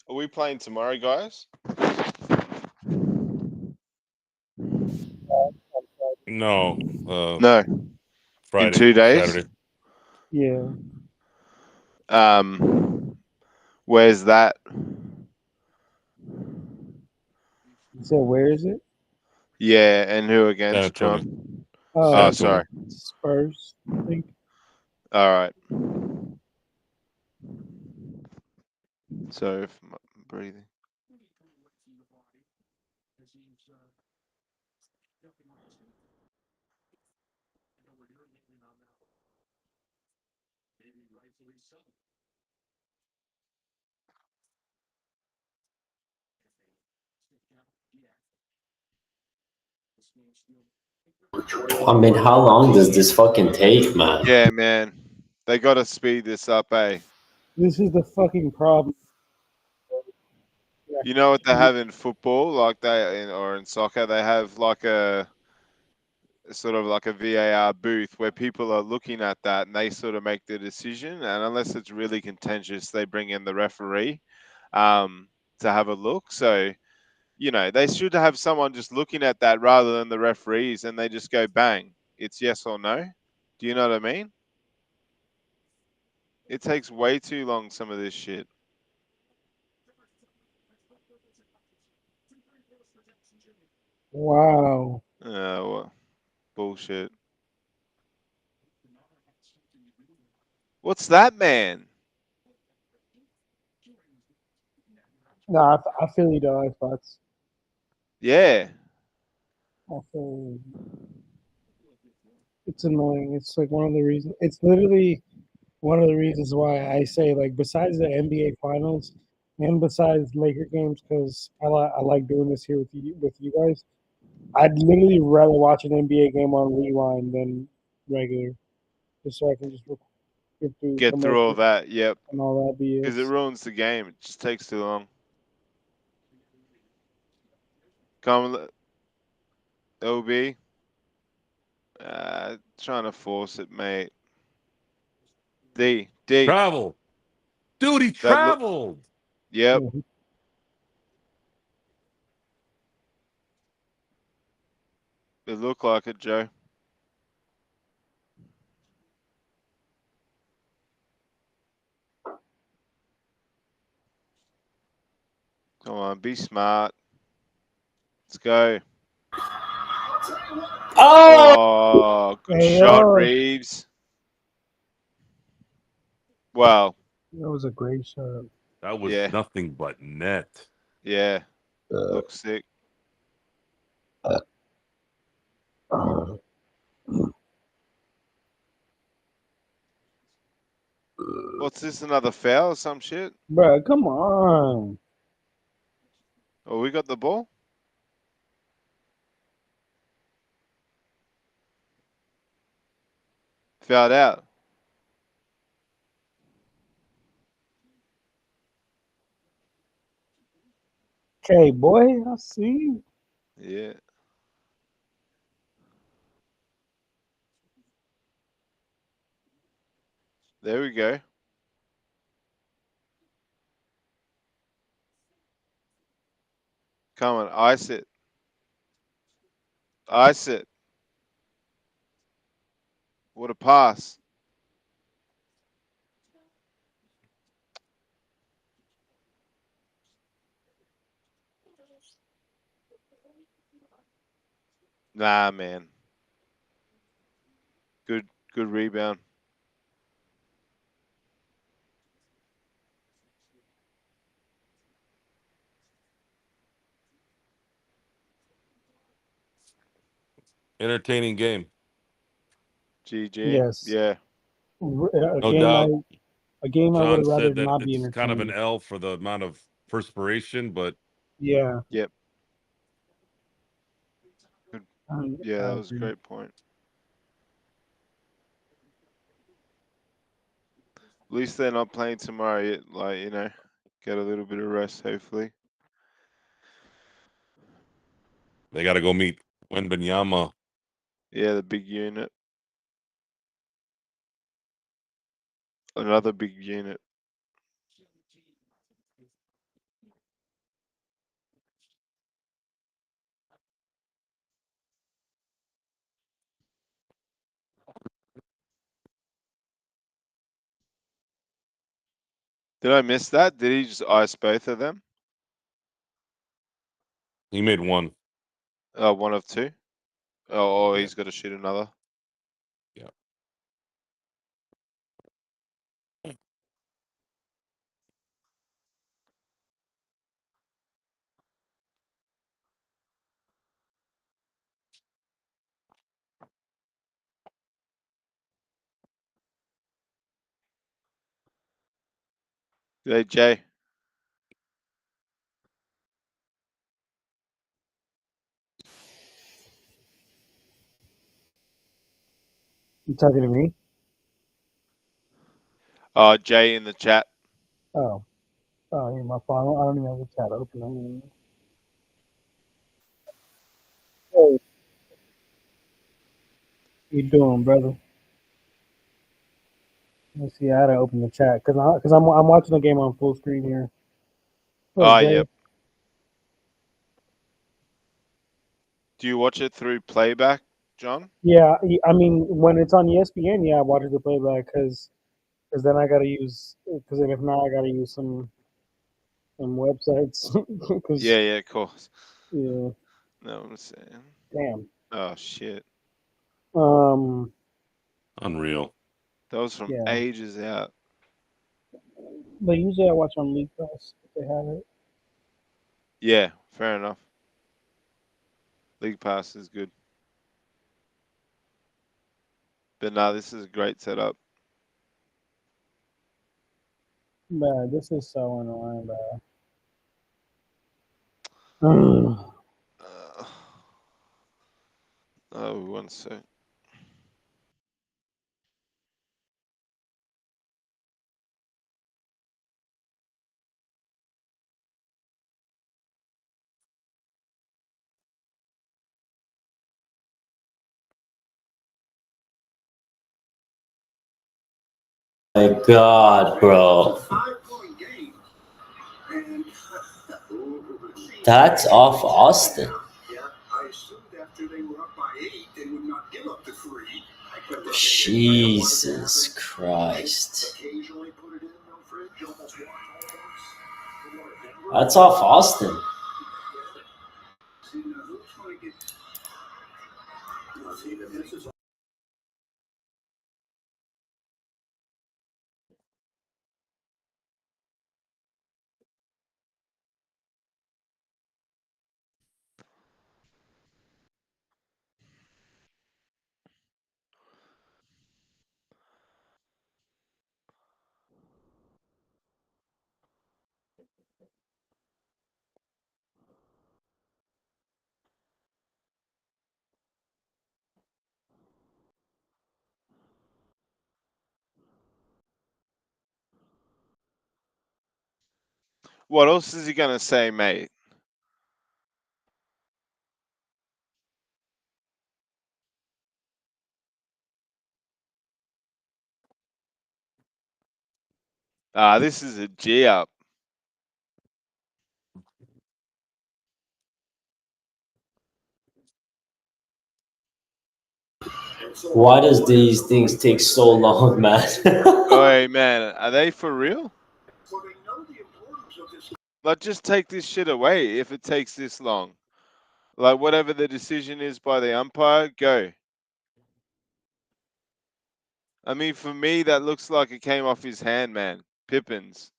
Are we playing tomorrow, guys? No. No. Friday. In 2 days? Saturday. Yeah. Where's that? So where is it? Yeah, and who San against, Antonio. John? Oh, San Oh, Antonio. sorry. Spurs, I think. All right. So, if I'm breathing. I mean, how long does this fucking take, man? Yeah, man. They got to speed this up, eh? This is the fucking problem. You know what they have in football, like or in soccer, they have like a sort of like a VAR booth where people are looking at that and they sort of make the decision. And unless it's really contentious, they bring in the referee to have a look. So, they should have someone just looking at that rather than the referees, and they just go bang, it's yes or no. Do you know what I mean? It takes way too long, some of this shit. Wow. Well, bullshit. What's that, man? No, I feel you though, Xbox. Yeah. I feel it's annoying. It's like one of the reasons. It's literally one of the reasons why I say, like, besides the NBA Finals and besides Laker games, because I like doing this here with you guys. I'd literally rather watch an NBA game on rewind than regular, just so I can just get through Get through all commercials that. Yep. and all that Because it BS. ruins the game. It just takes too long. Come, OB. Trying to force it, mate. D. Travel. Dude, he That look. traveled. Yep. Mhm. It looked like it, Joe. Come on, be smart. Let's go. Oh! Oh, good Hey, shot, yo, Reeves. Well, that was a great shot. That was yeah, nothing but net. yeah. Uh, Looks sick. uh, What's this? Another foul or some shit? Bro, come on. Oh, we got the ball. Fouled out. Okay, boy, I see you. Yeah. There we go. Come on, ice it. Ice it. What a pass. Nah, man. Good rebound. Entertaining game. GG. Yes. Yeah. A No game doubt. a game I would John have rather said that not be it's kind of an entertained. L for the amount of perspiration, but Yeah, Yep. Good. Yeah, I that was a agree. great point. At least they're not playing tomorrow yet. Like, get a little bit of rest, hopefully. they got to go meet Wenbanyama. Yeah, the big unit. Another big unit. Did I miss that? Did he just ice both of them? He made one. One of two. Oh, he's got to shoot another. Yeah. Hey, Jay. You talking to me? Jay in the chat. Oh, yeah, my phone. I don't even have the chat open. Hey, you doing, brother? Let's see. I had to open the chat because I'm watching the game on full screen here. Oh, Jay? yep. Do you watch it through playback, John? Yeah, I mean when it's on ESPN, yeah, I watch the playback because then I gotta use because if not, I gotta use some websites. Cause, Yeah, of course. yeah, No, I'm saying. damn. Oh shit, Unreal. that was from Yeah. ages out. But usually I watch on League Pass if they have it. Yeah, fair enough. League Pass is good. But nah, this is a great setup. Man, this is so annoying, bro. Oh, 1 sec. My God, bro. That's off Austin. Jesus Christ. That's off Austin. What else is he gonna say, mate? This is a G up. Why does these things take so long, man? Oi, man, are they for real? Like, just take this shit away if it takes this long. Like, whatever the decision is by the umpire, go. I mean, for me, that looks like it came off his hand, man. Pippins.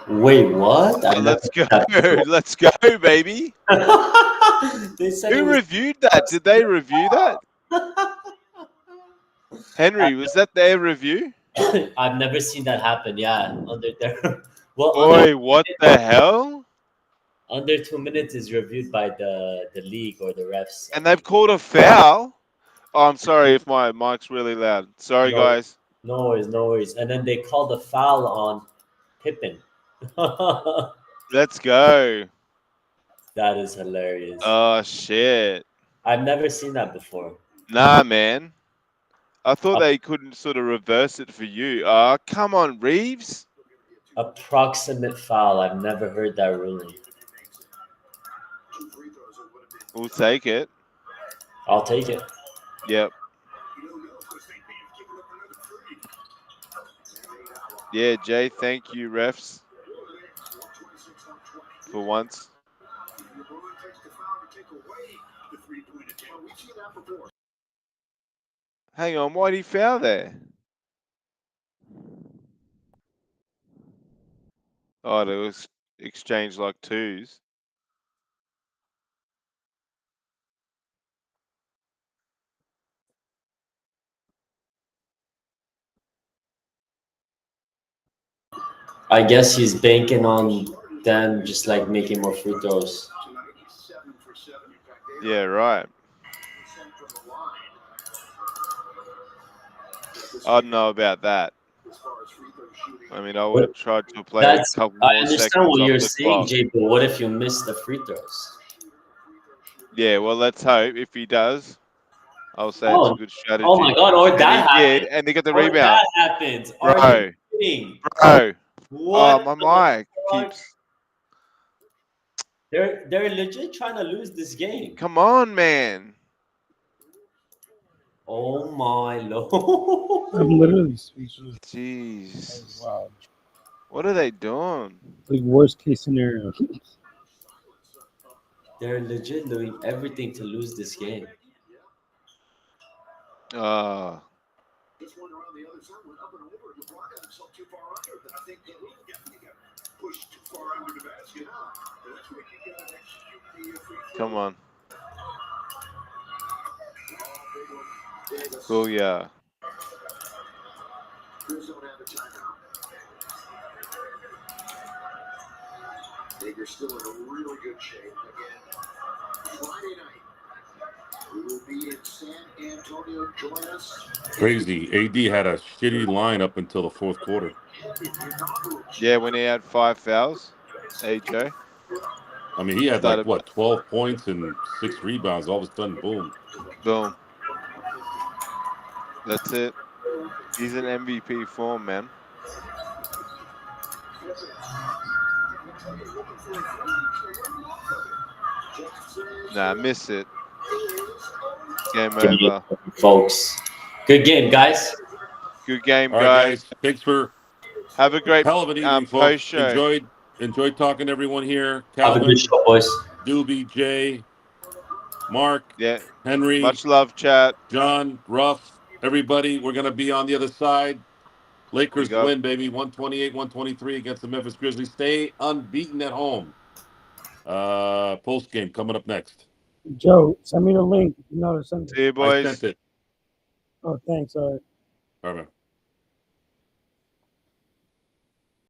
Wait, what? Let's go. Let's go, baby. They said it Who was. reviewed that? Did they review that? Henry, was that their review? I've never seen that happen. Yeah, under there. Well, Oi, what the hell? under 2 minutes is reviewed by the league or the refs. And they've called a foul? Oh, I'm sorry if my mic's really loud. Sorry, No, guys. no worries, no worries. And then they called a foul on Pippen. Let's go. That is hilarious. Oh, shit. I've never seen that before. Nah, man. I thought they couldn't sort of reverse it for you. Come on, Reeves. Approximate foul. I've never heard that ruling. We'll take it. I'll take it. Yep. Yeah, Jay, thank you, refs. For once. Hang on, why'd he foul there? Oh, there was exchange like twos. I guess he's banking on them just like making more free throws. Yeah, right. I don't know about that. I mean, I would have tried to play a couple I more understand seconds what off you're the saying, clock. Jay, but what if you miss the free throws? Yeah, well, let's hope. If he does, I'll say it's a good strategy. Oh my God, or And that he did, happens. and they got the Or rebound. that happens. Bro. Are you kidding? Bro. What? Oh, my mic fuck? keeps... They're legit trying to lose this game. Come on, man. Oh my Lord. I'm literally speechless. Jeez. Wow. What are they doing? Like worst case scenario. They're legit doing everything to lose this game. Come on. Oh, yeah. Lakers still in a really good shape. Again, Friday night, we will be in San Antonio. Join us. Crazy. AD had a shitty line up until the fourth quarter. Yeah, when he had 5 fouls, AJ. I mean, he had Started- like, what, 12 points and 6 rebounds. All of a sudden, boom. Boom. That's it. He's in MVP form, man. Nah, miss it. Game over. Folks. Good game, guys. Good game, All right, guys. Thanks for Have a great hell of an evening, folks. post-show. Enjoyed talking to everyone here. Have a Calvin, good show, boys. Doobie, Jay, Mark, Yeah. Henry, Much love, chat. John, Ruff, everybody. We're going to be on the other side. Lakers Big up. win, baby. 128-123 against the Memphis Grizzlies. Stay unbeaten at home. Post game coming up next. Joe, send me the link. You know to send it. See you, boys. I sent it. Oh, thanks. All right. All right, man.